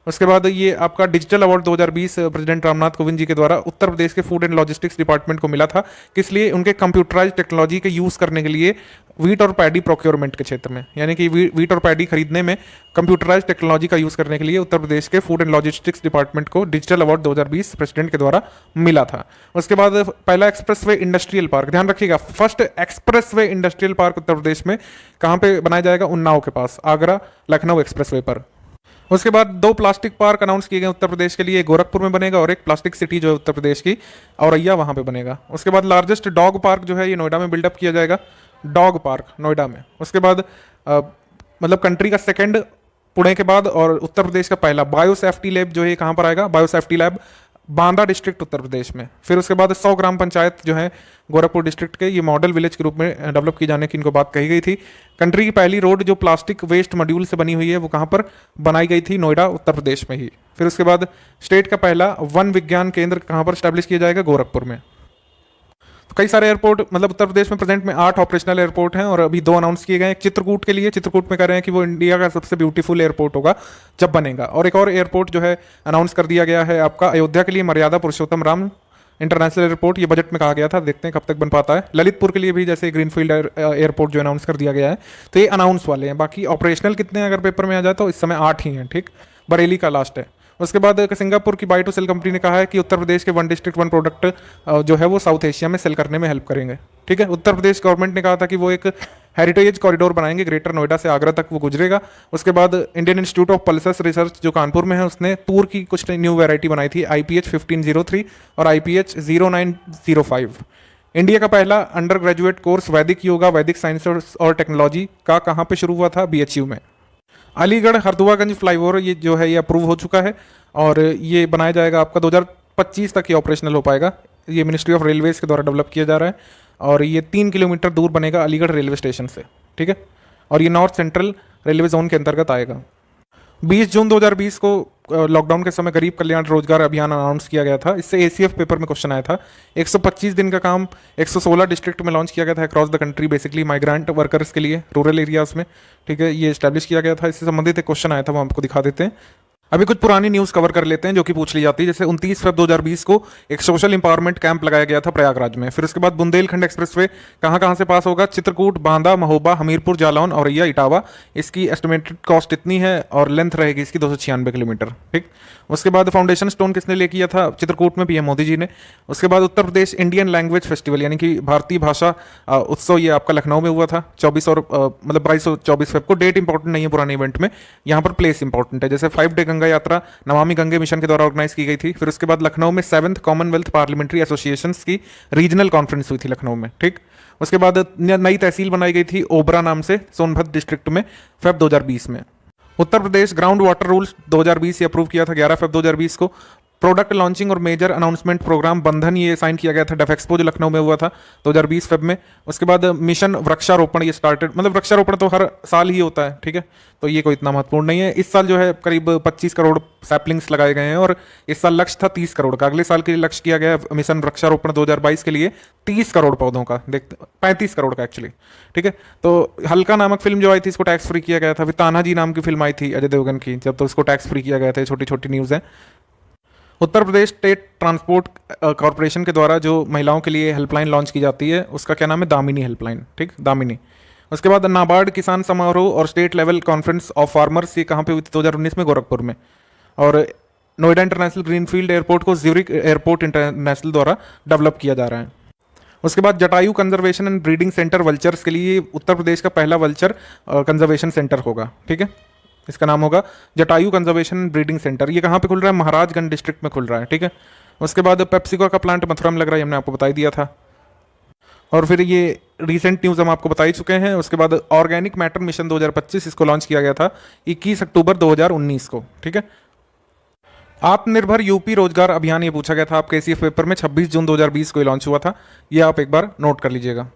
उसके बाद ये आपका digital award 2020 president Ramnath Kovind ji के द्वारा उत्तर प्रदेश के फूड एंड लॉजिस्टिक्स डिपार्टमेंट को मिला था, किस लिए? उनके कंप्यूटराइज टेक्नोलॉजी के यूज़ करने के लिए वीट और पैडी प्रोक्योरमेंट के क्षेत्र में, यानी कि वीट और पैडी खरीदने में कंप्यूटराइज टेक्नोलॉजी का यूज़ करने के लिए उत्तर प्रदेश के फूड एंड लॉजिस्टिक्स डिपार्टमेंट को डिजिटल अवार्ड 2020 प्रेसिडेंट के द्वारा मिला था। उसके बाद पहला एक्सप्रेसवे इंडस्ट्रियल पार्क, ध्यान रखिएगा, फर्स्ट एक्सप्रेसवे इंडस्ट्रियल पार्क उत्तर प्रदेश में कहाँ पे बनाया जाएगा? उन्नाव के पास, आगरा लखनऊ एक्सप्रेसवे पर। उसके बाद 2 प्लास्टिक पार्क अनाउंस किए गए उत्तर प्रदेश के लिए, गोरखपुर में बनेगा और एक प्लास्टिक सिटी जो है उत्तर प्रदेश की औरैया वहाँ पे बनेगा। उसके बाद लार्जेस्ट डॉग पार्क जो है ये नोएडा में बिल्डअप किया जाएगा, डॉग पार्क नोएडा में। उसके बाद मतलब कंट्री का 2nd पुणे के बाद और उत्तर प्रदेश का पहला बायो सेफ्टी लैब जो है कहाँ पर आएगा? Bio safety lab Banda district Uttar Pradesh में। फिर उसके बाद 100 ग्राम पंचायत जो है गोरखपुर डिस्ट्रिक्ट के, ये मॉडल विलेज के रूप में डेवलप की जाने की इनको बात कही गई थी। कंट्री की पहली रोड जो प्लास्टिक वेस्ट मॉड्यूल से बनी हुई है वो कहाँ पर बनाई गई थी? नोएडा उत्तर प्रदेश में ही। फिर उसके बाद स्टेट का पहला वन विज्ञान केंद्र कहाँ पर स्टैब्लिश किया जाएगा? गोरखपुर में। तो कई सारे एयरपोर्ट मतलब उत्तर प्रदेश में प्रेजेंट में 8 ऑपरेशनल एयरपोर्ट हैं और अभी 2 अनाउंस किए गए हैं। चित्रकूट के लिए, चित्रकूट में कह रहे हैं कि वो इंडिया का सबसे ब्यूटीफुल एयरपोर्ट होगा जब बनेगा। और एक और एयरपोर्ट जो है अनाउंस कर दिया गया है आपका अयोध्या के लिए, मर्यादा पुरुषोत्तम राम इंटरनेशनल एयरपोर्ट, ये बजट में कहा गया था, देखते हैं कब तक बन पाता है। ललितपुर के लिए भी जैसे ग्रीनफील्ड एयरपोर्ट जो अनाउंस कर दिया गया है, तो ये अनाउंस वाले हैं। बाकी ऑपरेशनल कितने हैं अगर पेपर में आ जाए तो इस समय 8 ही हैं, ठीक। बरेली का लास्ट है। उसके बाद सिंगापुर की बाय टू सेल कंपनी ने कहा है कि उत्तर प्रदेश के 1 डिस्ट्रिक्ट 1 प्रोडक्ट जो है वो साउथ एशिया में सेल करने में हेल्प करेंगे, ठीक है। उत्तर प्रदेश गवर्नमेंट ने कहा था कि वो एक हेरिटेज कॉरिडोर बनाएंगे, ग्रेटर नोएडा से आगरा तक वो गुजरेगा। उसके बाद Indian institute of pulses research जो कानपुर में है, उसने तूर की कुछ न्यू वैरायटी बनाई थी, IPH 1503 और IPH 0905। इंडिया का पहला अंडर ग्रेजुएट कोर्स वैदिक योगा, वैदिक साइंस और टेक्नोलॉजी का कहाँ पे शुरू हुआ था? BHU में। अलीगढ़ हरदुआगंज फ्लाईओवर ये जो है ये अप्रूव हो चुका है और ये बनाया जाएगा आपका 2025 तक ये ऑपरेशनल हो पाएगा। ये मिनिस्ट्री ऑफ रेलवेज के द्वारा डेवलप किया जा रहा है और ये 3 किलोमीटर दूर बनेगा अलीगढ़ रेलवे स्टेशन से, ठीक है। और ये नॉर्थ सेंट्रल रेलवे जोन के अंतर्गत आएगा। 20 जून 2020 को लॉकडाउन के समय गरीब कल्याण रोजगार अभियान अनाउंस किया गया था। इससे एसीएफ पेपर में क्वेश्चन आया था। 125 दिन का काम 116 डिस्ट्रिक्ट में लॉन्च किया गया था across the country, basically migrant workers के लिए रूरल एरियाज में, ठीक है, ये स्टैब्लिश किया गया था। इससे संबंधित एक क्वेश्चन आया था, वो आपको दिखा देते हैं। अभी कुछ पुरानी न्यूज़ कवर कर लेते हैं जो कि पूछ ली जाती है। जैसे 29 फरवरी 2020 को एक सोशल इंपावरमेंट कैंप लगाया गया था प्रयागराज में। फिर उसके बाद बुंदेलखंड एक्सप्रेसवे कहाँ से पास होगा? चित्रकूट, बांदा, महोबा, हमीरपुर, जालौन, औरैया, इटावा। इसकी एस्टिमेटेड कॉस्ट इतनी है और लेंथ रहेगी इसकी 296 किलोमीटर, ठीक। उसके बाद फाउंडेशन स्टोन किसने ले किया था? चित्रकूट में पीएम मोदी जी ने। उसके बाद उत्तर प्रदेश इंडियन लैंग्वेज फेस्टिवल यानी कि भारतीय भाषा उत्सव, ये आपका लखनऊ में हुआ था 24 और मतलब 22 और 24 फेब को। डेट इंपॉर्टेंट नहीं है पुराने इवेंट में, यहाँ पर प्लेस इंपॉर्टेंट है। जैसे 5 डे गंगा यात्रा नमामि गंगे मिशन के द्वारा ऑर्गेनाइज की गई थी। फिर उसके बाद लखनऊ में 7th कॉमनवेल्थ पार्लियामेंट्री एसोसिएशंस की रीजनल कॉन्फ्रेंस हुई थी लखनऊ में, ठीक। उसके बाद नई तहसील बनाई गई थी ओबरा नाम से सोनभद्र डिस्ट्रिक्ट में फेब 2020 में। Uttar Pradesh ground water rules 2020 ये अप्रूव किया था 11 फेब 2020 को। प्रोडक्ट लॉन्चिंग और मेजर अनाउंसमेंट प्रोग्राम बंधन ये साइन किया गया था डेफ एक्सपो जो लखनऊ में हुआ था 2020 फेब में। उसके बाद मिशन वृक्षारोपण ये स्टार्टेड, मतलब वृक्षारोपण तो हर साल ही होता है, ठीक है, तो ये कोई इतना महत्वपूर्ण नहीं है। इस साल जो है करीब 25 करोड़ सैपलिंग्स लगाए गए हैं और इस साल लक्ष्य था 30 करोड़ का। अगले साल के लिए लक्ष्य किया गया मिशन वृक्षारोपण 2022 के लिए 30 करोड़ पौधों का, देखते 35 करोड़ का एक्चुअली, ठीक है। तो हल्का नामक फिल्म जो आई थी इसको टैक्स फ्री किया गया था। फिर तानाजी नाम की फिल्म आई थी अजय देवगन की, जब तो उसको टैक्स फ्री किया गया था। छोटी छोटी न्यूज़ है। उत्तर प्रदेश स्टेट ट्रांसपोर्ट कॉरपोरेशन के द्वारा जो महिलाओं के लिए हेल्पलाइन लॉन्च की जाती है उसका क्या नाम है? दामिनी हेल्पलाइन, ठीक, दामिनी। उसके बाद नाबार्ड किसान समारोह और state level conference of farmers ये कहाँ पे हुई थी? 2019 में गोरखपुर में। और नोएडा इंटरनेशनल ग्रीनफील्ड एयरपोर्ट को ज्यूरिक एयरपोर्ट इंटरनेशनल द्वारा डेवलप किया जा रहा है। उसके बाद Jatayu conservation and breeding centre vultures के लिए उत्तर प्रदेश का पहला वल्चर कंजर्वेशन सेंटर होगा, ठीक है। इसका नाम होगा जटायु कंजर्वेशन ब्रीडिंग सेंटर। ये कहाँ पे खुल रहा है? महाराजगंज डिस्ट्रिक्ट में खुल रहा है, ठीक है। उसके बाद पेप्सिको का प्लांट मथुरा में लग रहा है, हमने आपको बता ही दिया था। और फिर ये रीसेंट न्यूज़ हम आपको बता ही चुके हैं। उसके बाद ऑर्गेनिक मैटर मिशन 2025 इसको लॉन्च किया गया था 21 अक्टूबर 2019 को, ठीक है। आत्मनिर्भर यूपी रोजगार अभियान ये पूछा गया था आपके एसीएफ पेपर में, 26 जून 2020 को ये लॉन्च हुआ था। ये आप एक बार नोट कर लीजिएगा।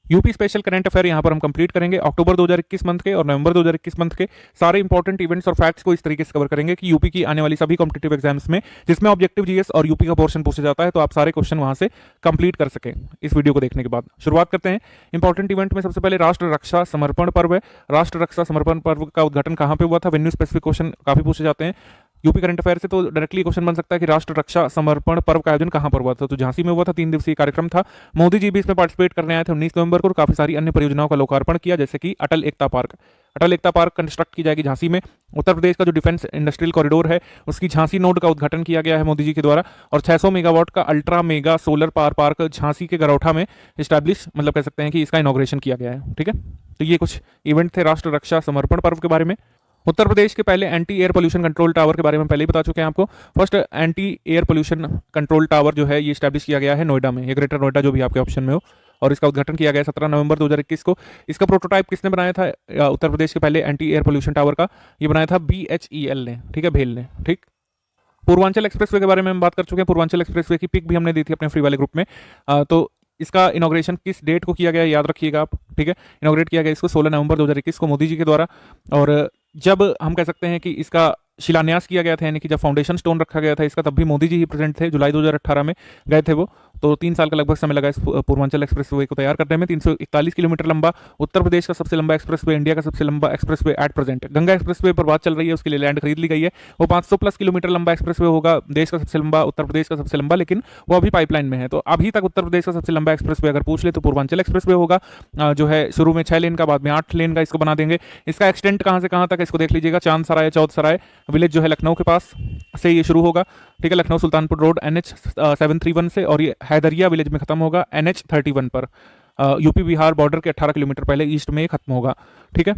यूपी स्पेशल करंट अफेयर यहाँ पर हम कंप्लीट करेंगे। अक्टूबर 2021 मंथ के और नवंबर 2021 मंथ के सारे इंपॉर्टेंट इवेंट्स और फैक्ट्स को इस तरीके से कवर करेंगे कि यूपी की आने वाली सभी कॉम्पिटिटिव एग्जाम्स में जिसमें ऑब्जेक्टिव जीएस और यूपी का पोर्शन पूछा जाता है, तो आप सारे क्वेश्चन वहां से कंप्लीट कर सकें इस वीडियो को देखने के बाद। शुरुआत करते हैं इंपॉर्टेंट इवेंट में। सबसे पहले राष्ट्र रक्षा समर्पण पर्व है। राष्ट्र रक्षा समर्पण पर्व का उद्घाटन कहाँ पे हुआ था? वेन्यू स्पेसिफिक क्वेश्चन काफी पूछे जाते हैं यूपी करंट अफेयर से, तो डायरेक्टली क्वेश्चन बन सकता है कि राष्ट्र रक्षा समर्पण पर्व का आयोजन कहां पर हुआ था? तो झांसी में हुआ था। 3 दिवसीय कार्यक्रम था। मोदी जी भी इसमें पार्टिसिपेट करने आए थे 19 नवंबर को और काफी सारी अन्य परियोजनाओं का लोकार्पण किया, जैसे कि अटल एकता पार्क। अटल एकता पार्क कंस्ट्रक्ट की जाएगी झांसी में। उत्तर प्रदेश का जो डिफेंस इंडस्ट्रियल कॉरिडोर है उसकी झांसी नोड का उद्घाटन किया गया है मोदी जी के द्वारा। और 600 मेगावाट का ultra mega solar power park Jhansi के गरौठा में स्टैब्लिश, मतलब कह सकते हैं कि इसका इनॉग्रेशन किया गया है, ठीक है। तो ये कुछ इवेंट थे राष्ट्र रक्षा समर्पण पर्व के बारे में। उत्तर प्रदेश के पहले anti air pollution control tower के बारे में पहले ही बता चुके हैं आपको। First anti air pollution control tower जो है ये स्टैब्लिश किया गया है नोएडा में, ये ग्रेटर नोएडा जो भी आपके ऑप्शन में हो, और इसका उद्घाटन किया गया 17 नवंबर 2021 को। इसका प्रोटोटाइप किसने बनाया था? उत्तर प्रदेश के पहले एंटी एयर पोल्यूशन टावर का ये बनाया था BHEL ने, ठीक है, भेल ने, ठीक। पूर्वांचल एक्सप्रेसवे के बारे में हम बात कर चुके हैं। पूर्वांचल एक्सप्रेसवे की पिक भी हमने दी थी अपने फ्री वाले ग्रुप में। तो इसका इनॉग्रेशन किस डेट को किया गया याद रखिएगा आप, ठीक है। इनॉग्रेट किया गया इसको 16 नवंबर 2021 को मोदी जी के द्वारा। और जब हम कह सकते हैं कि इसका शिलान्यास किया गया था, यानी कि जब फाउंडेशन स्टोन रखा गया था इसका, तब भी मोदी जी ही प्रेजेंट थे। जुलाई 2018 में गए थे वो। तो 3 साल का लगभग समय लगा इस पूर्वांचल एक्सप्रेसवे को तैयार करने में। 341 किलोमीटर लंबा, उत्तर प्रदेश का सबसे लंबा एक्सप्रेसवे, इंडिया का सबसे लंबा expressway at present. Ganga expressway पर बात चल रही है, उसके लिए लैंड खरीद ली गई है। वो 500+ किलोमीटर लंबा एक्सप्रेसवे होगा, देश का सबसे लंबा, उत्तर प्रदेश का सबसे लंबा, लेकिन वो अभी पाइपलाइन में है। तो अभी तक उत्तर प्रदेश का सबसे लंबा एक्सप्रेसवे अगर पूछ ले तो पूर्वांचल एक्सप्रेसवे होगा, जो है शुरू में 6 लेन का, बाद में 8 लेन का इसको बना देंगे। इसका एक्सटेंट कहाँ से कहाँ तक इसको देख लीजिएगा। चांद सराय विलेज जो है लखनऊ के पास से ये शुरू होगा, ठीक है, लखनऊ सुल्तानपुर रोड NH 731 से, और ये हैदरिया विलेज में खत्म होगा NH 31 पर। यूपी बिहार बॉर्डर के 18 किलोमीटर पहले ईस्ट में खत्म होगा, ठीक है।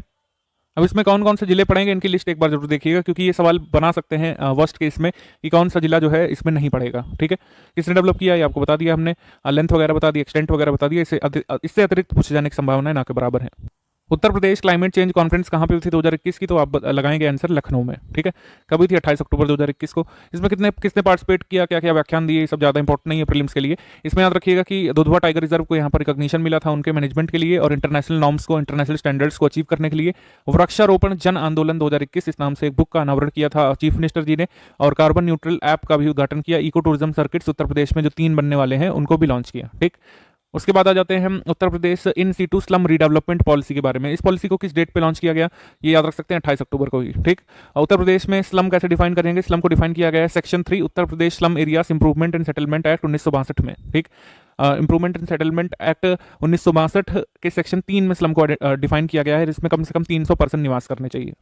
अब इसमें कौन कौन से जिले पड़ेंगे इनकी लिस्ट एक बार जरूर देखिएगा, क्योंकि ये सवाल बना सकते हैं वर्स्ट केस में कि कौन सा जिला जो है इसमें नहीं पड़ेगा, ठीक है। किसने डेवलप किया ये आपको बता दिया हमने, लेंथ वगैरह बता दी, एक्सटेंट वगैरह बता दिया। इससे अतिरिक्त पूछे जाने की संभावना ना के बराबर है। उत्तर प्रदेश क्लाइमेट चेंज कॉन्फ्रेंस कहाँ पे हुई थी 2021 की, तो आप लगाएंगे आंसर लखनऊ में। ठीक है, कब हुई थी? 28 अक्टूबर 2021 को। इसमें किसने पार्टिसिपेट किया, क्या क्या व्याख्यान दिए, ये सब ज़्यादा इंपॉर्टेंट नहीं है प्रीलिम्स के लिए। इसमें याद रखिएगा कि दुधवा टाइगर रिजर्व को यहाँ पर रिकॉग्निशन मिला था उनके मैनेजमेंट के लिए और इंटरनेशनल नॉर्म्स को, इंटरनेशनल स्टैंडर्ड्स को अचीव करने के लिए। वृक्षारोपण जन आंदोलन 2021 इस नाम से एक बुक का अनावरण किया था चीफ मिनिस्टर जी ने, और कार्बन न्यूट्रल ऐप का भी उद्घाटन किया। इको टूरिज्म सर्किट्स उत्तर प्रदेश में जो 3 बनने वाले हैं उनको भी लॉन्च किया। ठीक, उसके बाद आ जाते हैं हम Uttar Pradesh in situ slum redevelopment policy के बारे में। इस पॉलिसी को किस डेट पे लॉन्च किया गया, ये याद रख सकते हैं, 28 अक्टूबर को ही। ठीक, उत्तर प्रदेश में स्लम कैसे डिफाइन करेंगे? स्लम को डिफाइन किया गया है section 3 Uttar Pradesh slum areas improvement and settlement act 1962 में। ठीक, इंप्रूवमेंट एंड सेटलमेंट एक्ट 1962 के सेक्शन 3 में स्लम को डिफाइन किया गया है, जिसमें कम से कम 300 पर्सन निवास करने चाहिए।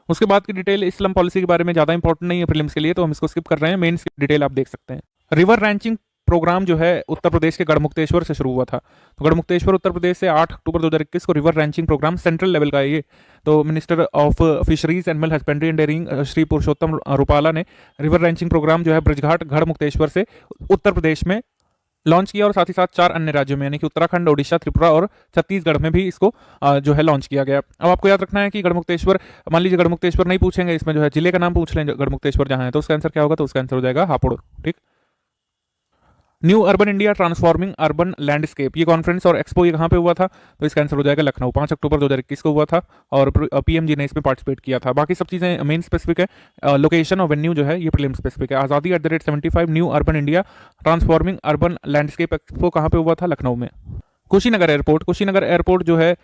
उसके बाद की डिटेल इस स्लम पॉलिसी के बारे में ज़्यादा इंपॉर्टेंट नहीं है प्रीलिम्स के लिए, तो हम इसको स्किप कर रहे हैं। मेन डिटेल आप देख सकते हैं। रिवर रैंचिंग प्रोग्राम जो है उत्तर प्रदेश के गढ़मुक्तेश्वर से शुरू हुआ था। तो गढ़मुक्तेश्वर उत्तर प्रदेश से 8 अक्टूबर 2021 को river ranching program central level का है ये। तो minister of fisheries animal husbandry and dairying Shri Purushottam Rupala ने रिवर रैंचिंग प्रोग्राम जो है ब्रजघाट गढ़मुक्तेश्वर से उत्तर प्रदेश में लॉन्च किया और साथ ही साथ 4 अन्य राज्यों में यानी कि उत्तराखंड, ओडिशा, त्रिपुरा और छत्तीसगढ़ में भी इसको जो है लॉन्च किया गया। अब आपको याद रखना है कि गढ़मुक्तेश्वर, मान लीजिए गढ़मुक्तेश्वर नहीं पूछेंगे, इसमें जो है जिले का नाम पूछ लें गढ़मुक्तेश्वर जहाँ है, तो उसका आंसर क्या होगा? तो उसका आंसर हो जाएगा हापुड़। ठीक, new urban India transforming urban landscape, ये कॉन्फ्रेंस और एक्सपो ये कहाँ पे हुआ था? तो इसका आंसर हो जाएगा लखनऊ, 5 अक्टूबर 2021 को हुआ था और पीएम जी ने इसमें पार्टिसिपेट किया था। बाकी सब चीज़ें मेन स्पेसिफिक है, लोकेशन और वेन्यू जो है ये प्रीलिम स्पेसिफिक है। आज़ादी @75 new urban India transforming urban landscape expo कहाँ पे हुआ था? लखनऊ में। कुशीनगर एयरपोर्ट जो है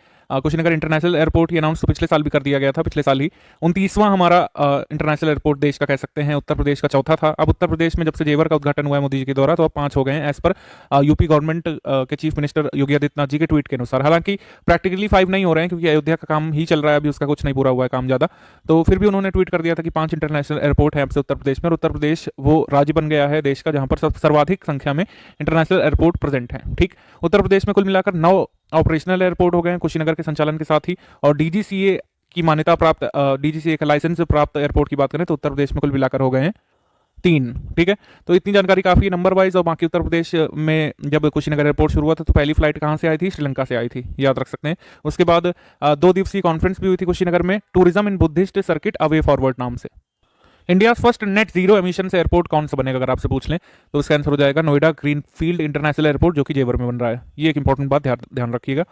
कुशीनगर इंटरनेशनल एयरपोर्ट, ये अनाउंस तो पिछले साल भी कर दिया गया था, पिछले साल ही 29वां हमारा इंटरनेशनल एयरपोर्ट देश का कह सकते हैं। उत्तर प्रदेश का चौथा था। अब उत्तर प्रदेश में जब से जेवर का उद्घाटन हुआ है मोदी जी के द्वारा, तो अब 5 हो गए हैं एज पर यूपी गवर्नमेंट के चीफ मिनिस्टर योगी आदित्यनाथ जी के ट्वीट के अनुसार। हालांकि प्रैक्टिकली 5 नहीं हो रहे हैं क्योंकि अयोध्या का काम ही चल रहा है, अभी उसका कुछ नहीं पूरा हुआ है काम ज़्यादा। तो फिर भी उन्होंने ट्वीट कर दिया था कि 5 इंटरनेशनल एयरपोर्ट है अब से उत्तर प्रदेश में, और उत्तर प्रदेश वो राज्य बन गया है देश का जहाँ पर सर्वाधिक संख्या में इंटरनेशनल एयरपोर्ट प्रेजेंट हैं। ठीक, उत्तर प्रदेश में कुल मिलाकर 9 ऑपरेशनल एयरपोर्ट हो गए हैं कुशीनगर के संचालन के साथ ही, और डीजीसीए की मान्यता प्राप्त, डीजीसीए का लाइसेंस प्राप्त एयरपोर्ट की बात करें तो उत्तर प्रदेश में कुल मिलाकर हो गए हैं 3। ठीक है, तो इतनी जानकारी काफ़ी है नंबर वाइज। और बाकी उत्तर प्रदेश में जब कुशीनगर एयरपोर्ट शुरू हुआ था तो पहली फ्लाइट कहाँ से आई थी? श्रीलंका से आई थी, याद रख सकते हैं। उसके बाद 2 दिवसीय कॉन्फ्रेंस भी हुई थी कुशीनगर में, tourism in Buddhist circuit away forward नाम से। India first net zero emission से एयरपोर्ट कौन सा बनेगा अगर आपसे पूछ लें तो उसका आंसर हो जाएगा नोएडा ग्रीनफील्ड इंटरनेशनल एयरपोर्ट, जो कि जेवर में बन रहा है। ये एक इंपॉर्टेंट बात ध्यान रखिएगा।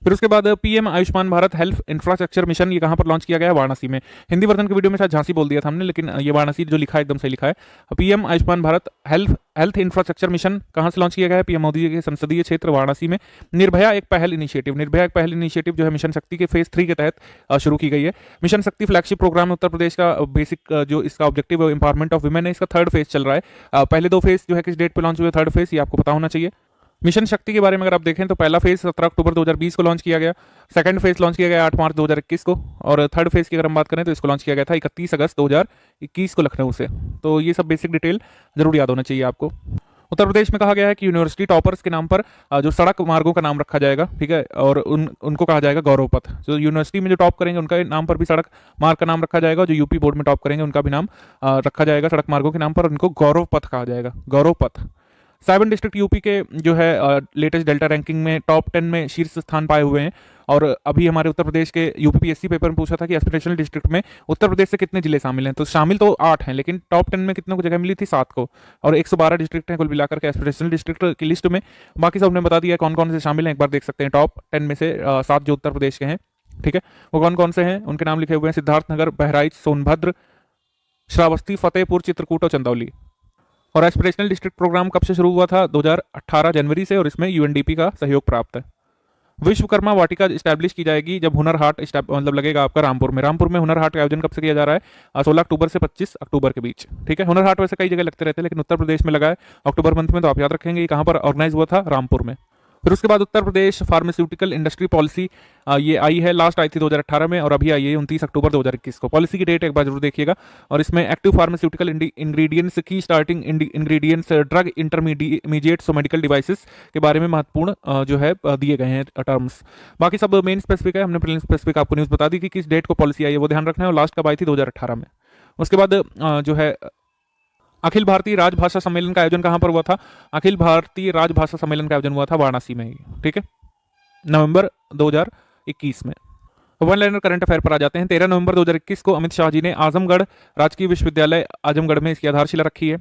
फिर उसके बाद PM Ayushman Bharat health infrastructure mission, ये कहाँ पर लॉन्च किया गया है? वाराणसी में। हिंदी वर्जन के वीडियो में शायद झांसी बोल दिया था हमने, लेकिन ये वाराणसी जो लिखा है एकदम सही लिखा है। PM Ayushman Bharat health infrastructure mission कहाँ से लॉन्च किया गया है? पीएम मोदी जी के संसदीय क्षेत्र वाराणसी में। निर्भया एक पहल इनिशिएटिव जो है मिशन शक्ति के फेज 3 के तहत शुरू की गई है। मिशन शक्ति फ्लैगशिप प्रोग्राम है उत्तर प्रदेश का। बेसिक जो इसका ऑब्जेक्टिव है एम्पावरमेंट ऑफ वुमेन है, इसका 3rd फेज चल रहा है। पहले 2 फेज जो है किस डेट पर लॉन्च हुए, 3rd फेज ये आपको पता होना चाहिए। मिशन शक्ति के बारे में अगर आप देखें तो पहला फेज 17 अक्टूबर 2020 को लॉन्च किया गया, 2nd फेज लॉन्च किया गया 8 मार्च 2021 को, और 3rd फेज की अगर हम बात करें तो इसको लॉन्च किया गया था 31 अगस्त 2021 को लखनऊ से। तो ये सब बेसिक डिटेल जरूर याद होना चाहिए आपको। उत्तर प्रदेश में कहा गया है कि यूनिवर्सिटी टॉपर्स के नाम पर जो सड़क मार्गों का नाम रखा जाएगा, ठीक है, और उनको कहा जाएगा गौरव पथ। जो यूनिवर्सिटी में जो टॉप करेंगे उनका नाम पर भी सड़क मार्ग का नाम रखा जाएगा, जो यूपी बोर्ड में टॉप करेंगे उनका भी नाम रखा जाएगा सड़क मार्गों के नाम पर, उनको गौरव पथ कहा जाएगा, गौरव पथ। 7 डिस्ट्रिक्ट यूपी के जो है लेटेस्ट डेल्टा रैंकिंग में टॉप 10 में शीर्ष स्थान पाए हुए हैं। और अभी हमारे उत्तर प्रदेश के यूपीपीएससी पेपर में पूछा था कि एस्पिरेशनल डिस्ट्रिक्ट में उत्तर प्रदेश से कितने जिले शामिल हैं, तो शामिल तो 8 हैं, लेकिन टॉप 10 में कितने को जगह मिली थी? 7 को, और 112 डिस्ट्रिक्ट हैं कुल मिलाकर के एस्पिरेशनल डिस्ट्रिक्ट की लिस्ट में। बाकी सब ने बता दिया कौन कौन से शामिल हैं, एक बार देख सकते हैं। टॉप 10 में से 7 जो उत्तर प्रदेश के हैं, ठीक है, वो कौन कौन से हैं उनके नाम लिखे हुए हैं। सिद्धार्थनगर, बहराइच, सोनभद्र, श्रावस्ती, फतेहपुर, चित्रकूट और चंदौली। और एस्पिरेशनल डिस्ट्रिक्ट प्रोग्राम कब से शुरू हुआ था? 2018 जनवरी से, और इसमें यूएनडीपी का सहयोग प्राप्त है। विश्वकर्मा वाटिका स्टैब्लिश की जाएगी जब हुनर हाट मतलब लगेगा आपका रामपुर में हुनर हाट का आयोजन कब से किया जा रहा है? 16 अक्टूबर से 25 अक्टूबर के बीच, ठीक है। हुनर हाट वैसे कई जगह लगते रहते हैं, लेकिन उत्तर प्रदेश में लगा है अक्टूबर मंथ में, तो आप याद रखेंगे ये कहाँ पर ऑर्गेनाइज हुआ था? रामपुर में। फिर उसके बाद उत्तर प्रदेश फार्मास्यूटिकल इंडस्ट्री पॉलिसी ये आई है, लास्ट आई थी 2018 में, और अभी आई है 29 अक्टूबर 2021 को। पॉलिसी की डेट एक बार जरूर देखिएगा। और इसमें एक्टिव फार्मास्यूटिकल इंग्रेडिएंट्स की स्टार्टिंग इंग्रेडिएंट्स, ड्रग इंटरमीडिएट्स और मेडिकल डिवाइसेस के बारे में महत्वपूर्ण जो है दिए गए हैं टर्म्स। बाकी सब मेन स्पेसिफिक है, हमने प्रीलिम स्पेसिफिक आपको न्यूज़ बता दी कि किस डेट को पॉलिसी आई है, वो ध्यान रखना है। और लास्ट कब आई थी? 2018 में। उसके बाद जो है अखिल भारतीय राजभाषा सम्मेलन का आयोजन कहाँ पर हुआ था? अखिल भारतीय राजभाषा सम्मेलन का आयोजन हुआ था वाराणसी में ही, ठीक है, नवंबर 2021 में। वन लाइनर करंट अफेयर पर आ जाते हैं। 13 नवंबर 2021 को अमित शाह जी ने आजमगढ़ राजकीय विश्वविद्यालय आजमगढ़ में इसकी आधारशिला रखी है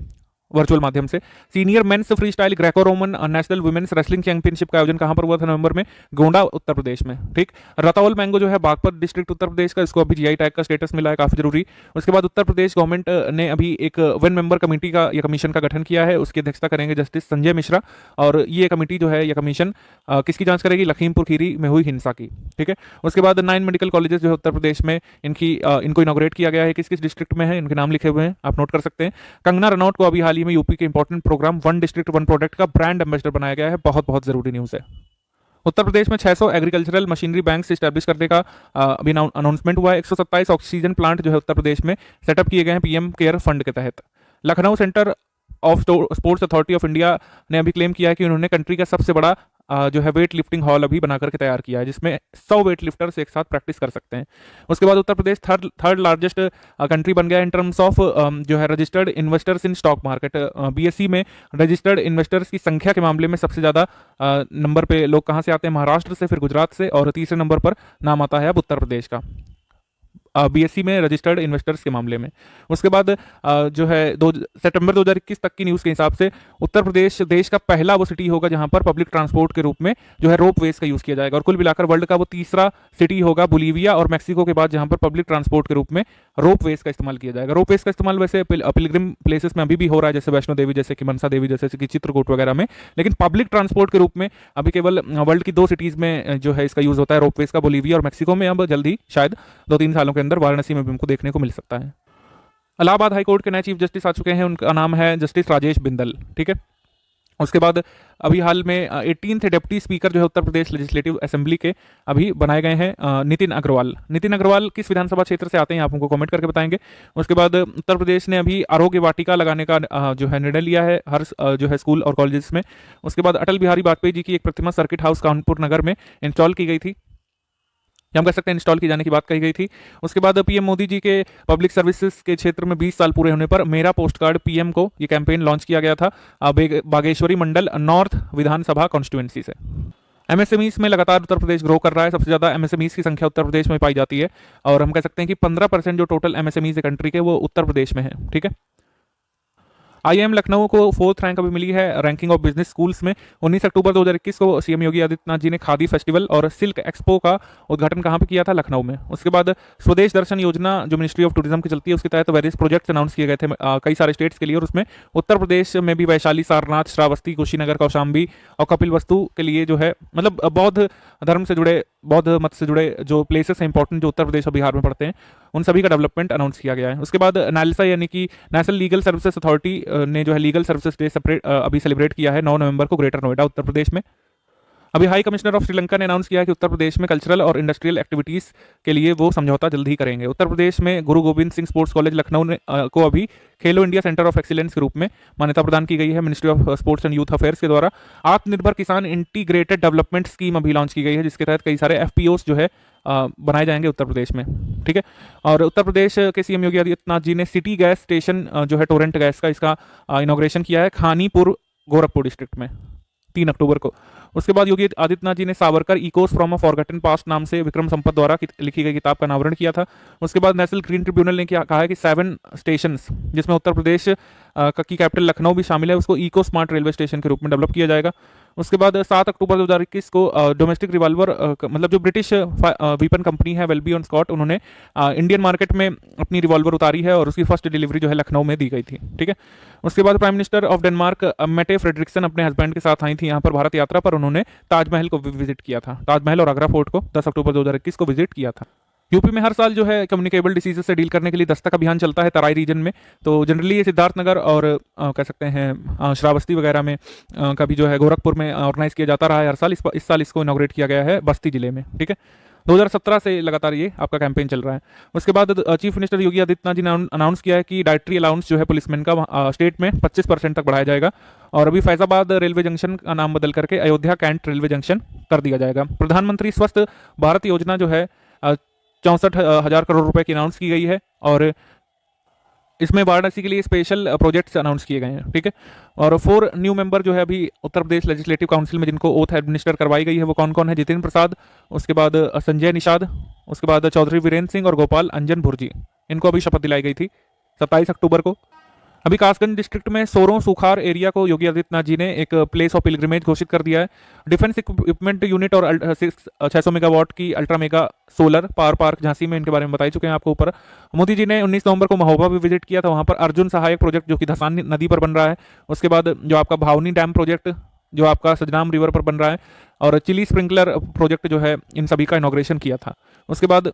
वर्चुअल माध्यम से। Senior men's freestyle Greco Roman national women's wrestling championship का आयोजन कहां पर हुआ था नवंबर में? गोंडा उत्तर प्रदेश में। ठीक। रताउल मैंगो जो है बागपत डिस्ट्रिक्ट उत्तर प्रदेश का, इसको अभी जीआई टैग का स्टेटस मिला है, काफी जरूरी। उसके बाद उत्तर प्रदेश गवर्नमेंट ने अभी एक 1 मेंबर कमेटी का या कमीशन का गठन किया है, उसकी अध्यक्षता करेंगे जस्टिस संजय मिश्रा। और ये कमेटी जो है, यह कमीशन किसकी जांच करेगी? लखीमपुर खीरी में हुई हिंसा की। ठीक है। उसके बाद 9 मेडिकल कॉलेजेस जो है उत्तर प्रदेश में, इनको इनॉग्रेट किया गया है। किस किस डिस्ट्रिक्ट में है, इनके नाम लिखे हुए हैं, आप नोट कर सकते हैं। कंगना रनौत को अभी हाल ही में यूपी के इंपॉर्टेंट प्रोग्राम 1 डिस्ट्रिक्ट 1 प्रोडक्ट का ब्रांड एम्बेसडर बनाया गया है। बहुत बहुत जरूरी न्यूज है। उत्तर प्रदेश में 600 एग्रीकल्चरल मशीनरी बैंक स्टैब्लिश करने का अभी अनाउंसमेंट हुआ है। 127 ऑक्सीजन प्लांट जो है उत्तर प्रदेश में सेटअप किए गए हैं पीएम केयर फंड के तहत। Lucknow centre of sports authority of India ने अभी क्लेम किया है कि उन्होंने कंट्री का सबसे बड़ा जो है वेट लिफ्टिंग हॉल अभी बनाकर के तैयार किया है, जिसमें 100 वेट लिफ्टर्स एक साथ प्रैक्टिस कर सकते हैं। उसके बाद उत्तर प्रदेश थर्ड लार्जेस्ट कंट्री बन गया इन टर्म्स ऑफ जो है registered investors in stock market. BSE में रजिस्टर्ड इन्वेस्टर्स की संख्या के मामले में सबसे ज़्यादा नंबर पे लोग कहाँ से आते हैं? महाराष्ट्र से, फिर गुजरात से, और तीसरे नंबर पर नाम आता है अब उत्तर प्रदेश का बीएसई में रजिस्टर्ड इन्वेस्टर्स के मामले में। उसके बाद जो है सितंबर 2021 तक की न्यूज़ के हिसाब से उत्तर प्रदेश देश का पहला वो सिटी होगा जहां पर पब्लिक ट्रांसपोर्ट के रूप में जो है रोपवेज का यूज़ किया जाएगा। और कुल मिलाकर वर्ल्ड का वो तीसरा सिटी होगा बोलीविया और मैक्सिको के बाद जहां पर पब्लिक ट्रांसपोर्ट के रूप में रोपवेज का इस्तेमाल किया जाएगा। रोपवेज का इस्तेमाल वैसे पिलग्रिम प्लेसेस में अभी भी हो रहा है, जैसे वैष्णो देवी, जैसे कि मनसा देवी, जैसे कि चित्रकूट वगैरह में, लेकिन पब्लिक ट्रांसपोर्ट के रूप में अभी केवल वर्ल्ड की 2 सिटीज़ में जो है इसका यूज़ होता है रोपवेज का, बोलीविया और मैक्सिको में। अब जल्दी शायद 2-3 सालों के अंदर वाराणसी में भी को देखने को मिल सकता है। इलाहाबाद हाईकोर्ट के नए चीफ जस्टिस आ चुके हैं, उनका नाम है जस्टिस राजेश बिंदल। ठीक है। उसके बाद अभी हाल में 18th डिप्टी स्पीकर जो है उत्तर प्रदेश लेजिस्लेटिव असेंबली के अभी बनाए गए हैं नितिन अग्रवाल। नितिन अग्रवाल किस विधानसभा क्षेत्र से आते हैं आप हमको कमेंट करके बताएंगे। उसके बाद उत्तर प्रदेश ने अभी आरोग्य वाटिका लगाने का जो है निर्णय लिया है हर जो है स्कूल और कॉलेजेस में। उसके बाद अटल बिहारी वाजपेयी जी की एक प्रतिमा सर्किट हाउस कानपुर नगर में इंस्टॉल की गई थी, हम कह सकते हैं इंस्टॉल की जाने की बात कही गई थी। उसके बाद पीएम मोदी जी के पब्लिक सर्विसेज के क्षेत्र में 20 साल पूरे होने पर मेरा पोस्ट कार्ड पीएम को ये कैंपेन लॉन्च किया गया था बागेश्वरी मंडल नॉर्थ विधानसभा कॉन्स्टिट्यूएंसी से। एमएसएमईज में लगातार उत्तर प्रदेश ग्रो कर रहा है। सबसे ज्यादा एमएसएमईज की संख्या उत्तर प्रदेश में पाई जाती है और हम कह सकते हैं कि 15% जो टोटल एमएसएमईज है कंट्री के वो उत्तर प्रदेश में है। ठीक है। आईआईएम लखनऊ को 4th रैंक अभी मिली है रैंकिंग ऑफ बिजनेस स्कूल्स में। 19 अक्टूबर 2021 को सीएम योगी आदित्यनाथ जी ने खादी फेस्टिवल और सिल्क एक्सपो का उद्घाटन कहां पे किया था? लखनऊ में। उसके बाद स्वदेश दर्शन योजना जो मिनिस्ट्री ऑफ टूरिज्म की चलती है उसके तहत वेरियस प्रोजेक्ट्स अनाउंस किए गए थे कई सारे स्टेट्स के लिए, और उसमें उत्तर प्रदेश में भी वैशाली, सारनाथ, श्रावस्ती, कुशीनगर, कौशाम्बी और कपिलवस्तु के लिए जो है मतलब बौद्ध धर्म से जुड़े, बौद्ध मत से जुड़े जो प्लेसेस हैं इंपॉर्टेंट जो उत्तर प्रदेश और बिहार में पड़ते हैं उन सभी का डेवलपमेंट अनाउंस किया गया है। उसके बाद नालसा यानी कि नेशनल लीगल सर्विसेज अथॉरिटी ने जो है लीगल सर्विसेज डे सेपरेट अभी सेलिब्रेट किया है 9 नवंबर को ग्रेटर नोएडा उत्तर प्रदेश में। अभी हाई कमिश्नर ऑफ श्रीलंका ने अनाउंस किया है कि उत्तर प्रदेश में कल्चरल और इंडस्ट्रियल एक्टिविटीज के लिए वो समझौता जल्द ही करेंगे। उत्तर प्रदेश में गुरु गोविंद सिंह स्पोर्ट्स कॉलेज लखनऊ ने को अभी खेलो इंडिया सेंटर ऑफ एक्सीलेंस के रूप में मान्यता प्रदान की गई है ministry of sports and youth affairs के द्वारा। आत्मनिर्भर किसान इंटीग्रेटेड डेवलपमेंट स्कीम अभी लॉन्च की गई है जिसके तहत कई सारे एफपीओस जो है बनाए जाएंगे उत्तर प्रदेश में। ठीक है। और उत्तर प्रदेश के सीएम योगी आदित्यनाथ जी ने सिटी गैस स्टेशन जो है टोरेंट गैस का इसका इनॉग्रेशन किया है खानीपुर गोरखपुर डिस्ट्रिक्ट में 3 अक्टूबर को। उसके बाद योगी आदित्यनाथ जी ने Savarkar Eeco from a forgotten past नाम से विक्रम संपत द्वारा लिखी गई किताब का अनावरण किया था। उसके बाद नेशनल ग्रीन ट्रिब्यूनल ने कहा है कि 7 स्टेशंस जिसमें उत्तर प्रदेश की कैपिटल लखनऊ भी शामिल है उसको इको स्मार्ट रेलवे स्टेशन के रूप में डेवलप किया जाएगा। उसके बाद 7 अक्टूबर 2021 को डोमेस्टिक रिवॉल्वर मतलब जो ब्रिटिश वीपन कंपनी है वेलबी एंड स्कॉट उन्होंने इंडियन मार्केट में अपनी रिवॉल्वर उतारी है और उसकी फर्स्ट डिलीवरी जो है लखनऊ में दी गई थी। ठीक है। उसके बाद prime minister of Denmark Mette Frederiksen अपने हस्बैंड के साथ आई थी यहाँ पर भारत यात्रा पर, उन्होंने ताजमहल को विजिट किया था, ताजमहल और आगरा फोर्ट को 10 अक्टूबर 2021 को विजिट किया था। यूपी में हर साल जो है कम्युनिकेबल डिसीजेस से डील करने के लिए दस्तक अभियान चलता है तराई रीजन में। तो जनरली ये सिद्धार्थनगर और कह सकते हैं श्रावस्ती वगैरह में कभी जो है गोरखपुर में ऑर्गेनाइज किया जाता रहा है हर साल। इस साल इसको इनॉग्रेट किया गया है बस्ती जिले में। ठीक है। 2017 से लगातार ये आपका कैंपेन चल रहा है। उसके बाद चीफ मिनिस्टर योगी आदित्यनाथ जी ने अनाउंस किया है कि डाइटरी अलाउंस जो है पुलिसमैन का स्टेट में 25% तक बढ़ाया जाएगा और अभी फैजाबाद रेलवे जंक्शन का नाम बदल करके अयोध्या कैंट रेलवे जंक्शन कर दिया जाएगा। प्रधानमंत्री स्वस्थ भारत योजना जो है 64,000 करोड़ रुपए की अनाउंस की गई है और इसमें वाराणसी के लिए स्पेशल प्रोजेक्ट्स अनाउंस किए गए हैं, ठीक है। और 4 न्यू मेंबर जो है अभी उत्तर प्रदेश लेजिस्लेटिव काउंसिल में जिनको ओथ एडमिनिस्टर करवाई गई है वो कौन कौन है? जितेंद्र प्रसाद, उसके बाद संजय निषाद, उसके बाद चौधरी वीरेंद्र सिंह और गोपाल अंजन भुर्जी, इनको अभी शपथ दिलाई गई थी 27 अक्टूबर को। अभी कासगंज डिस्ट्रिक्ट में सोरों सुखार एरिया को योगी आदित्यनाथ जी ने एक प्लेस ऑफ पिलग्रिमेज घोषित कर दिया है। डिफेंस इक्विपमेंट यूनिट और 600 मेगावाट की ultra mega solar power park Jhansi में, इनके बारे में बता ही चुके हैं आपको ऊपर। मोदी जी ने 19 नवंबर को महोबा भी विजिट किया था, वहां पर अर्जुन सहायक प्रोजेक्ट जो कि धसान नदी पर बन रहा है, उसके बाद जो आपका भावनी डैम प्रोजेक्ट जो आपका सजनाम रिवर पर बन रहा है, और चिली स्प्रिंकलर प्रोजेक्ट जो है, इन सभी का इनॉग्रेशन किया था। उसके बाद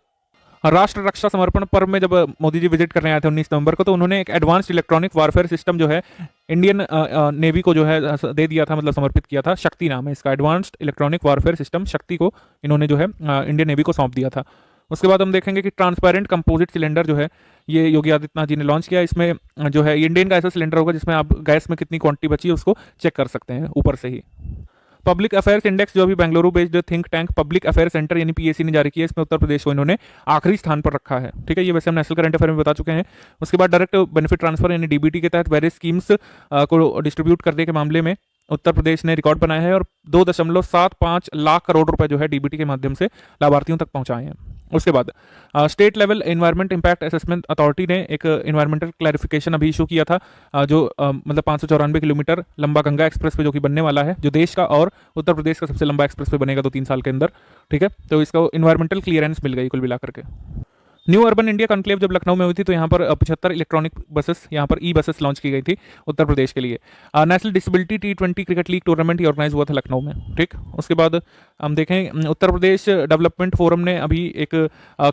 राष्ट्र रक्षा समर्पण पर्व में जब मोदी जी विजिट करने आए थे 19 नवंबर को, तो उन्होंने एक एडवांस्ड इलेक्ट्रॉनिक वारफेयर सिस्टम जो है इंडियन नेवी को जो है दे दिया था, मतलब समर्पित किया था। शक्ति नाम है इसका, एडवांस्ड इलेक्ट्रॉनिक वारफेयर सिस्टम शक्ति को इन्होंने जो है इंडियन नेवी को सौंप दिया था। उसके बाद हम देखेंगे कि ट्रांसपेरेंट कंपोजिट सिलेंडर जो है ये योगी आदित्यनाथ जी ने लॉन्च किया। इसमें जो है इंडियन का ऐसा सिलेंडर होगा जिसमें आप गैस में कितनी क्वांटिटी बची है उसको चेक कर सकते हैं ऊपर से ही। पब्लिक अफेयर्स इंडेक्स जो अभी Bengaluru based think tank public affair centre यानी पीएसी ने जारी किया, इसमें उत्तर प्रदेश को इन्होंने आखिरी स्थान पर रखा है, ठीक है। ये वैसे हम नेशनल करंट अफेयर में बता चुके हैं। उसके बाद डायरेक्ट बेनिफिट ट्रांसफर यानी डीबीटी के तहत वेरियस स्कीम्स को डिस्ट्रीब्यूट करने के मामले में उत्तर प्रदेश ने रिकॉर्ड बनाया है और 2.75 लाख करोड़ रुपए जो है डीबीटी के माध्यम से लाभार्थियों तक पहुंचाए हैं। उसके बाद state level environment impact assessment authority ने एक एनवायरमेंटल क्लैरिफिकेशन अभी इशू किया था, जो मतलब 594 किलोमीटर लंबा गंगा एक्सप्रेस वे जो कि बनने वाला है, जो देश का और उत्तर प्रदेश का सबसे लंबा एक्सप्रेस वे बनेगा 2-3 साल के अंदर, ठीक है। तो इसका एनवायरमेंटल क्लियरेंस मिल गई कुल मिलाकर के। न्यू अर्बन इंडिया कॉन्क्लेव जब लखनऊ में हुई थी तो यहाँ पर 75 इलेक्ट्रॉनिक बसेस, यहाँ पर ई बसेस लॉन्च की गई थी उत्तर प्रदेश के लिए। National disability T20 cricket league tournament organise हुआ था लखनऊ में, ठीक। उसके बाद हम देखें उत्तर प्रदेश डेवलपमेंट फोरम ने अभी एक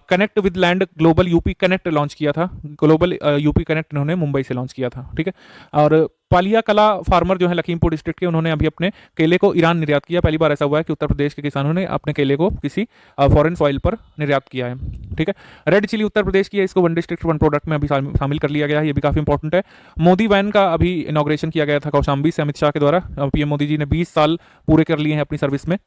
connect with land global UP connect launch किया था। ग्लोबल यूपी कनेक्ट इन्होंने मुंबई से लॉन्च किया था, ठीक है। और पालिया कला फार्मर जो है लखीमपुर डिस्ट्रिक्ट के, उन्होंने अभी अपने केले को ईरान निर्यात किया। पहली बार ऐसा हुआ है कि उत्तर प्रदेश के किसानों ने अपने केले को किसी फॉरेन सॉइल पर निर्यात किया है, ठीक है। रेड चिली उत्तर प्रदेश की है, इसको वन डिस्ट्रिक्ट वन प्रोडक्ट में अभी शामिल कर लिया गया है, ये भी काफी इंपॉर्टेंट है। मोदी वैन का अभी इनॉग्रेशन किया गया था कौशाम्बी से अमित शाह के द्वारा। पीएम मोदी जी ने 20 साल पूरे कर लिए हैं अपनी सर्विस में।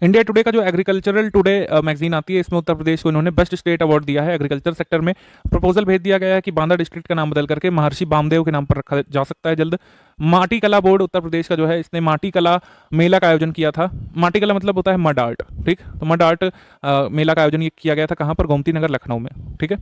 इंडिया टुडे का जो एग्रीकल्चरल टुडे मैगजीन आती है, इसमें उत्तर प्रदेश को इन्होंने बेस्ट स्टेट अवार्ड दिया है एग्रीकल्चर सेक्टर में। प्रपोजल भेज दिया गया है कि बांदा डिस्ट्रिक्ट का नाम बदल करके महर्षि बामदेव के नाम पर रखा जा सकता है जल्द। माटी कला बोर्ड उत्तर प्रदेश का जो है, इसने माटी कला मेला का आयोजन किया था। माटी कला मतलब होता है मड आर्ट, ठीक। तो मड आर्ट मेला का आयोजन ये किया गया था कहाँ पर? गोमती नगर लखनऊ में, ठीक है।